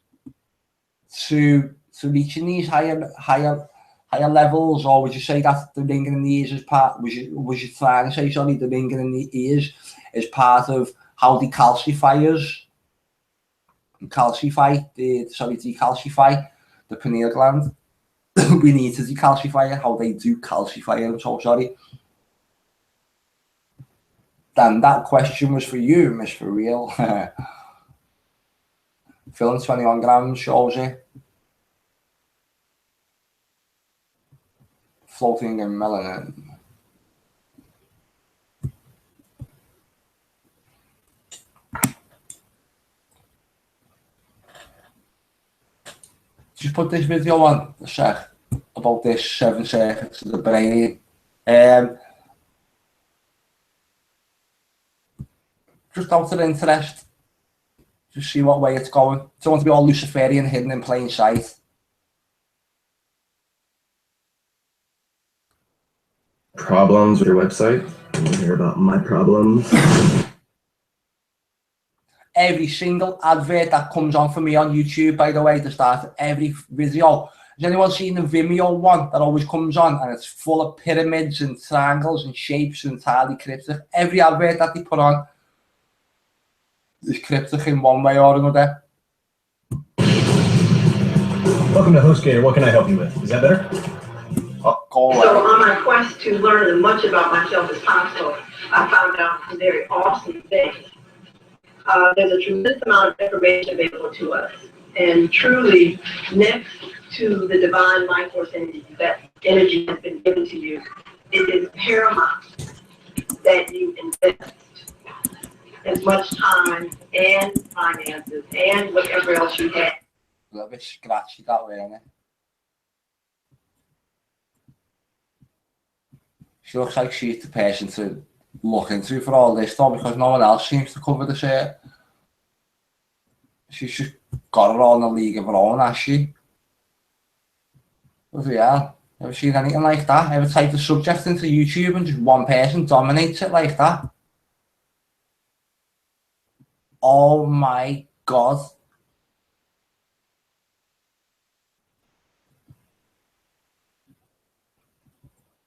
to reaching these higher levels? Or would you say that the ringing in the ears is part? Was you trying to say, sorry, the ringing in the ears is part of how they decalcify the pineal gland? We need to decalcify it. How they do calcify it. I'm so sorry. Dan, that question was for you, Miss For Real. Filling 21 grams shows it. Floating in melanin. Just put this video on a sec about this 7 circuits of the brain. Just out of interest, just see what way it's going. Don't want to be all Luciferian, hidden in plain sight. Problems with your website? You want to hear about my problems? Every single advert that comes on for me on YouTube, by the way, to start every video. Has anyone seen the Vimeo one that always comes on and it's full of pyramids and triangles and shapes and entirely cryptic? Every advert that they put on is cryptic in one way or another. Welcome to HostGator. What can I help you with? Is that better? Go away. So on my quest to learn as much about myself as possible, I found out some very awesome things. There's a tremendous amount of information available to us, and truly next to the divine life force energy that energy has been given to you, it is paramount that you invest as much time and finances and whatever else you have. A little bit scratchy that way, isn't it? She looks like she's the person to look into for all this though, because no one else seems to cover the shit. She's just got it all in a league of her own, has she? Bloody hell. Ever seen anything like that? Ever type the subject into YouTube and just one person dominates it like that? Oh my God.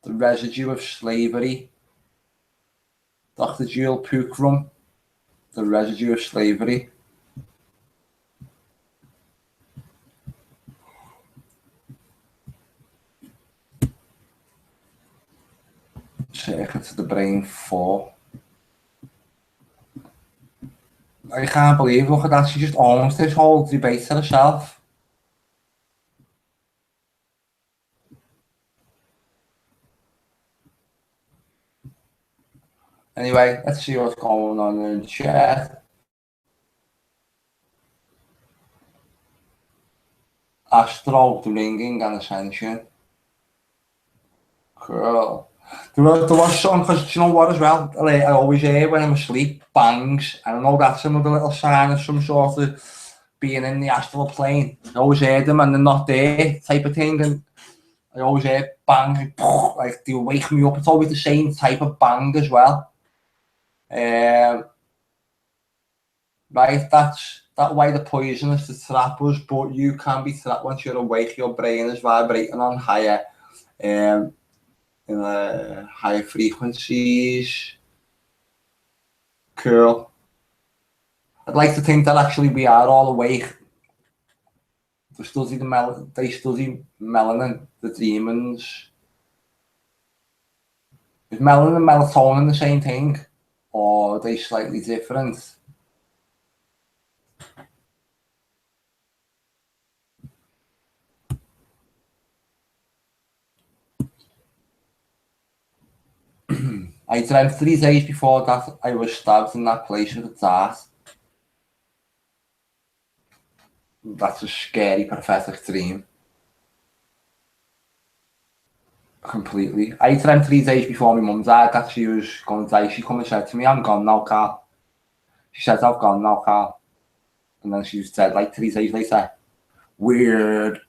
The residue of slavery. Dr. Jewel Pookrum. The residue of slavery. Circuit to the brain 4. I can't believe, look at that, she just owns this whole debate to herself. Anyway, let's see what's going on in chat. Astro, the ringing and ascension. Cool. There was something, because you know what as well, I always hear when I'm asleep, bangs, and I know that's another little sign of some sort of being in the astral plane. I always hear them and they're not there type of thing, and I always hear bang, like they wake me up. It's always the same type of bang as well. Right, that's that way the poison is to trap us, but you can be trapped once you're awake. Your brain is vibrating on higher higher frequencies. Cool. I'd like to think that actually we are all awake. They study melanin, the demons. Is melanin and melatonin the same thing, or are they slightly different? I dreamt 3 days before that I was stabbed in that place with a dart. That's a scary, prophetic dream. Completely. I dreamt 3 days before my mum died that she was going to die. She come and said to me, I'm gone now, Carl. She said, I've gone now, Carl. And then she was dead like 3 days later. Weird.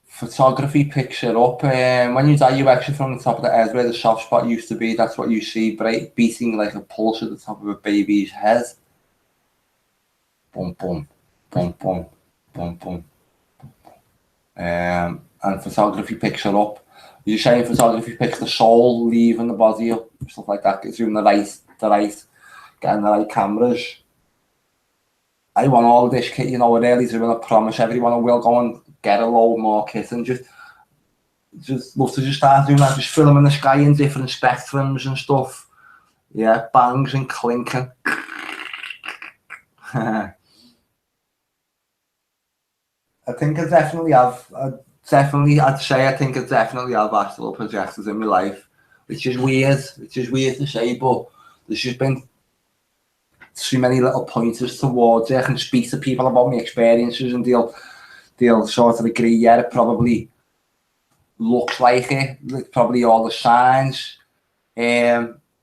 Photography picks it up. When you die, you exit from the top of the head where the soft spot used to be. That's what you see, beating like a pulse at the top of a baby's head. Boom, boom, boom, boom, boom, boom. And photography picks it up. You're saying photography picks the soul leaving the body up, stuff like that. It's doing the right, getting the right cameras. I want all this kit, you know, we're really doing. I promise everyone we'll go and get a load more kit and just love to just start doing that, just filming the sky in different spectrums and stuff. Yeah, bangs and clinking. I think I definitely have. I'd say I think I definitely have astral projectors in my life, which is weird to say, but there's just been too many little pointers towards it. I can speak to people about my experiences and they'll sort of agree, yeah, it probably looks like it, probably all the signs.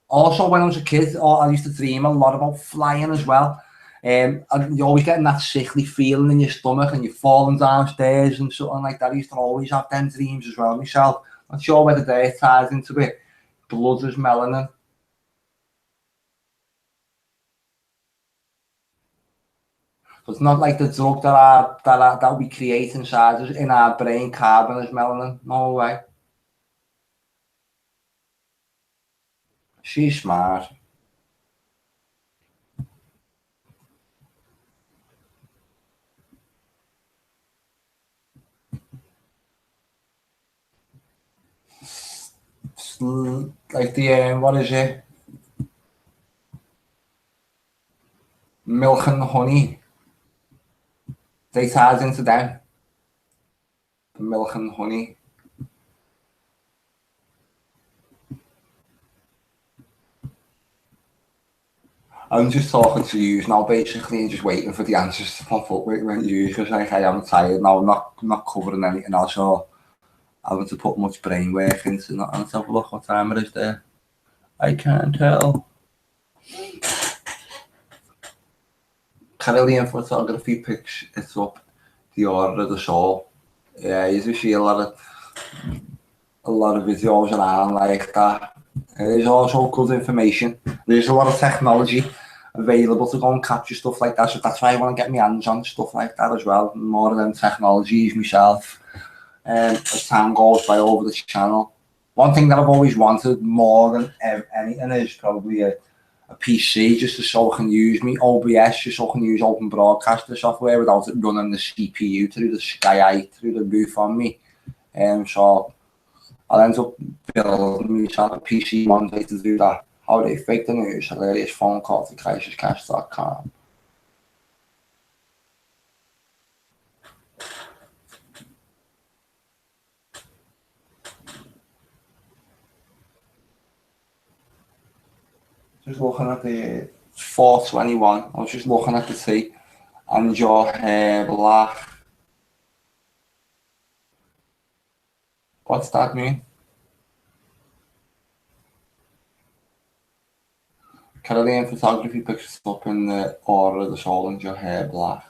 Also, when I was a kid, I used to dream a lot about flying as well. And you're always getting that sickly feeling in your stomach and you're falling downstairs and something like that. I used to always have them dreams as well myself. Not sure whether they ties into it. Blood is melanin. So it's not like the drug that we create inside us in our brain, carbon is melanin. No way. She's smart. Like the what is it? Milk and honey. They ties into them. The milk and honey. I'm just talking to you now, basically, and just waiting for the answers to pop up with you, because like, I am tired now. I'm not covering anything else, so I having to put much brain work into that. Let's have a look what time it is there. I can't tell. Carolean photography picks it up the order of the soul. Yeah, you do see a lot of videos around like that. There's also good information. There's a lot of technology available to go and capture stuff like that. So that's why I want to get my hands on stuff like that as well. More of them technologies myself. As time goes by over the channel. One thing that I've always wanted more than anything is probably a PC, just so I can use me OBS, just so I can use open broadcaster software without it running the CPU through the sky through the roof on me. So I'll end up building myself a PC one day to do that. How they fake the news, hilarious phone call to crisiscast.com. Just looking at the 421, I was just looking at the tea and your hair black. What's that mean? Carolean photography picks it up in the order of the soul and your hair black.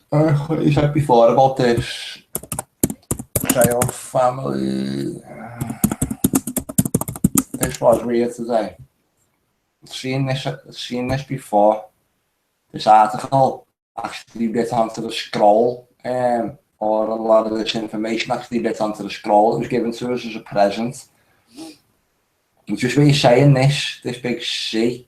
What you said before about this child family. This was weird today. I've seen this before. This article actually bit onto the scroll, or a lot of this information actually bit onto the scroll. It was given to us as a present. just where you're saying this big C.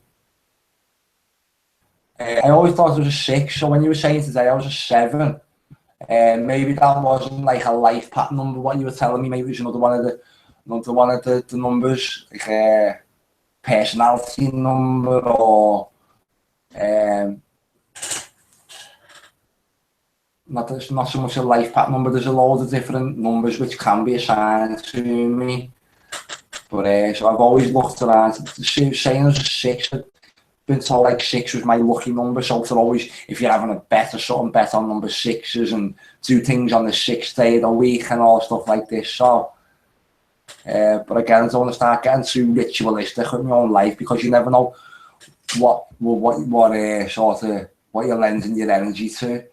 I always thought it was a 6, so when you were saying today I was a 7. Maybe that wasn't like a LifePath number, what you were telling me, maybe it was another one of the numbers, like a personality number or not so much a LifePath number. There's a load of different numbers which can be assigned to me. But so I've always looked around, saying as a 6, I've been told like 6 was my lucky number, so it's always, if you're having a bet or something, bet on number 6s and do things on the 6th day of the week and all stuff like this. So, but again, I don't want to start getting too ritualistic with my own life, because you never know what you're lending your energy to.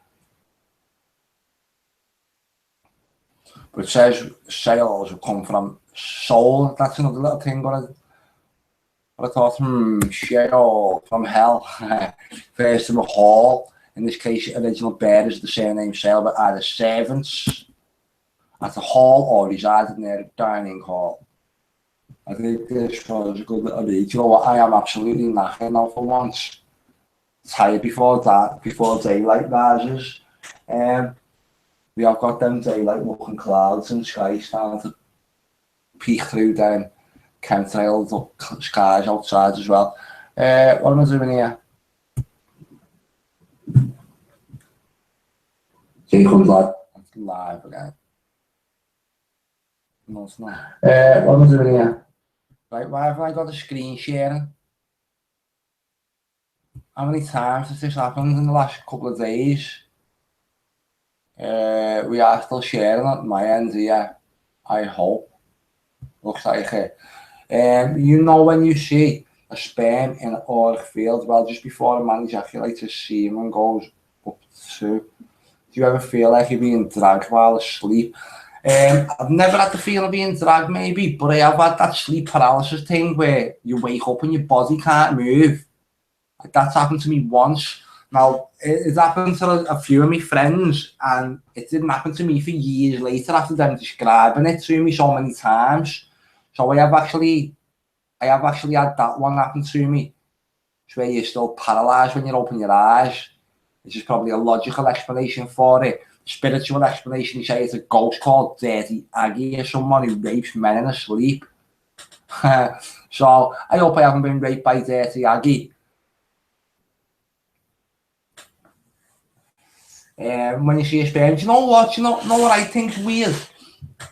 But it says sales will come from soul. That's another little thing. But I thought, sale from hell. First of a hall. In this case, original bearers of the surname sale, but either servants at the hall or resided near a dining hall. I think this was a good little read. You know what? I am absolutely knackered now for once. Tired before daylight rises. We have got them daylight looking clouds and sky starting to peek through them chemtrails up skies outside as well. What am I doing here? Here comes that. It's live again. No, it's not. What am I doing here? Right, why have I got a screen sharing? How many times has this happened in the last couple of days? We are still sharing at my end here, I hope. Looks like it. You know when you see a sperm in an auric field, well, just before a man ejaculates, his semen goes up to. Do you ever feel like you're being dragged while asleep? I've never had the feeling of being dragged, maybe, but I have had that sleep paralysis thing where you wake up and your body can't move. Like, that's happened to me once. Now, it happened to a few of my friends, and it didn't happen to me for years later after them describing it to me so many times. So I have actually had that one happen to me. It's where you're still paralysed when you open your eyes. Which is probably a logical explanation for it. Spiritual explanation, you say it's a ghost called Dirty Aggie or someone who rapes men in their sleep. So I hope I haven't been raped by Dirty Aggie. When you see a sperm, you know what I think's weird?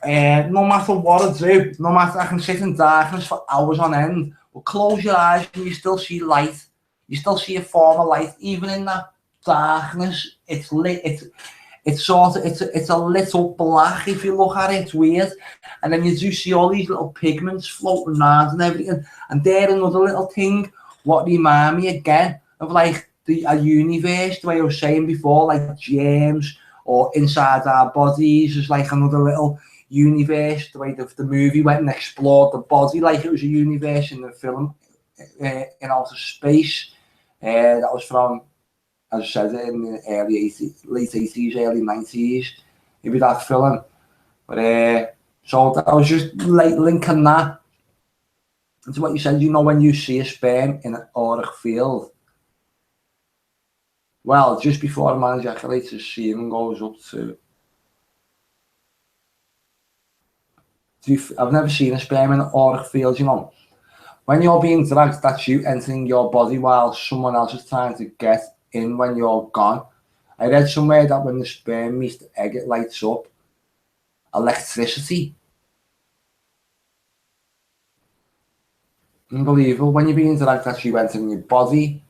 No matter what I do, no matter, I can sit in darkness for hours on end, but close your eyes and you still see light. You still see a form of light, even in that darkness. It's lit. It's a little black if you look at it. It's weird. And then you do see all these little pigments floating around and everything. And there another little thing, what remind me again of like a universe, the way I was saying before, like germs or inside our bodies is like another little universe, the way the movie went and explored the body like it was a universe in the film in outer space. That was from, as I said, in the late 80s, early 90s, maybe that film. But so I was just like linking that to what you said. You know, when you see a sperm in an auric field, well, just before a man ejaculates, his semen goes up to. I've never seen a sperm in an auric field, you know. When you're being dragged, that's you entering your body while someone else is trying to get in when you're gone. I read somewhere that when the sperm meets the egg, it lights up electricity. Unbelievable. When you're being dragged, that's you entering your body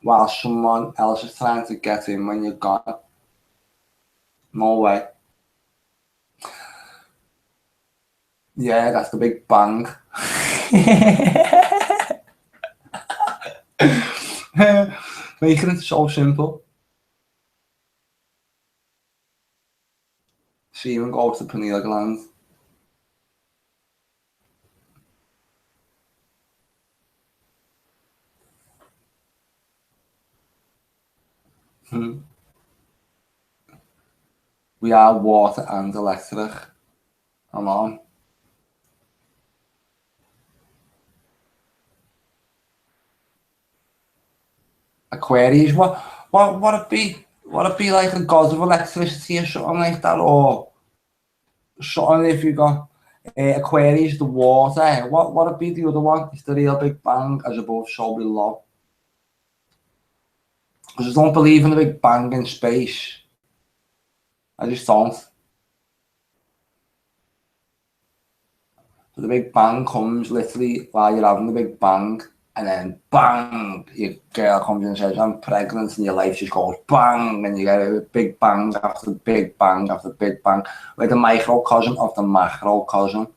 while someone else is trying to get in when you're gone. No way. Yeah, that's the Big Bang. Making it so simple. Semen goes to pineal gland. We are water and electric. Come on. Aquarius, what it be? Would it be like a god of electricity or something like that, or something if you got Aquarius, the water? What it be the other one? It's the real Big Bang, as above, so below. Because I don't believe in the Big Bang in space. I just don't. So the Big Bang comes literally while you're having the Big Bang, and then bang, your girl comes in and says, I'm pregnant, and your life just goes bang, and you get a big bang after big bang after big bang. We're the microcosm of the macrocosm.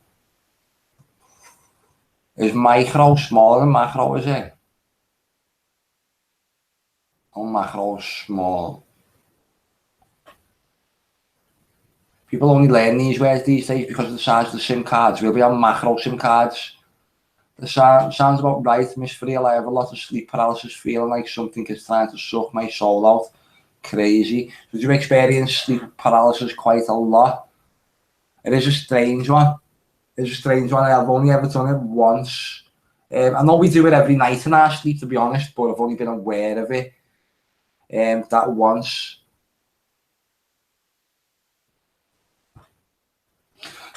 Is micro smaller than macro, is it? Oh, macro small. People only learn these words these days because of the size of the SIM cards. We'll be on macro SIM cards. The sounds about right, Miss Friel. I have a lot of sleep paralysis, feeling like something is trying to suck my soul out. Crazy. Did you experience sleep paralysis quite a lot? It is a strange one. It's a strange one. I've only ever done it once. I know we do it every night in our sleep, to be honest, but I've only been aware of it that once.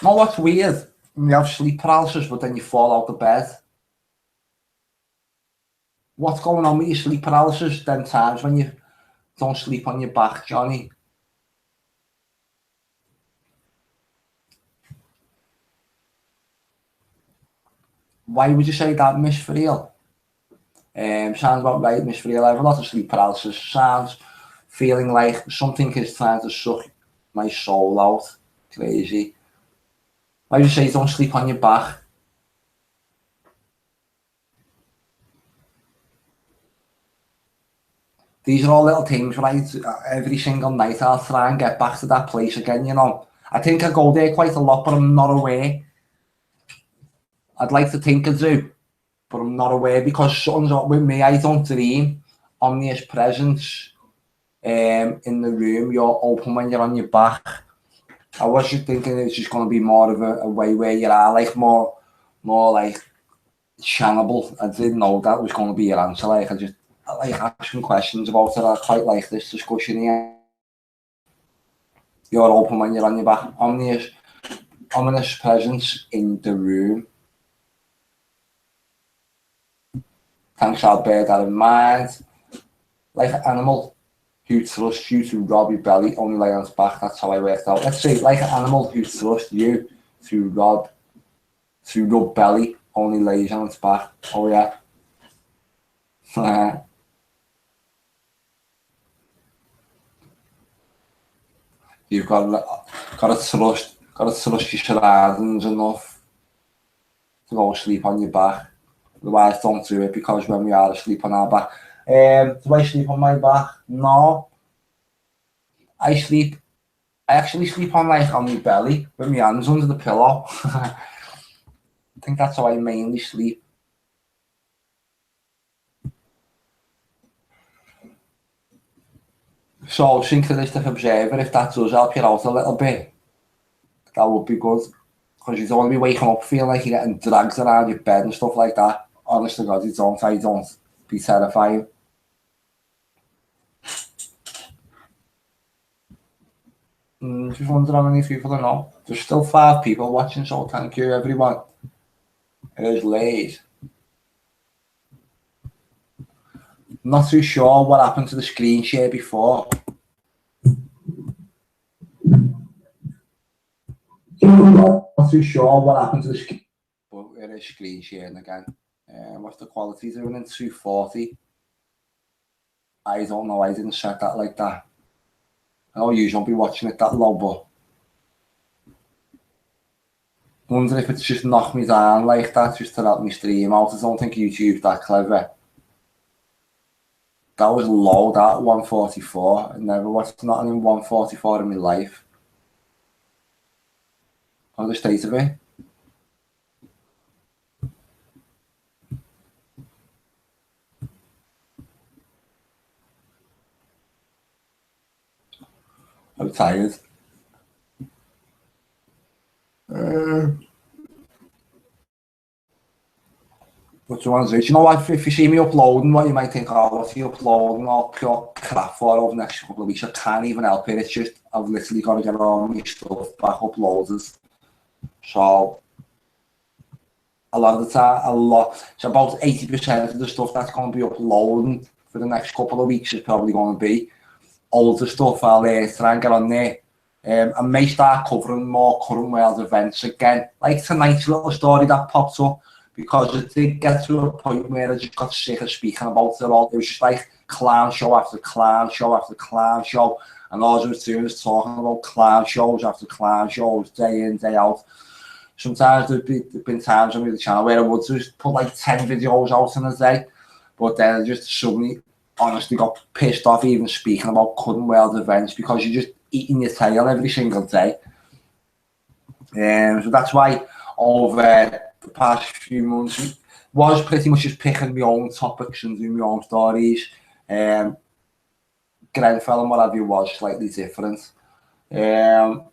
Know what's weird? You have sleep paralysis, but then you fall out of bed. What's going on with your sleep paralysis? Then times when you don't sleep on your back, Johnny. Why would you say that, Miss Friel? Sounds about right, Miss Friel. I have a lot of sleep paralysis. Sounds feeling like something is trying to suck my soul out. Crazy. Why would you say don't sleep on your back? These are all little things, right? Every single night I'll try and get back to that place again, you know. I think I go there quite a lot, but I'm not aware. I'd like to think I do, but I'm not aware because something's up with me. I don't dream omnious presence in the room. You're open when you're on your back. I was just thinking it's just going to be more of a way where you are, like more like channelable. I didn't know that was going to be your answer. Like I like asking questions about it. I quite like this discussion here. You're open when you're on your back. Ominous presence in the room. Thanks, I'll bear that in mind. Like an animal who trusts you to rob your belly, only lay on its back. That's how I worked out. Let's say, like an animal who trusts you to rub belly, only lays on its back. Oh yeah. You've got to trust your surroundings enough to go sleep on your back. Otherwise, don't do it, because when we are asleep on our back, do I sleep on my back? No. I actually sleep on my belly with my hands under the pillow. I think that's how I mainly sleep. So, synchronistic observer, if that does help you out a little bit, that would be good. Because you don't want to be waking up feeling like you're getting dragged around your bed and stuff like that. Honest to God, I don't. Be terrifying. Just wondering how many people I know. There's still 5 people watching, so thank you everyone. It is late. Not too sure what happened to the screen share before. Not too sure what happened to the screen. But it is screen sharing again. What's the quality doing in 240? I don't know. I didn't set that like that. I know you won't be watching it that low, but I wonder if it's just knocked me down like that just to help me stream out. I don't think YouTube's that clever. That was low, that 144. I never watched nothing in 144 in my life. How's the state of it? I'm tired. what do you want to do? Do you know what, if you see me uploading what, you might think, oh, what's he uploading all pure crap for over the next couple of weeks? I can't even help it. It's just, I've literally got to get all my stuff back uploaded. So, a lot of the time, it's about 80% of the stuff that's going to be uploading for the next couple of weeks is probably going to be older stuff. I'll try and get on there. I may start covering more current world events again. Like tonight's little story that popped up, because it did get to a point where I just got sick of speaking about it all. It was just like clown show after clown show after clown show. And all I was doing was talking about clown shows after clown shows, day in, day out. Sometimes there've been times on the channel where I would just put like 10 videos out in a day. But then I just suddenly, honestly, got pissed off even speaking about current world events, because you're just eating your tail every single day. So that's why over the past few months was pretty much just picking my own topics and doing my own stories. Grenfell and what have you was slightly different. Oh,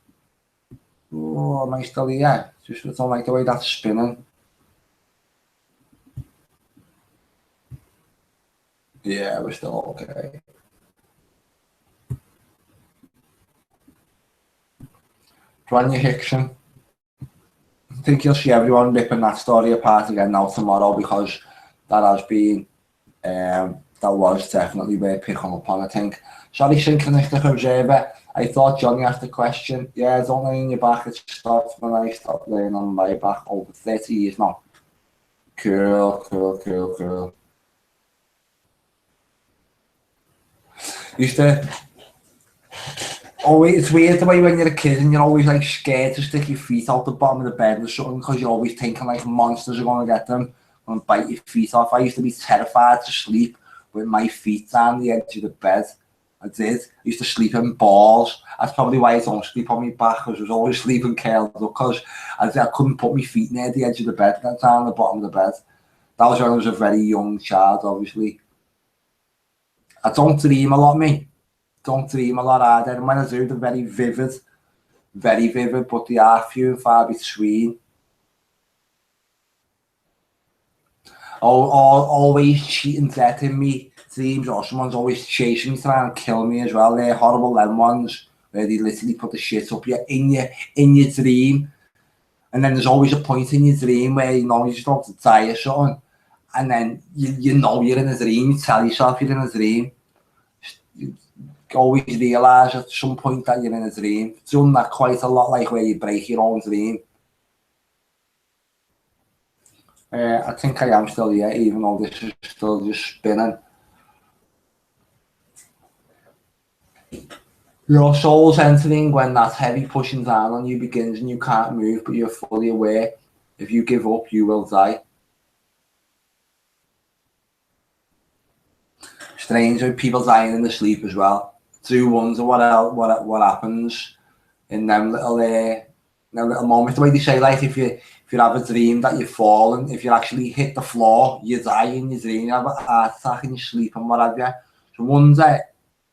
am I still here? Just I don't like the way that's spinning. Yeah, we're still okay. Dwanya Hickerson. I think you'll see everyone ripping that story apart again now tomorrow, because that has been, that was definitely worth picking up on, I think. Sorry, Synchronistic Observer. I thought Johnny asked the question. Yeah, it's only in your back. It's stopped when I stopped laying on my back over 30 years now. Cool. Used to... Always, it's weird the way when you're a kid and you're always like scared to stick your feet out the bottom of the bed or something, because you're always thinking like monsters are going to get them and bite your feet off. I used to be terrified to sleep with my feet down the edge of the bed. I did. I used to sleep in balls. That's probably why I don't sleep on my back, because I was always sleeping curled up, because I couldn't put my feet near the edge of the bed, down the bottom of the bed. That was when I was a very young child, obviously. I don't dream a lot, mate. Don't dream a lot either. And when I do, they're very vivid, but they are few and far between. Always cheating death in me dreams, or someone's always chasing me, trying to kill me as well. They're horrible, them ones, where they literally put the shit up you in your dream. And then there's always a point in your dream where you know you're just about to die or something. And then you know you're in a dream, you tell yourself you're in a dream. You always realise at some point that you're in a dream. It's done that quite a lot, like where you break your own dream. I think I am still here, even though this is still just spinning. Your soul's entering when that heavy pushing down on you begins and you can't move, but you're fully aware. If you give up, you will die. Strange how people dying in their sleep as well. Do wonder what happens in them little moments. The way they say, like, if you have a dream that you're falling, if you actually hit the floor, you die in your dream. You have a heart attack in your sleep and what have you. So wonder,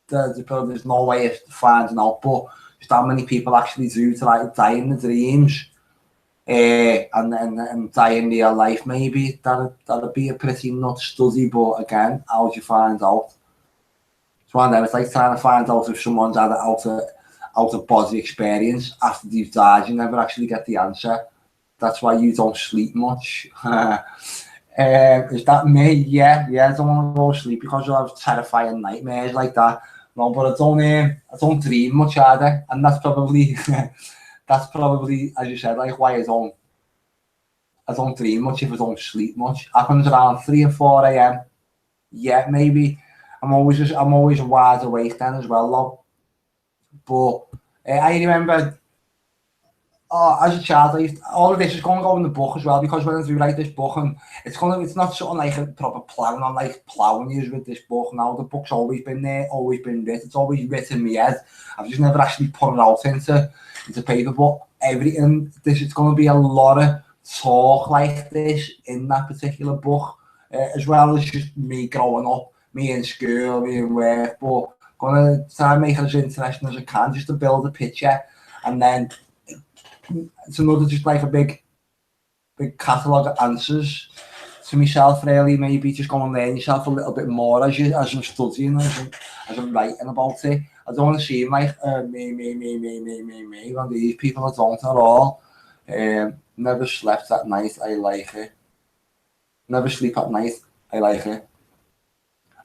there's no way of finding out, but just how many people actually do to like die in the dreams, and die in real life. Maybe that'd be a pretty nut study. But again, how do you find out? It's one of them. It's like trying to find out if someone's had an out of body experience after they've died. You never actually get the answer. That's why you don't sleep much. Is that me? Yeah. I don't want to go to sleep because you'll have terrifying nightmares like that. No, but I don't dream much either, and that's probably as you said, like why I don't dream much if I don't sleep much. Happens around 3 or 4 a.m. Yeah, maybe. I'm always wide awake then as well, though. But I remember, as a child, all of this is going to go in the book as well, because when I do write this book, and it's not something like a proper plan. I'm like plowing you with this book now. The book's always been there, always been written. It's always written in my head. I've just never actually put it out into paper. But everything, it's going to be a lot of talk like this in that particular book, as well as just me growing up, me in school, me in work. But I'm going to try and make it as interesting as I can, just to build a picture, and then it's another just like a big catalogue of answers to myself really, maybe just go and learn yourself a little bit more as I'm studying, as I'm writing about it. I don't want to seem like me, one of these people. I don't at all. Never slept at night, I like it. Never sleep at night, I like it.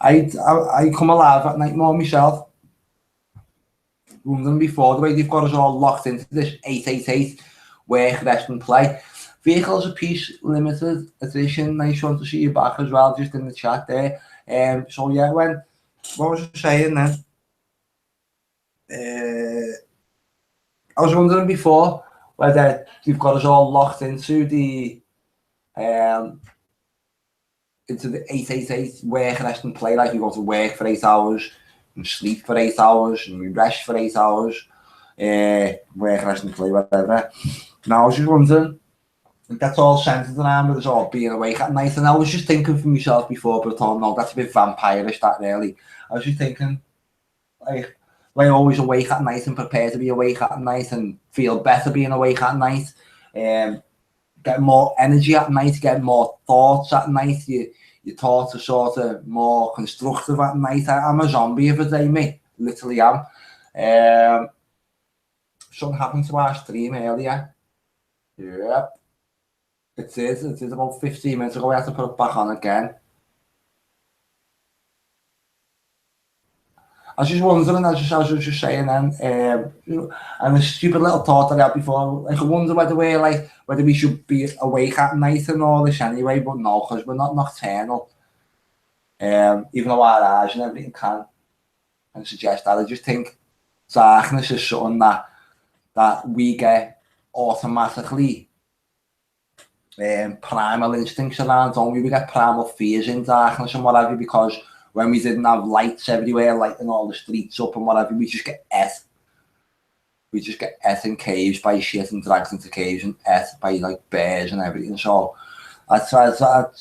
I come alive at night more myself. Wondering before the way they've got us all locked into this 888 work, rest and play. Vehicles a piece limited edition. Nice one to see you back as well, just in the chat there. So yeah, what was I saying then? I was wondering before whether you've got us all locked into the 888 work, rest and play, like we go to work for 8 hours and sleep for 8 hours and we rest for 8 hours, work, rest and play, whatever. Now I was just wondering, that's all centered around with us all being awake at night, and I was just thinking for myself before, but I thought, no, that's a bit vampirish, that really. I was just thinking, like always awake at night and prepared to be awake at night and feel better being awake at night, get more energy at night, get more thoughts at night, your thoughts are sort of more constructive at night. I'm a zombie of a day, mate, literally am. Something happened to our stream earlier. Yep. It is about 15 minutes ago. I had to put it back on again. I was just wondering, as I was just saying then, and a stupid little thought that I had before, like I wonder whether we should be awake at night and all this anyway, but no, because we're not nocturnal. Even though our eyes and everything can and suggest that, I just think darkness is something that we get automatically primal instincts around, don't we? We get primal fears in darkness and whatever, because when we didn't have lights everywhere, lighting all the streets up and whatever, we just get We just get in caves by shit and dragged into caves and by like bears and everything. So I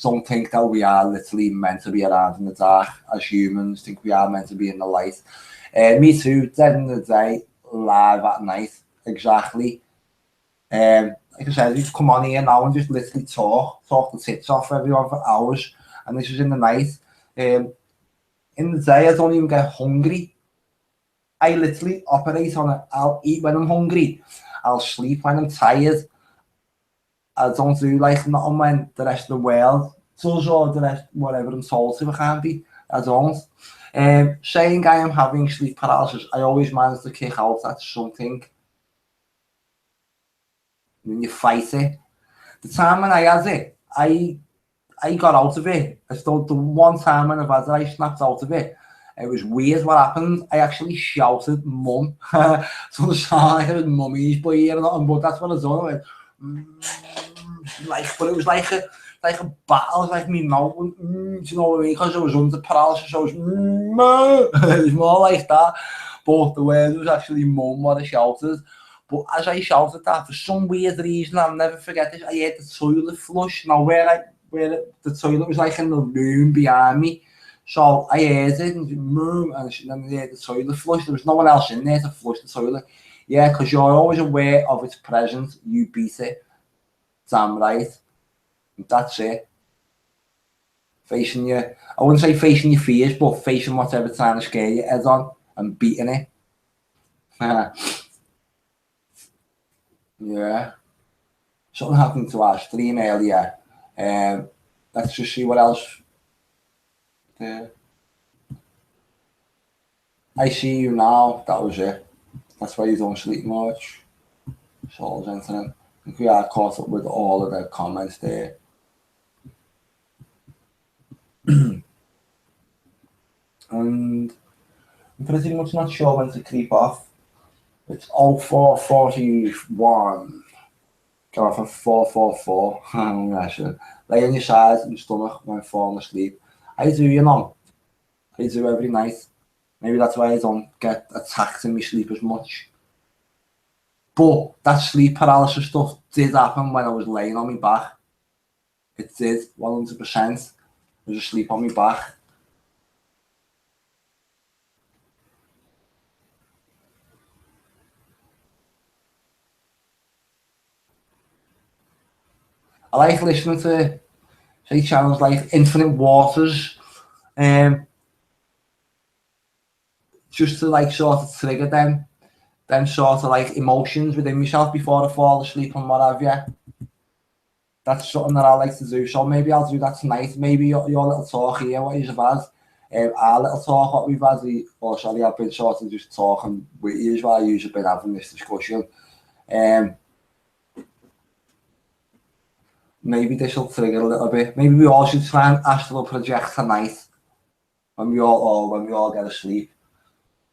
don't think that we are literally meant to be around in the dark as humans. I think we are meant to be in the light. Me too, dead in the day, live at night, exactly. Like I said, you come on here now and just literally talk the tits off everyone for hours, and this is in the night. In the day, I don't even get hungry. I literally operate on it. I'll eat when I'm hungry. I'll sleep when I'm tired. I don't do like nothing when the rest of the world does, or the rest, whatever I'm told to, I can't be. I don't. Saying I am having sleep paralysis, I always manage to kick out at something. When you fight it. The time when I had it, I got out of it. I still, the one time when I've had it, I snapped out of it. It was weird what happened. I actually shouted mum. So it sounded like I was mummy's boy here or nothing, but that's what I done. I went, but it was like a battle, like me mouth, do you know what I mean? Because I was under paralysis, I was, it was more like that. But the word was actually mum what I shouted. But as I shouted that, for some weird reason, I'll never forget this, I heard the toilet flush. Now where the toilet was like in the room behind me. So I heard it and then I heard the toilet flush. There was no one else in there to flush the toilet. Yeah, because you're always aware of its presence, you beat it. Damn right. That's it. Facing your, I wouldn't say facing your fears, but facing whatever's trying to scare your head on and beating it. Yeah. Something happened to our stream earlier. Let's just see what else. I see you now. That was it. That's why you don't sleep much. Souls entering. I think we are caught up with all of the comments there. And I'm pretty much not sure when to creep off. It's 04:41. Go off at 4:44. Lay on your side and stomach when falling asleep. I do, you know. I do every night. Maybe that's why I don't get attacked in my sleep as much. But that sleep paralysis stuff did happen when I was laying on my back. It did, 100%. I was asleep on my back. I like listening to say channels like Infinite Waters, just to like sort of trigger them sort of like emotions within myself before I fall asleep and what have you. That's something that I like to do. So maybe I'll do that tonight. Maybe your little talk here, what you've had, our little talk, what we've had, or sorry, I've been sort of just talking with you while you've been having this discussion. Maybe this will trigger a little bit. Maybe we all should try and astral project tonight when we all get asleep.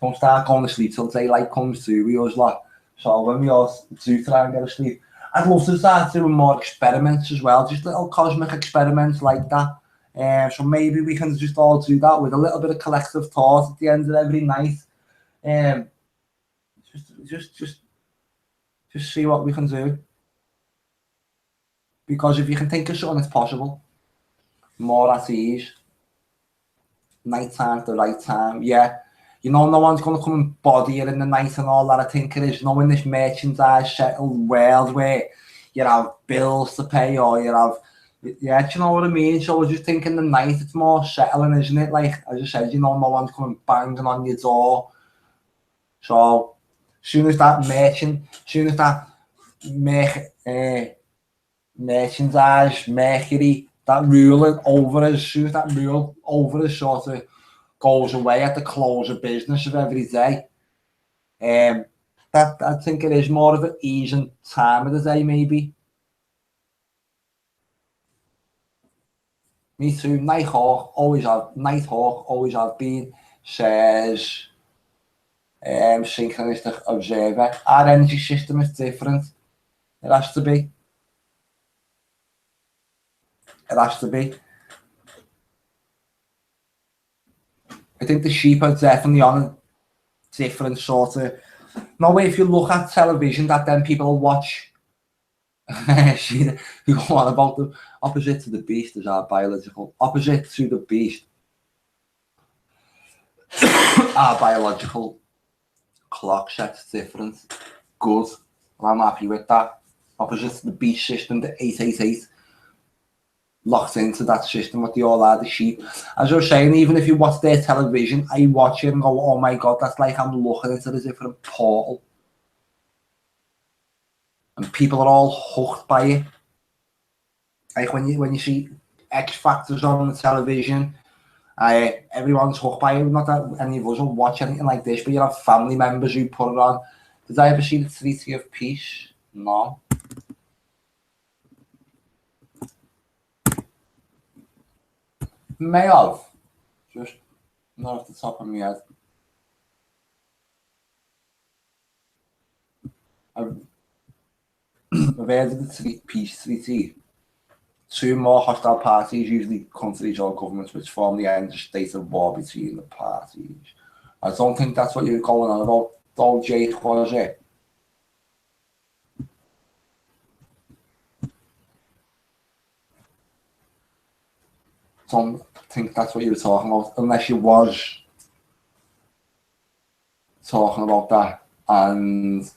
Don't start going to sleep till daylight comes through. We always like, so when we all do try and get asleep, I'd love to start doing more experiments as well, just little cosmic experiments like that. So maybe we can just all do that with a little bit of collective thought at the end of every night. Just see what we can do. Because if you can think of something that's possible, more at ease, night time, the right time, yeah. You know, no one's going to come and bother you in the night and all that. I think it is knowing this merchandise settled world where you have bills to pay or you have, yeah, do you know what I mean? So I just think in the night it's more settling, isn't it? Like as I said, you know, no one's coming banging on your door. So soon as that merchandise, Mercury, that ruling over us, soon as that rule over us sort of goes away at the close of business of every day. That I think it is more of an easing time of the day, maybe. Me too. Nighthawk, always have been, says synchronistic observer. Our energy system is different. It has to be. It has to be. I think the sheep are definitely on a different sort of. No way, if you look at television, that then people watch. You go on about the opposite to the beast is our biological. Opposite to the beast, our biological clock set's different. Good. Well, I'm happy with that. Opposite to the beast system, the 888. Locked into that system what they all are, the sheep. As I was saying, even if you watch their television, I watch it and go, oh my god, that's like I'm looking into a different portal. And people are all hooked by it. Like when you see X Factors on the television, everyone's hooked by it. Not that any of us will watch anything like this, but you have family members who put it on. Did I ever see the Treaty of Peace? No. May have. Just not off the top of my head. I've heard of the Peace Treaty. Two more hostile parties, usually countries or governments, which formally end a state of war between the parties. I don't think that's what you're going on about, though, Jake, was it? Don't think that's what you were talking about, unless you was talking about that. And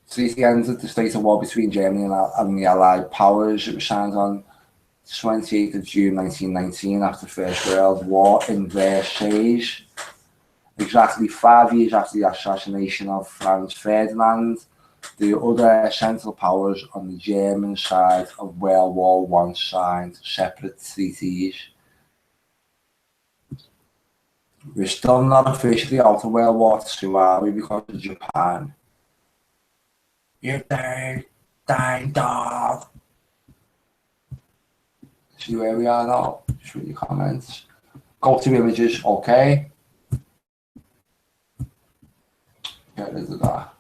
treaty ended the state of war between Germany and the Allied powers. It was signed on 28th of June 1919 after the First World War in Versailles, exactly 5 years after the assassination of Franz Ferdinand. The other Central Powers on the German side of World War I signed separate treaties. We're still not officially out of World War II, are we, because of Japan? You're dead, dying dog. See where we are now. Just read your comments. Go to images, okay. Get rid of that.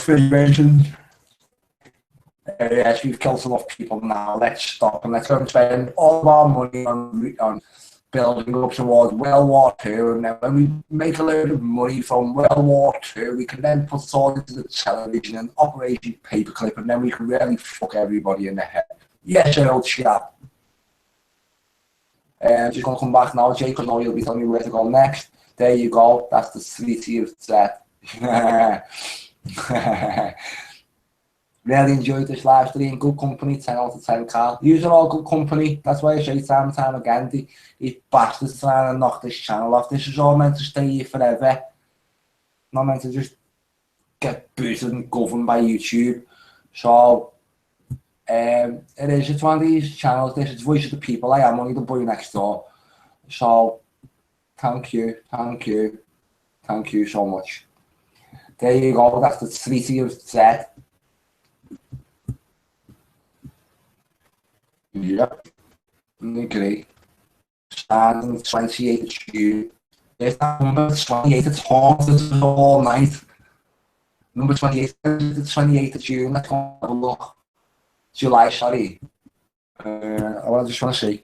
Mentioned yes, we've killed enough people now, let's stop and let's go and spend all of our money on building up towards World War II, and then when we make a load of money from World War II, we can then put it all into the television and Operation Paperclip, and then we can really fuck everybody in the head. Yes, old chap. Just going to come back now, Jake, because now you'll be telling me where to go next. There you go, that's the treaty of set. Really enjoyed this live stream, good company, 10 out of 10, Carl. These are all good company, that's why I say time and time again, these bastards trying to knock this channel off. This is all meant to stay here forever. Not meant to just get booted and governed by YouTube. So, it is, it's one of these channels, this is Voice of the People. I am only the boy next door. So, thank you so much. There you go, that's the treaty of set. Yep, I agree. Starting 28th of June. There's that number 28, it's haunted all night. Number 28, the 28th of June, let's go and have a look. July, sorry. I just want to see.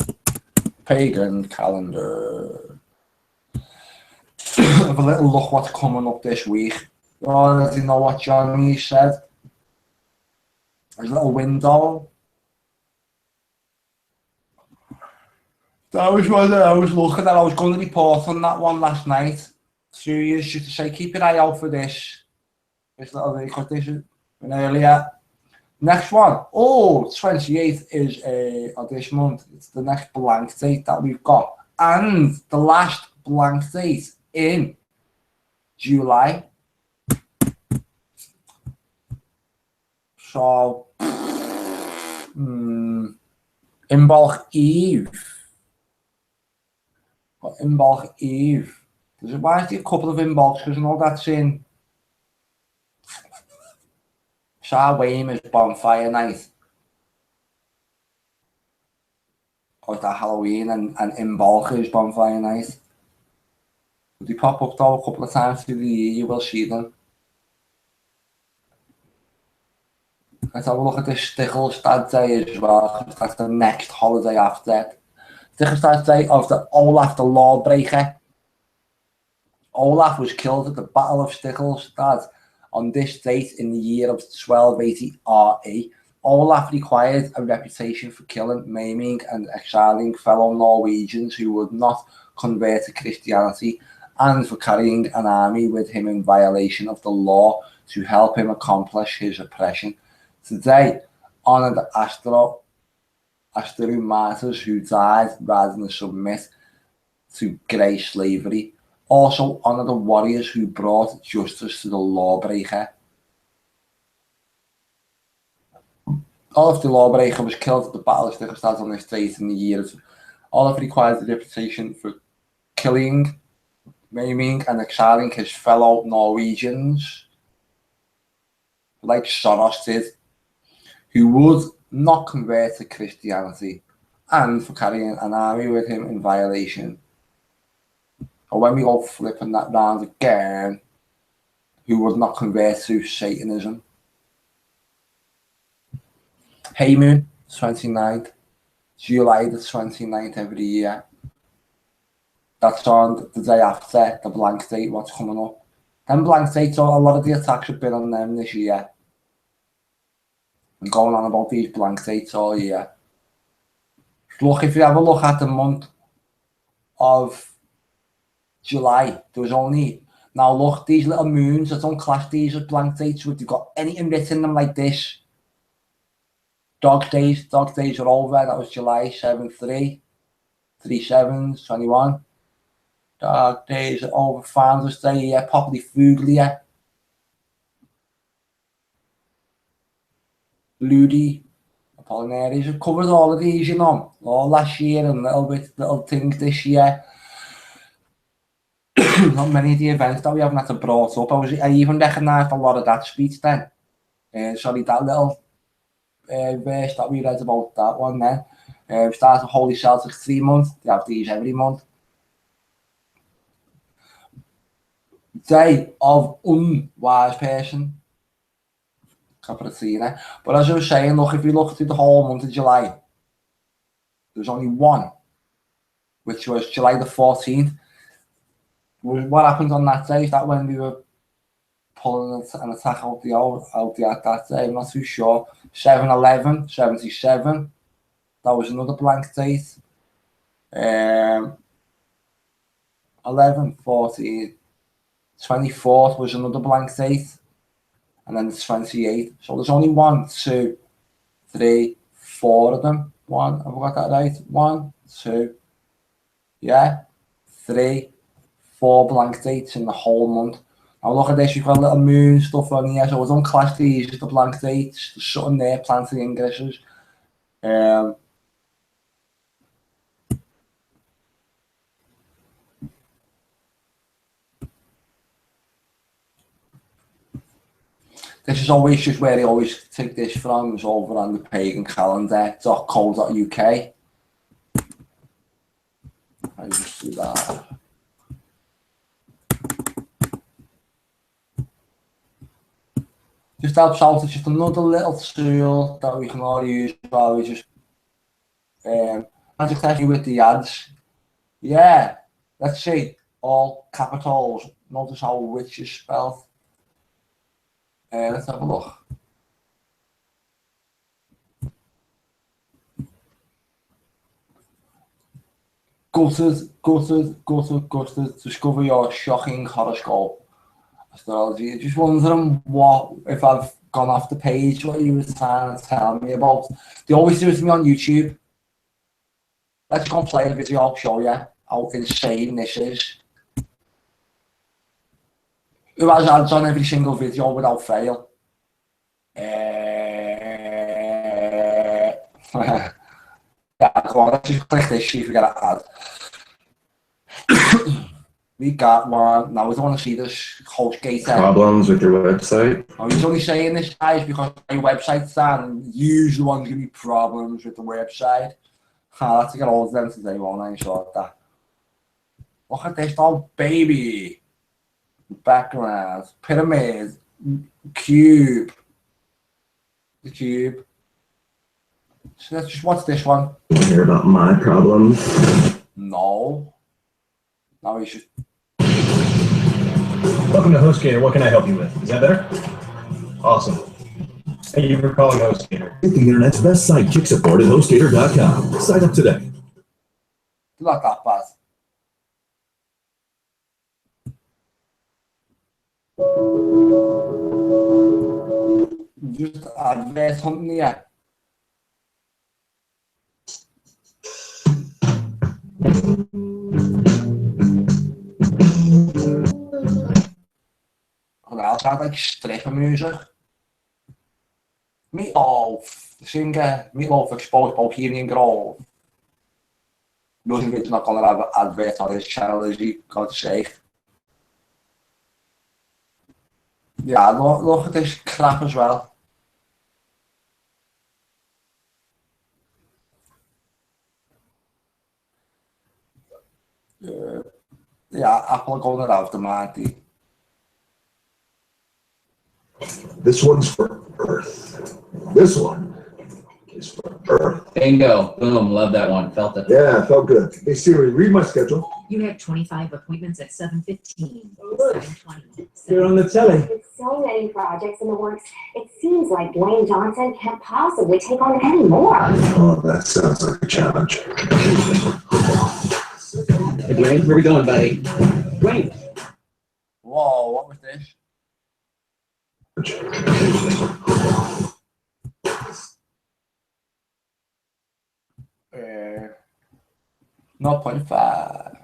Pagan calendar. Have a little look what's coming up this week. Oh, do you know what Johnny said? There's a little window. That was what I was looking at. I was going to report on that one last night. So you just to say, keep your eye out for this. This little because this is an earlier. Next one. Oh, 28th is of this month. It's the next blank date that we've got. And the last blank date in July. So, Imbolc Eve. Imbolc Eve. Why is there a couple of Imbolcs? Because I know that's in Wayne is Bonfire Night. Or is that Halloween and Imbolc is Bonfire Night? They pop up though a couple of times through the year, you will see them. Let's have a look at this Stickelstad Day as well, because that's the next holiday after. Stickelstad Day of the Olaf the Lawbreaker. Olaf was killed at the Battle of Stickelstad on this date in the year of 1280 RE. Olaf required a reputation for killing, maiming and exiling fellow Norwegians who would not convert to Christianity, and for carrying an army with him in violation of the law to help him accomplish his oppression. Today, honour the Asteru martyrs who died rather than submit to grey slavery. Also honour the warriors who brought justice to the lawbreaker. Olaf the Lawbreaker was killed at the Battle of Stickelstad on this date in the year of... Olaf required a reputation for killing, maiming and exiling his fellow Norwegians, like Soros did, who would not convert to Christianity, and for carrying an army with him in violation. Or when we go flipping that round again, who would not convert to Satanism. Hey Moon, 29th, July the 29th every year. That's on the day after the blank date, what's coming up. Them blank dates, a lot of the attacks have been on them this year. I'm going on about these blank dates all year. Look, if you have a look at the month of July, there was only... Now look, these little moons, I don't class these as blank dates, but they've got anything written in them like this. Dog days are over, that was July 7-3, 3 7s, 21. Dog days are over, Founders Day, yeah, Populi Fuglia. Ludi, Apollinaris, I've covered all of these, you know, all last year and little things this year. Not many of the events that we haven't had to brought up. I even recognised a lot of that speech then. Sorry, that little verse that we read about that one then. We started Holy Celtic 3 months, they have these every month. Day of unwise person. Capratina. But as I was saying, look, if you look through the whole month of July, there's only one, which was July the 14th. What happened on that day? Is that when we were pulling an attack out the ad that day? I'm not too sure. 7/11, 77. That was another blank date. 11, 14, 24th was another blank date. And then the 28th. So there's only 1, 2, 3, 4 of them. One, have I got that right? 1, 2, yeah, 3, 4 blank dates in the whole month. Now look at this, you've got little moon stuff on here, so I don't class these as the blank dates. There's something there, planting Englishes. This is always just where I always take this from, is over on the pagancalendar.co.uk. I just do that. Just helps out, it's just another little tool that we can all use while we just test with the ads. Yeah, let's see, all capitals. Notice how rich is spelled. Let's have a look. Gutted. Discover your shocking horoscope. Astrology. Just wondering what, if I've gone off the page, what you were trying to tell me about. They always do it to me on YouTube. Let's go and play a video, I'll show you how insane this is. Who has ads on every single video without fail? Yeah, come on, let's just click this, see if we get an ad. We got one. Now we don't want to see this HostGator. Problems with your website? I was only saying this, guys, because my website's down and usually ones give me problems with the website. I'll have to get all of them today, won't I? So that. Look at this, oh baby. Background, pyramid, cube. The cube. So let's just watch this one. You want to hear about my problems? No. Now we should. Welcome to HostGator. What can I help you with? Is that better? Awesome. Thank you for calling HostGator. The internet's best sidekick support at HostGator.com. Sign up today. Not that bad. Just advert hunting here. Well, sounds like stripper music. Meatloaf, the singer, Meatloaf exposed Bohemian Grove. Doesn't he's not gonna have an advert on his channel, is he? God's sake. Yeah, look at this crap as well. Yeah, Apple are going to have them, aren't they? This one's for Earth. This one is for Earth. Bingo. Boom. Love that one. Felt it. Yeah, felt good. Hey Siri, read my schedule. You have 25 appointments at 7:15. look. 7:20. You're on the telly. With so many projects in the works, it seems like Dwayne Johnson can't possibly take on any more. Oh, that sounds like a challenge. Hey, Dwayne, where we going, buddy? Dwayne. Whoa, what was this? 0.5.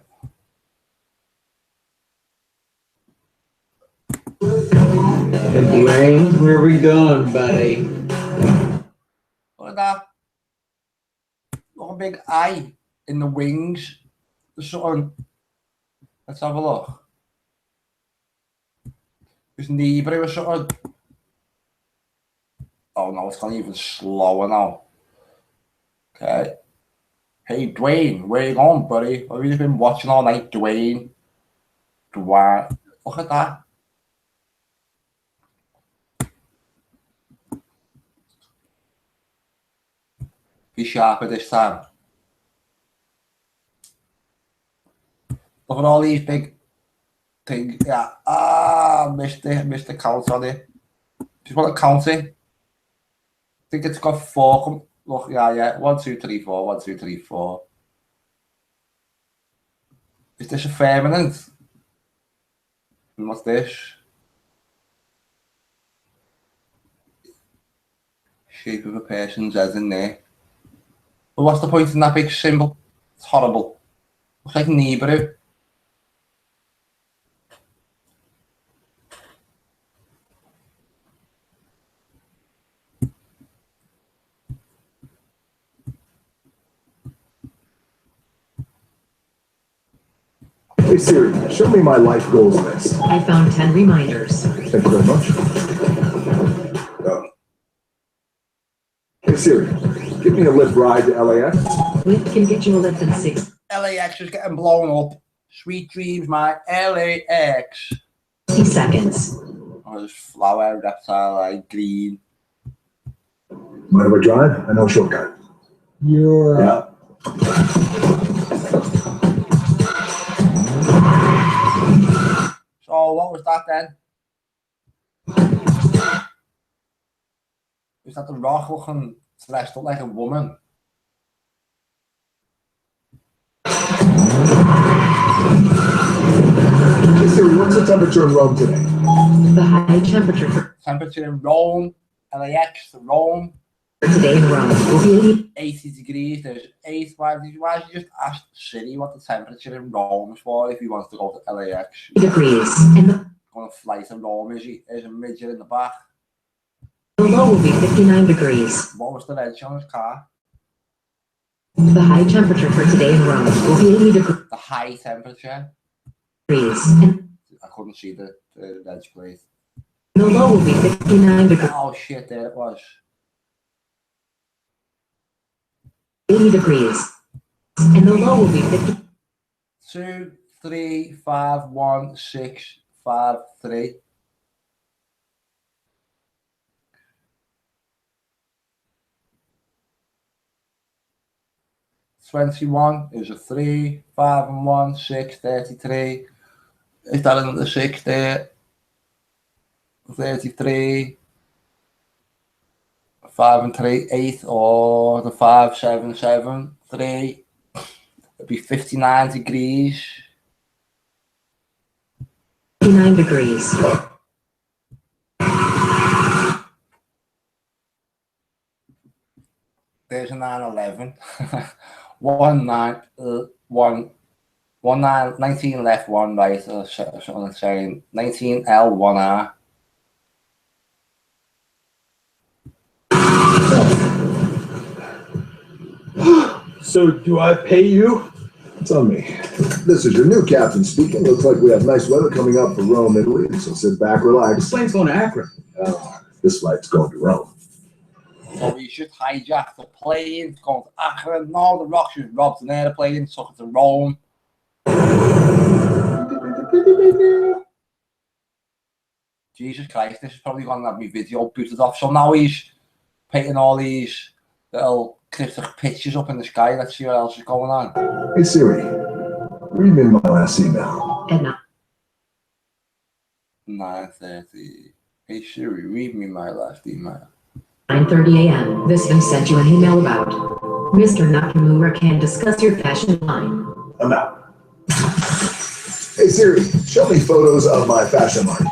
Hey, Dwayne, where we going, buddy? Look at that. Look, a big eye in the wings. There's something. Let's have a look. There's Nebra or something. Oh no, it's gone even slower now. Okay. Hey Dwayne, where you going, buddy? Have you just been watching all night, Dwayne? Look at that. Be sharper this time. Look at all these big things. Yeah. Missed the count on it. Just want to count it. I think it's got 4. Look, yeah. 1, 2, 3, 4. 1, 2, 3, 4. Is this a feminine? And what's this? Shape of a person's head in there. But what's the point in that big symbol? It's horrible. Looks like Nibiru. Hey Siri, show me my life goals list. I found 10 reminders. Thank you very much. Hey Siri, give me a Lyft ride to LAX. Lyft can get you a lift in 6. LAX is getting blown up. Sweet dreams, my LAX. 60 seconds. Oh, there's flower, reptile, like green. Mind if I drive? I know a shortcut. You're. Yeah. So what was that then? Is that the rock looking dressed up like a woman? Hey Siri, what's the temperature in Rome today? The high temperature Temperature in Rome, LAX, Rome. today in Rome will be 80 degrees. There's 8. Why did you just ask Siri what the temperature in Rome is for if he wants to go to LAX? 80 degrees. And the Going to fly to Rome, is he? There's a midget in the back. low will be 59 degrees. What was the reg on his car? The high temperature for today in Rome will be 80 degrees. The high temperature. And I couldn't see the reg plate. the low will be 59 degrees. Oh shit, there it was. 80 degrees. And the low will be 50. 2, 3, 5, 1, 6, 5, 3. $21 is a 3, 5 and 1, 6, 33. Is that another 6 there? 33. 5 and 3, 8, or the 5, 7, 7, 3. It'd be 59 degrees. 59 degrees. There's a 911. 19 left, 1 right, or something saying 19L, 1R. So do I pay you? It's on me. This is your new captain speaking. Looks like we have nice weather coming up for Rome, Italy. So sit back, relax. This plane's going to Akron. This flight's going to Rome. So we should hijack the plane, going to Akron. No, the Rock should robbed an airplane, took it to Rome. Jesus Christ, this is probably going to have me video booted off. So now he's painting all these little cryptic pictures up in the sky. Let's see what else is going on. Hey Siri, read me my last email. Edna. 9:30. Hey Siri, read me my last email. 9:30 a.m. This one sent you an email about Mr. Nakamura can discuss your fashion line. I'm out. Hey Siri, show me photos of my fashion line.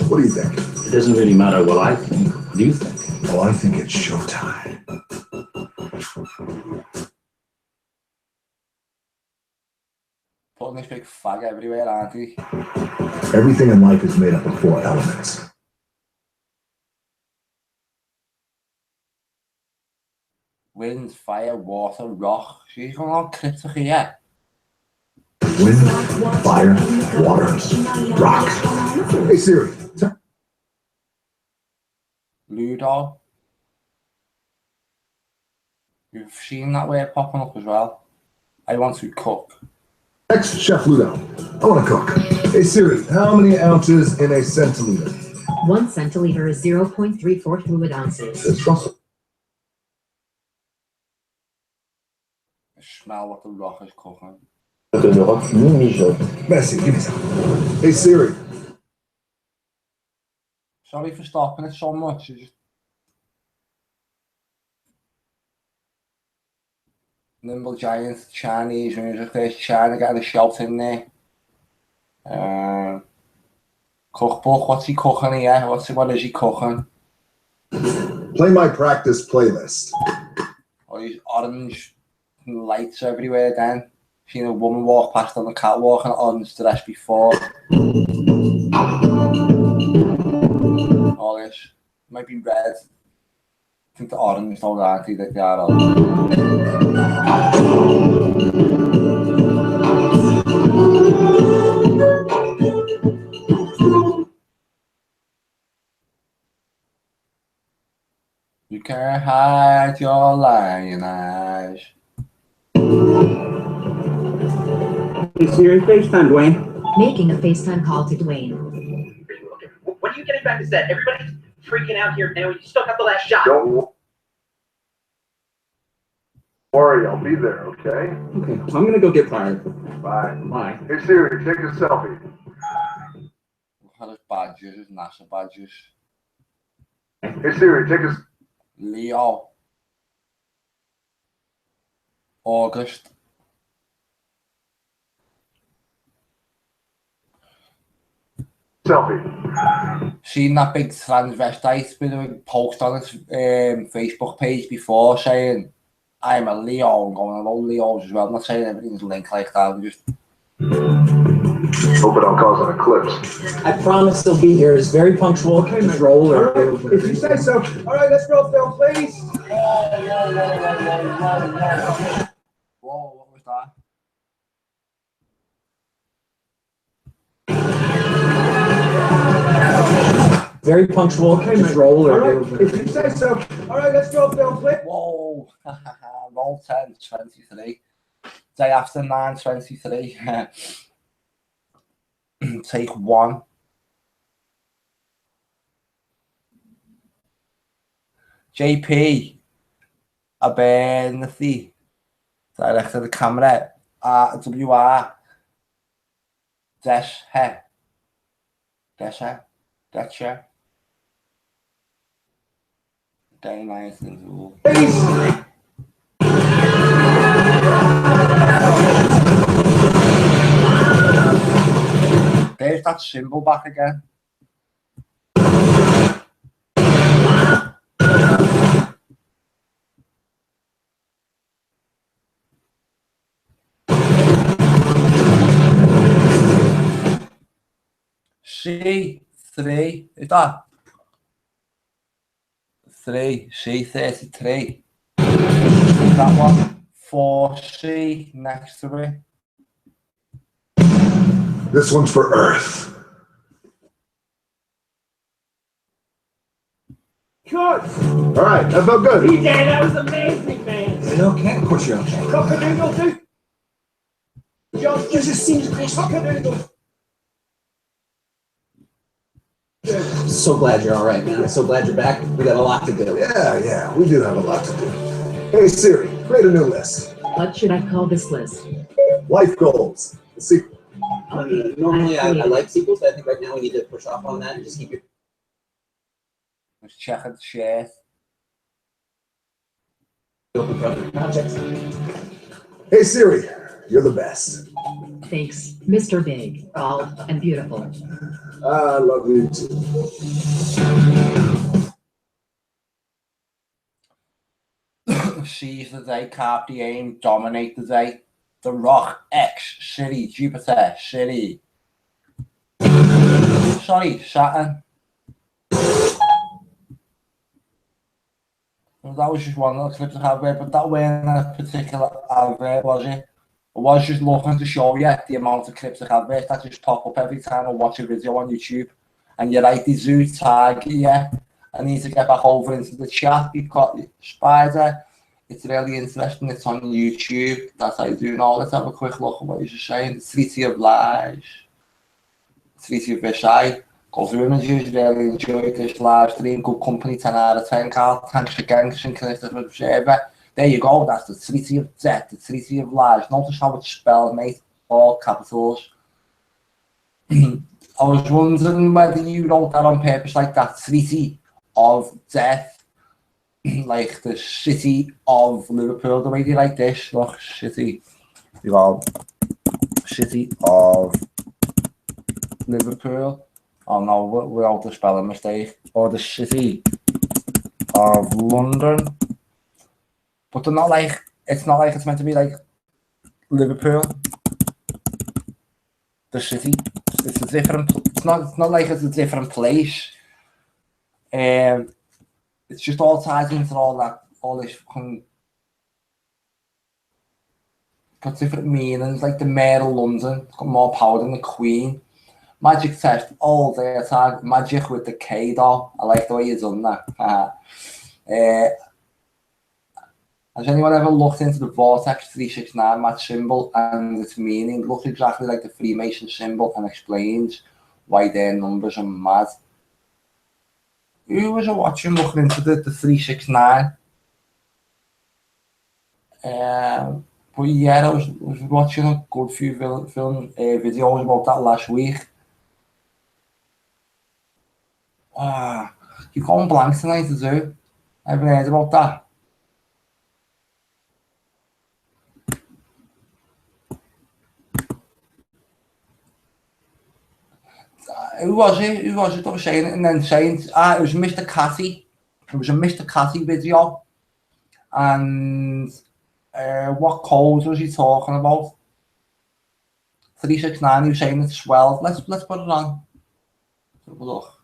What do you think? It doesn't really matter what I think. What do you think? Oh, I think it's showtime. Putting this big fag everywhere, aren't he? Everything in life is made up of 4 elements. Wind, fire, water, rock. She's going on cryptic here. Wind, fire, water, rock. Hey Siri. Ludo. You've seen that word popping up as well. I want to cook. Ex-Chef Ludo. I want to cook. Hey Siri, how many ounces in a centiliter? 1 centiliter is 0.34 fluid ounces. Smell what the rock is cooking. Messi, give me some. Hey Siri. Sorry for stopping it so much. It's just... Nimble Giant, Chinese music, there's China getting a shout in there. Cookbook, what's he cooking here? What is he cooking? Play my practice playlist. Oh, these orange lights everywhere then. Seen a woman walk past on the catwalk in orange dress before. All this. Might be red. I think the orange though, aren't they? They are orange. You can't hide your lying eyes. Hey Siri, FaceTime Dwayne. Making a FaceTime call to Dwayne. When are you getting back to set? Everybody's freaking out here now. You still got the last shot. Don't worry, I'll be there, okay? Okay, I'm gonna go get Pryor. Bye. Bye. Hey Siri, take a selfie. Look at his badges, his NASA badges. Hey Siri, take a... Leo. August. Selfie. Seen that big transvestite with a post on his Facebook page before saying, I'm a Leo, I'm going to all Leos as well. I'm not saying everything's linked like that, I'm just... Hope it don't cause an eclipse. I promise they'll be here. It's very punctual. Controller. If you say so. All right, let's roll film, please. Whoa, what was that? Very punctual. Controller. All right, if you say so. All right, let's roll film, please. Whoa, roll 10, 23. Day after 9:23. Take 1. JP Abernathy, director of the camera, WR Desha. Day nice and cool. There's that symbol back again. C3, is that? 3, C33. That one, 4C next to it. This one's for Earth. Cut! All right, that felt good. DJ, that was amazing, man. No, can't push you out. Cock-a-doodle doo. Just seems cock-a-doodle. I'm so glad you're all right, man. I'm so glad you're back. We got a lot to do. Yeah, we do have a lot to do. Hey Siri, create a new list. What should I call this list? Life goals. The sequel. Normally, I like sequels, but I think right now we need to push off on that and just keep it. Let's check the share. Open for other projects. Hey Siri, you're the best. Thanks, Mr. Big, bald, and beautiful. I love you too. Seize the day, carp the aim, dominate the day. The Rock, X, City, Jupiter, City. Sorry, Saturn. Well, that was just one little clip to have there, but that wasn't a particular advert, was it? I was just looking to show you the amount of clips of adverts that just pop up every time I watch a video on YouTube. And you're right, the zoo tag, yeah. I need to get back over into the chat because Spider, it's really interesting. It's on YouTube. That's how you do now. Let's have a quick look at what you're saying. The Treaty of Lies. Treaty of Versailles. Cause the images really enjoyed this live stream. Good company, 10 out of 10. Carl, thanks again, Christopher Observer. There you go, that's the treaty of death, the treaty of lies. Notice how it's spelled, mate, all capitals. I was wondering whether you wrote that on purpose, like that treaty of death, like the city of Liverpool, the way they like this. Look, city, you know, city of Liverpool. Oh no, without the spelling mistake. Or the city of London. But they're not like, it's not like it's meant to be like Liverpool. The city. It's a different, it's not like it's a different place. It's just all ties into all this fucking, got different meanings, like the Mayor of London, it's got more power than the Queen. Magic test all day tag, magic with the K though. I like the way you've done that. Has anyone ever looked into the Vortex 369 match symbol and its meaning? Looks exactly like the Freemason symbol and explains why their numbers are mad. Who was watching looking into the 369? But yeah, I was watching a good few videos about that last week. You're going blank tonight as well. I haven't heard about that. Who was it? Who was it that was saying it and then saying, it was Mr. Catty. It was a Mr. Catty video. And what codes was he talking about? 369, he was saying it's 12. Let's put it on. Let's have a look.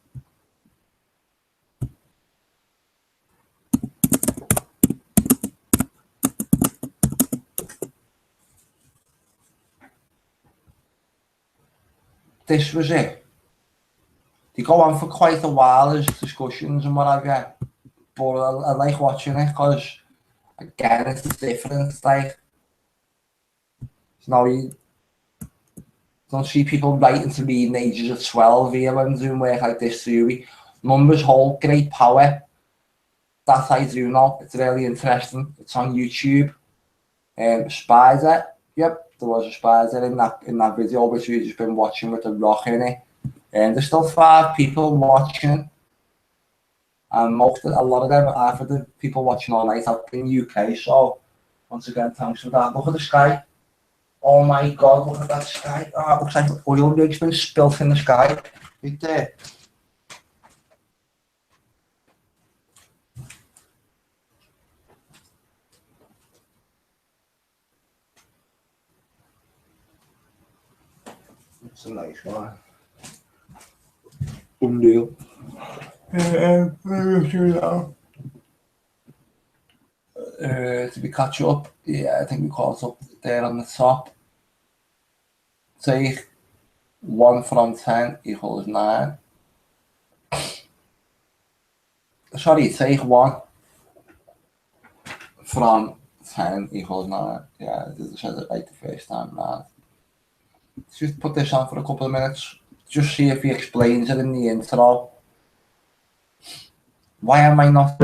This was it. They go on for quite a while as discussions and what have you, but I like watching it because again it's different. Like, you know, you don't see people writing to me in the ages of 12 here when doing work like this theory. Numbers hold great power. That I do know. It's really interesting. It's on YouTube. Spider. Yep, there was a spider in that video which we've just been watching with the rock in it. And there's still 5 people watching, and a lot of them, half of the people watching all night out in the UK. So once again, thanks for that. Look at the sky. Oh my God, look at that sky. It looks like oil rig's been spilt in the sky. Right there. It's a nice one. Unreal. To be catch up, yeah, I think we caught up there on the top. Take 1 from 10 equals 9. Sorry, take 1 from 10 equals 9. Yeah, this says it right the first time. Now, let's just put this on for a couple of minutes. Just see if he explains it in the intro. Why am I not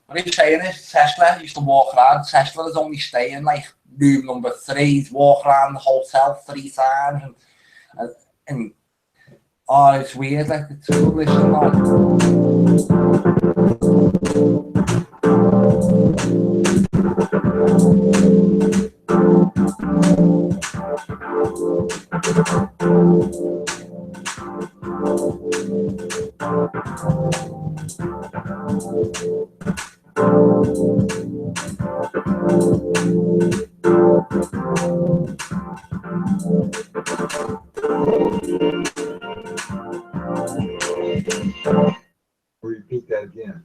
What he's saying is Tesla used to walk around. Tesla is only staying like room number 3. He's walk around the hotel 3 times and oh, it's weird. Like it's foolish and Repeat that again.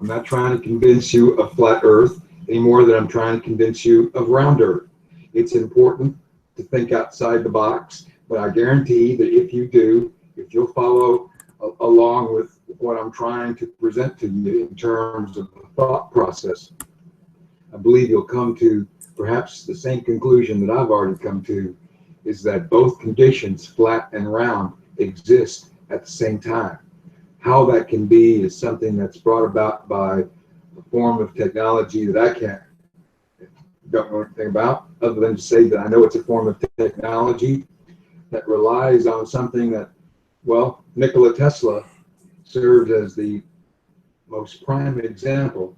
I'm not trying to convince you of flat Earth. any more than I'm trying to convince you of round Earth. It's important to think outside the box, but I guarantee that if you do, if you'll follow along with what I'm trying to present to you in terms of the thought process, I believe you'll come to perhaps the same conclusion that I've already come to, is that both conditions, flat and round, exist at the same time. How that can be is something that's brought about by a form of technology that I don't know anything about, other than to say that I know it's a form of technology that relies on something that, well, Nikola Tesla served as the most prime example,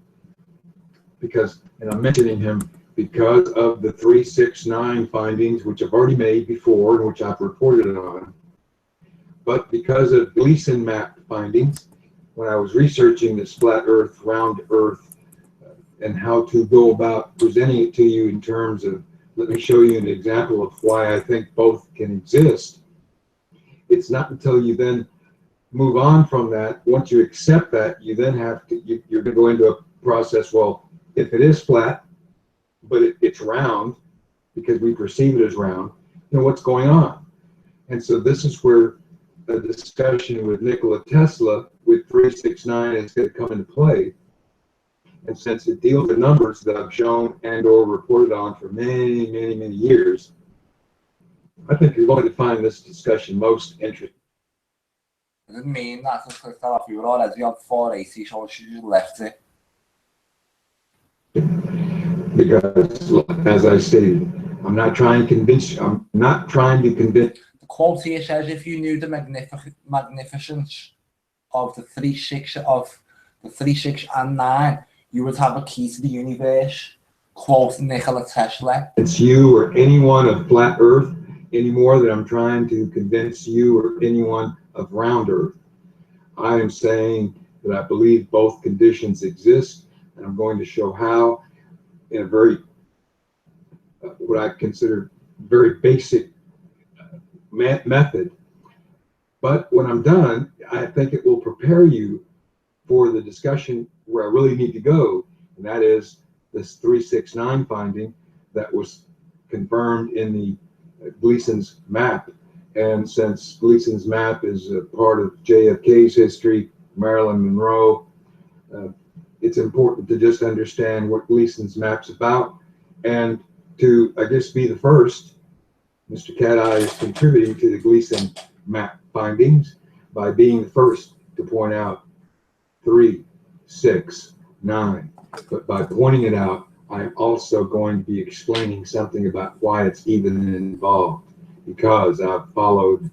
because, and I'm mentioning him because of the 369 findings, which I've already made before and which I've reported on, but because of Gleason map findings, when I was researching this flat Earth, round Earth, and how to go about presenting it to you in terms of, let me show you an example of why I think both can exist. It's not until you then move on from that, once you accept that, you then have to, you're going to go into a process, well, if it is flat, but it's round, because we perceive it as round, you know, what's going on? And so this is where a discussion with Nikola Tesla with 369 is going to come into play. And since it deals with numbers that I've shown and or reported on for many, many, many years, I think you're going to find this discussion most interesting. Doesn't mean that just clicked that off. You were already on 480, so she just left it. Because, as I stated, I'm not trying to convince you. I'm not trying to convince. The quote here says, if you knew the magnificence of the 3, 6 and 9, you would have a key to the universe. Quote Nikola Tesla. It's you or anyone of flat Earth any more than I'm trying to convince you or anyone of round Earth. I am saying that I believe both conditions exist, and I'm going to show how in a very, what I consider very basic method. But when I'm done, I think it will prepare you for the discussion where I really need to go, and that is this 369 finding that was confirmed in the Gleason's map. And since Gleason's map is a part of JFK's history, Marilyn Monroe, it's important to just understand what Gleason's map's about, and to, I guess, be the first. Mr. Cat Eye is contributing to the Gleason map findings by being the first to point out 3, 6, 9. But by pointing it out, I'm also going to be explaining something about why it's even involved, because I've followed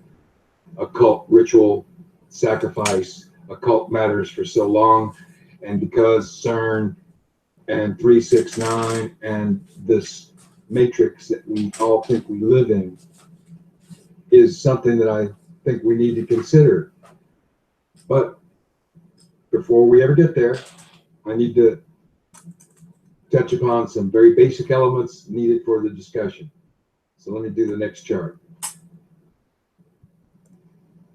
occult ritual, sacrifice, occult matters for so long, and because CERN and 369 and this matrix that we all think we live in is something that I think we need to consider. But before we ever get there, I need to touch upon some very basic elements needed for the discussion. So let me do the next chart.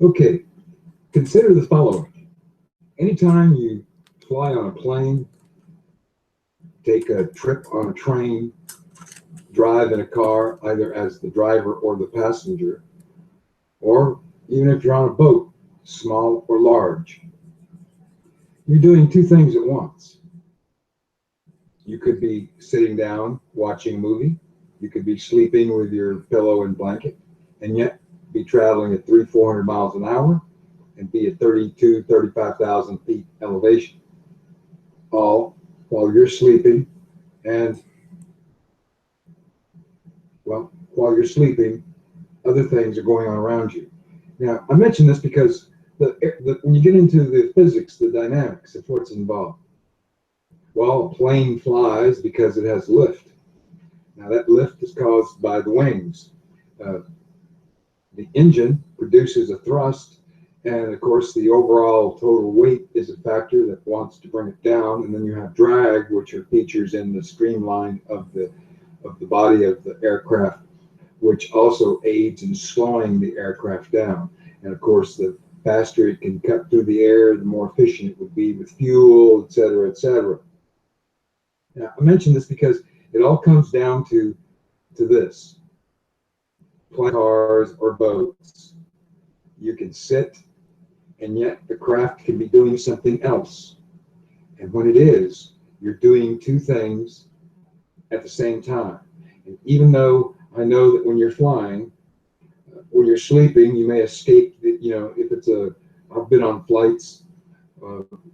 Okay, consider the following. Anytime you fly on a plane, take a trip on a train, drive in a car, either as the driver or the passenger, or even if you're on a boat, small or large, you're doing two things at once. You could be sitting down watching a movie, you could be sleeping with your pillow and blanket, and yet be traveling at 300-400 miles an hour and be at 35,000 feet elevation, all while you're sleeping. And well, while you're sleeping, other things are going on around you. Now, I mention this because when you get into the physics, the dynamics of what's involved, well, a plane flies because it has lift. Now, that lift is caused by the wings. The engine produces a thrust, and of course, the overall total weight is a factor that wants to bring it down. And then you have drag, which are features in the streamline of the body of the aircraft, which also aids in slowing the aircraft down. And of course, the faster it can cut through the air, the more efficient it would be with fuel, et cetera, et cetera. Now, I mention this because it all comes down to this. Flying cars or boats. You can sit, and yet the craft can be doing something else. And when it is, you're doing two things at the same time. And even though I know that when you're flying, when you're sleeping, you may escape, if it's I've been on flights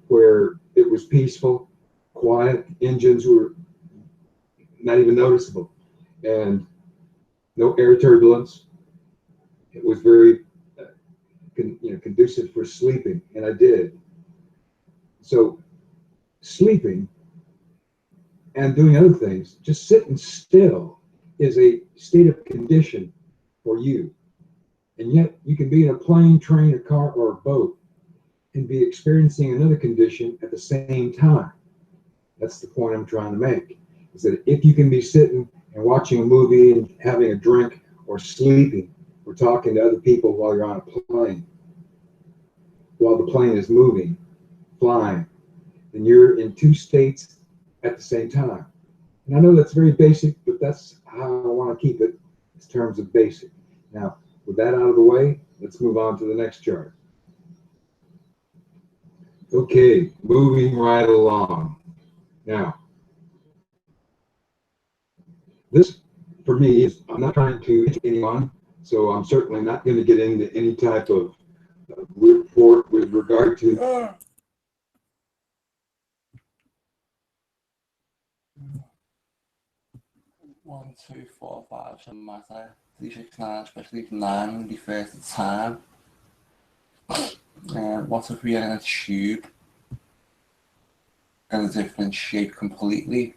where it was peaceful, quiet, engines were not even noticeable, and no air turbulence. It was very conducive for sleeping, and I did. So sleeping and doing other things, just sitting still, is a state of condition for you. And yet you can be in a plane, train, a car, or a boat and be experiencing another condition at the same time. That's the point I'm trying to make, is that if you can be sitting and watching a movie and having a drink, or sleeping, or talking to other people while you're on a plane, while the plane is moving, flying, then you're in two states at the same time. And I know that's very basic, but that's how I want to keep it in terms of basic. Now, with that out of the way, let's move on to the next chart. Okay, moving right along. Now, this for me is, I'm not trying to educate anyone, so I'm certainly not going to get into any type of report with regard to 1, 2, 4, 5 doesn't matter. 3, 6, 9, especially if 9 refers to time. What if we are in a tube in a different shape completely?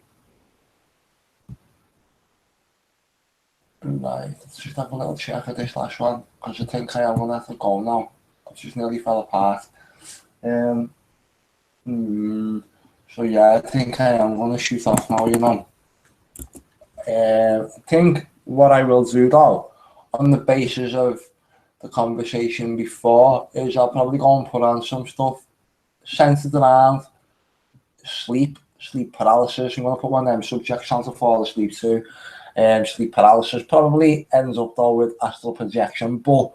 Right, let's just have a little check at this last one, because I think I am going to have to go now. It just nearly fell apart. So yeah, I think I am going to shoot off now, I think what I will do though, on the basis of the conversation before, is I'll probably go and put on some stuff centered around sleep paralysis. I'm going to put one of them subjects on to fall asleep to. Sleep paralysis probably ends up though with astral projection, but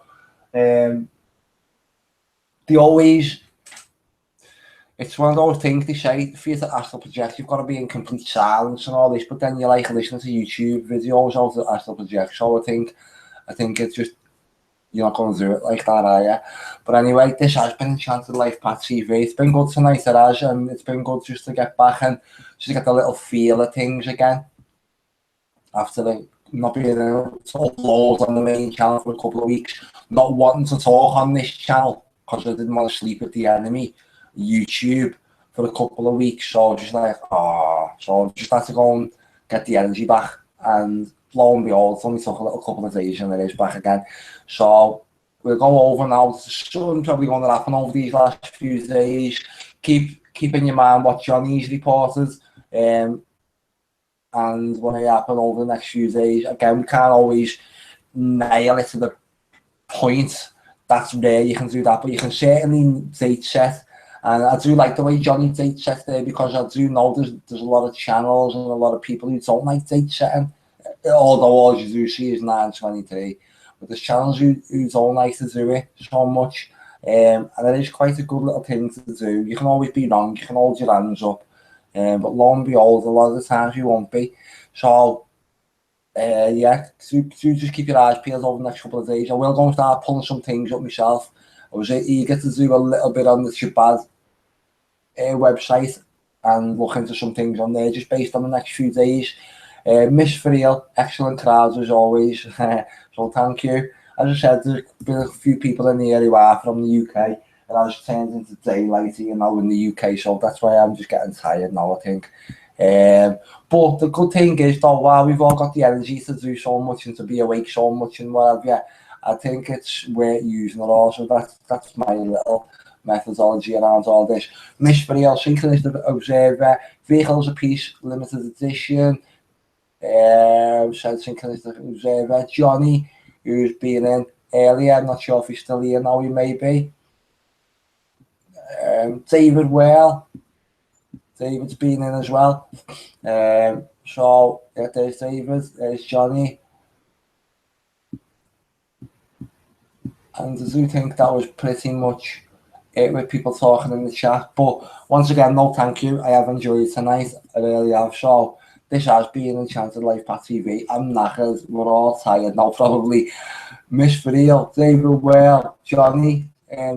it's one of those things they say, for you to astral project, you've got to be in complete silence and all this, but then you like listening to YouTube videos of the astral project, so I think it's just, you're not going to do it like that, are you? But anyway, this has been Enchanted LifePath TV. It's been good tonight, it has, and it's been good just to get back and just to get the little feel of things again. After not being able to upload on the main channel for a couple of weeks, not wanting to talk on this channel because I didn't want to sleep with the enemy, YouTube, for a couple of weeks. So just like, so just had to go and get the energy back, and lo and behold, it only took a little couple of days and it is back again. So we'll go over now. Something's probably going to happen over these last few days. Keep in your mind what Johnny's reported, and what will happen over the next few days. Again, we can't always nail it to the point. That's rare, you can do that, but you can certainly date set. And I do like the way Johnny date set there, because I do know there's a lot of channels and a lot of people who don't like date setting, although all you do see is 923. But there's channels who don't like to do it so much, and it is quite a good little thing to do. You can always be wrong, you can hold your hands up, but lo and behold, a lot of the times you won't be. So yeah, so just keep your eyes peeled over the next couple of days. I will go and start pulling some things up myself. I was eager to do a little bit on the Shabbat website and look into some things on there just based on the next few days. Miss for real, excellent crowds as always. So thank you. As I said, there's been a few people in the area who are from the UK, and I was turned into daylight, in the UK, so that's why I'm just getting tired now, I think. But the good thing is though, while we've all got the energy to do so much and to be awake so much and whatever, I think it's worth using it all. So that's my little methodology around all this. Miss for real, Synchronistic Observer, Vehicles of Peace, limited edition. Said Synchronistic Observer, Johnny, who's been in earlier, I'm not sure if he's still here now, he may be. David Well, David's been in as well. So yeah, there's David, there's Johnny. And I do think that was pretty much it with people talking in the chat. But once again, no thank you. I have enjoyed tonight. I really have. So this has been Enchanted LifePath TV. I'm knackered. We're all tired now, probably. Miss for real, David, well, Johnny.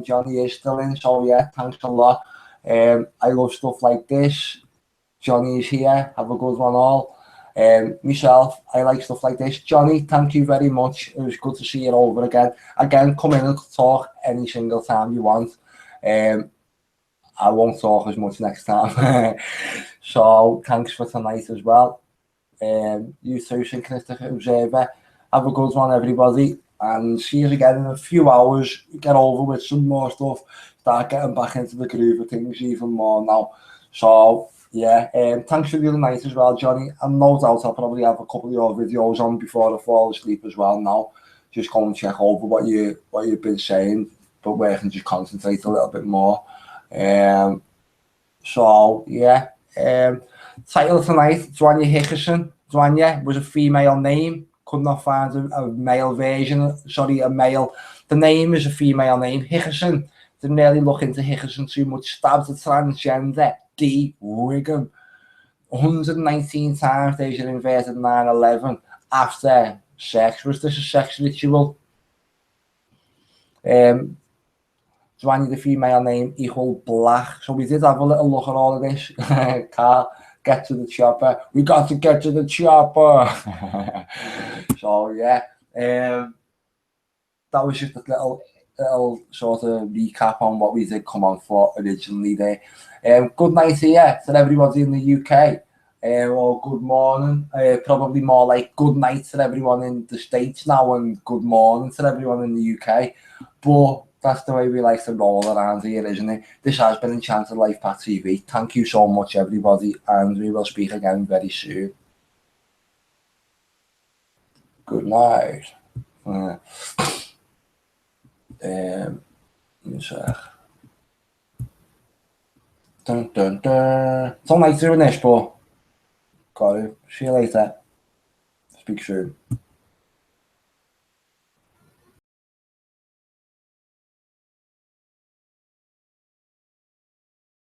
Johnny is still in. So yeah, thanks a lot. I love stuff like this. Johnny is here. Have a good one all. Myself, I like stuff like this. Johnny, thank you very much. It was good to see you over again. Again, come in and talk any single time you want. I won't talk as much next time. So thanks for tonight as well. You too, Synchronistic Observer. Have a good one, everybody. And see you again in a few hours. Get over with some more stuff. Start getting back into the groove of things even more now. So yeah, thanks for the other night as well, Johnny. And no doubt I'll probably have a couple of your videos on before I fall asleep as well now. Just go and check over what you've been saying, but where I can just concentrate a little bit more. So yeah, title tonight, Dwanya Hickerson. Dwanya was a female name. Could not find a male version. Sorry, a male. The name is a female name. Hickerson. Didn't really look into Hickerson too much. Stabbed a transgender. Dee Whigham. 119 times they should inverted 9/11 after sex. Was this a sex ritual? Dwanya, the female name, equal black. So we did have a little look at all of this. Carl, get to the chopper. We got to get to the chopper. So yeah, that was just a little sort of recap on what we did come on for originally there. Good night here to everybody in the UK. Or good morning. Probably more like good night to everyone in the States now and good morning to everyone in the UK. But that's the way we like to roll around here, isn't it? This has been Enchanted LifePath TV. Thank you so much, everybody, and we will speak again very soon. Good night. Dun dun dun. Don't like doing this, but got it. See you later. Speak soon.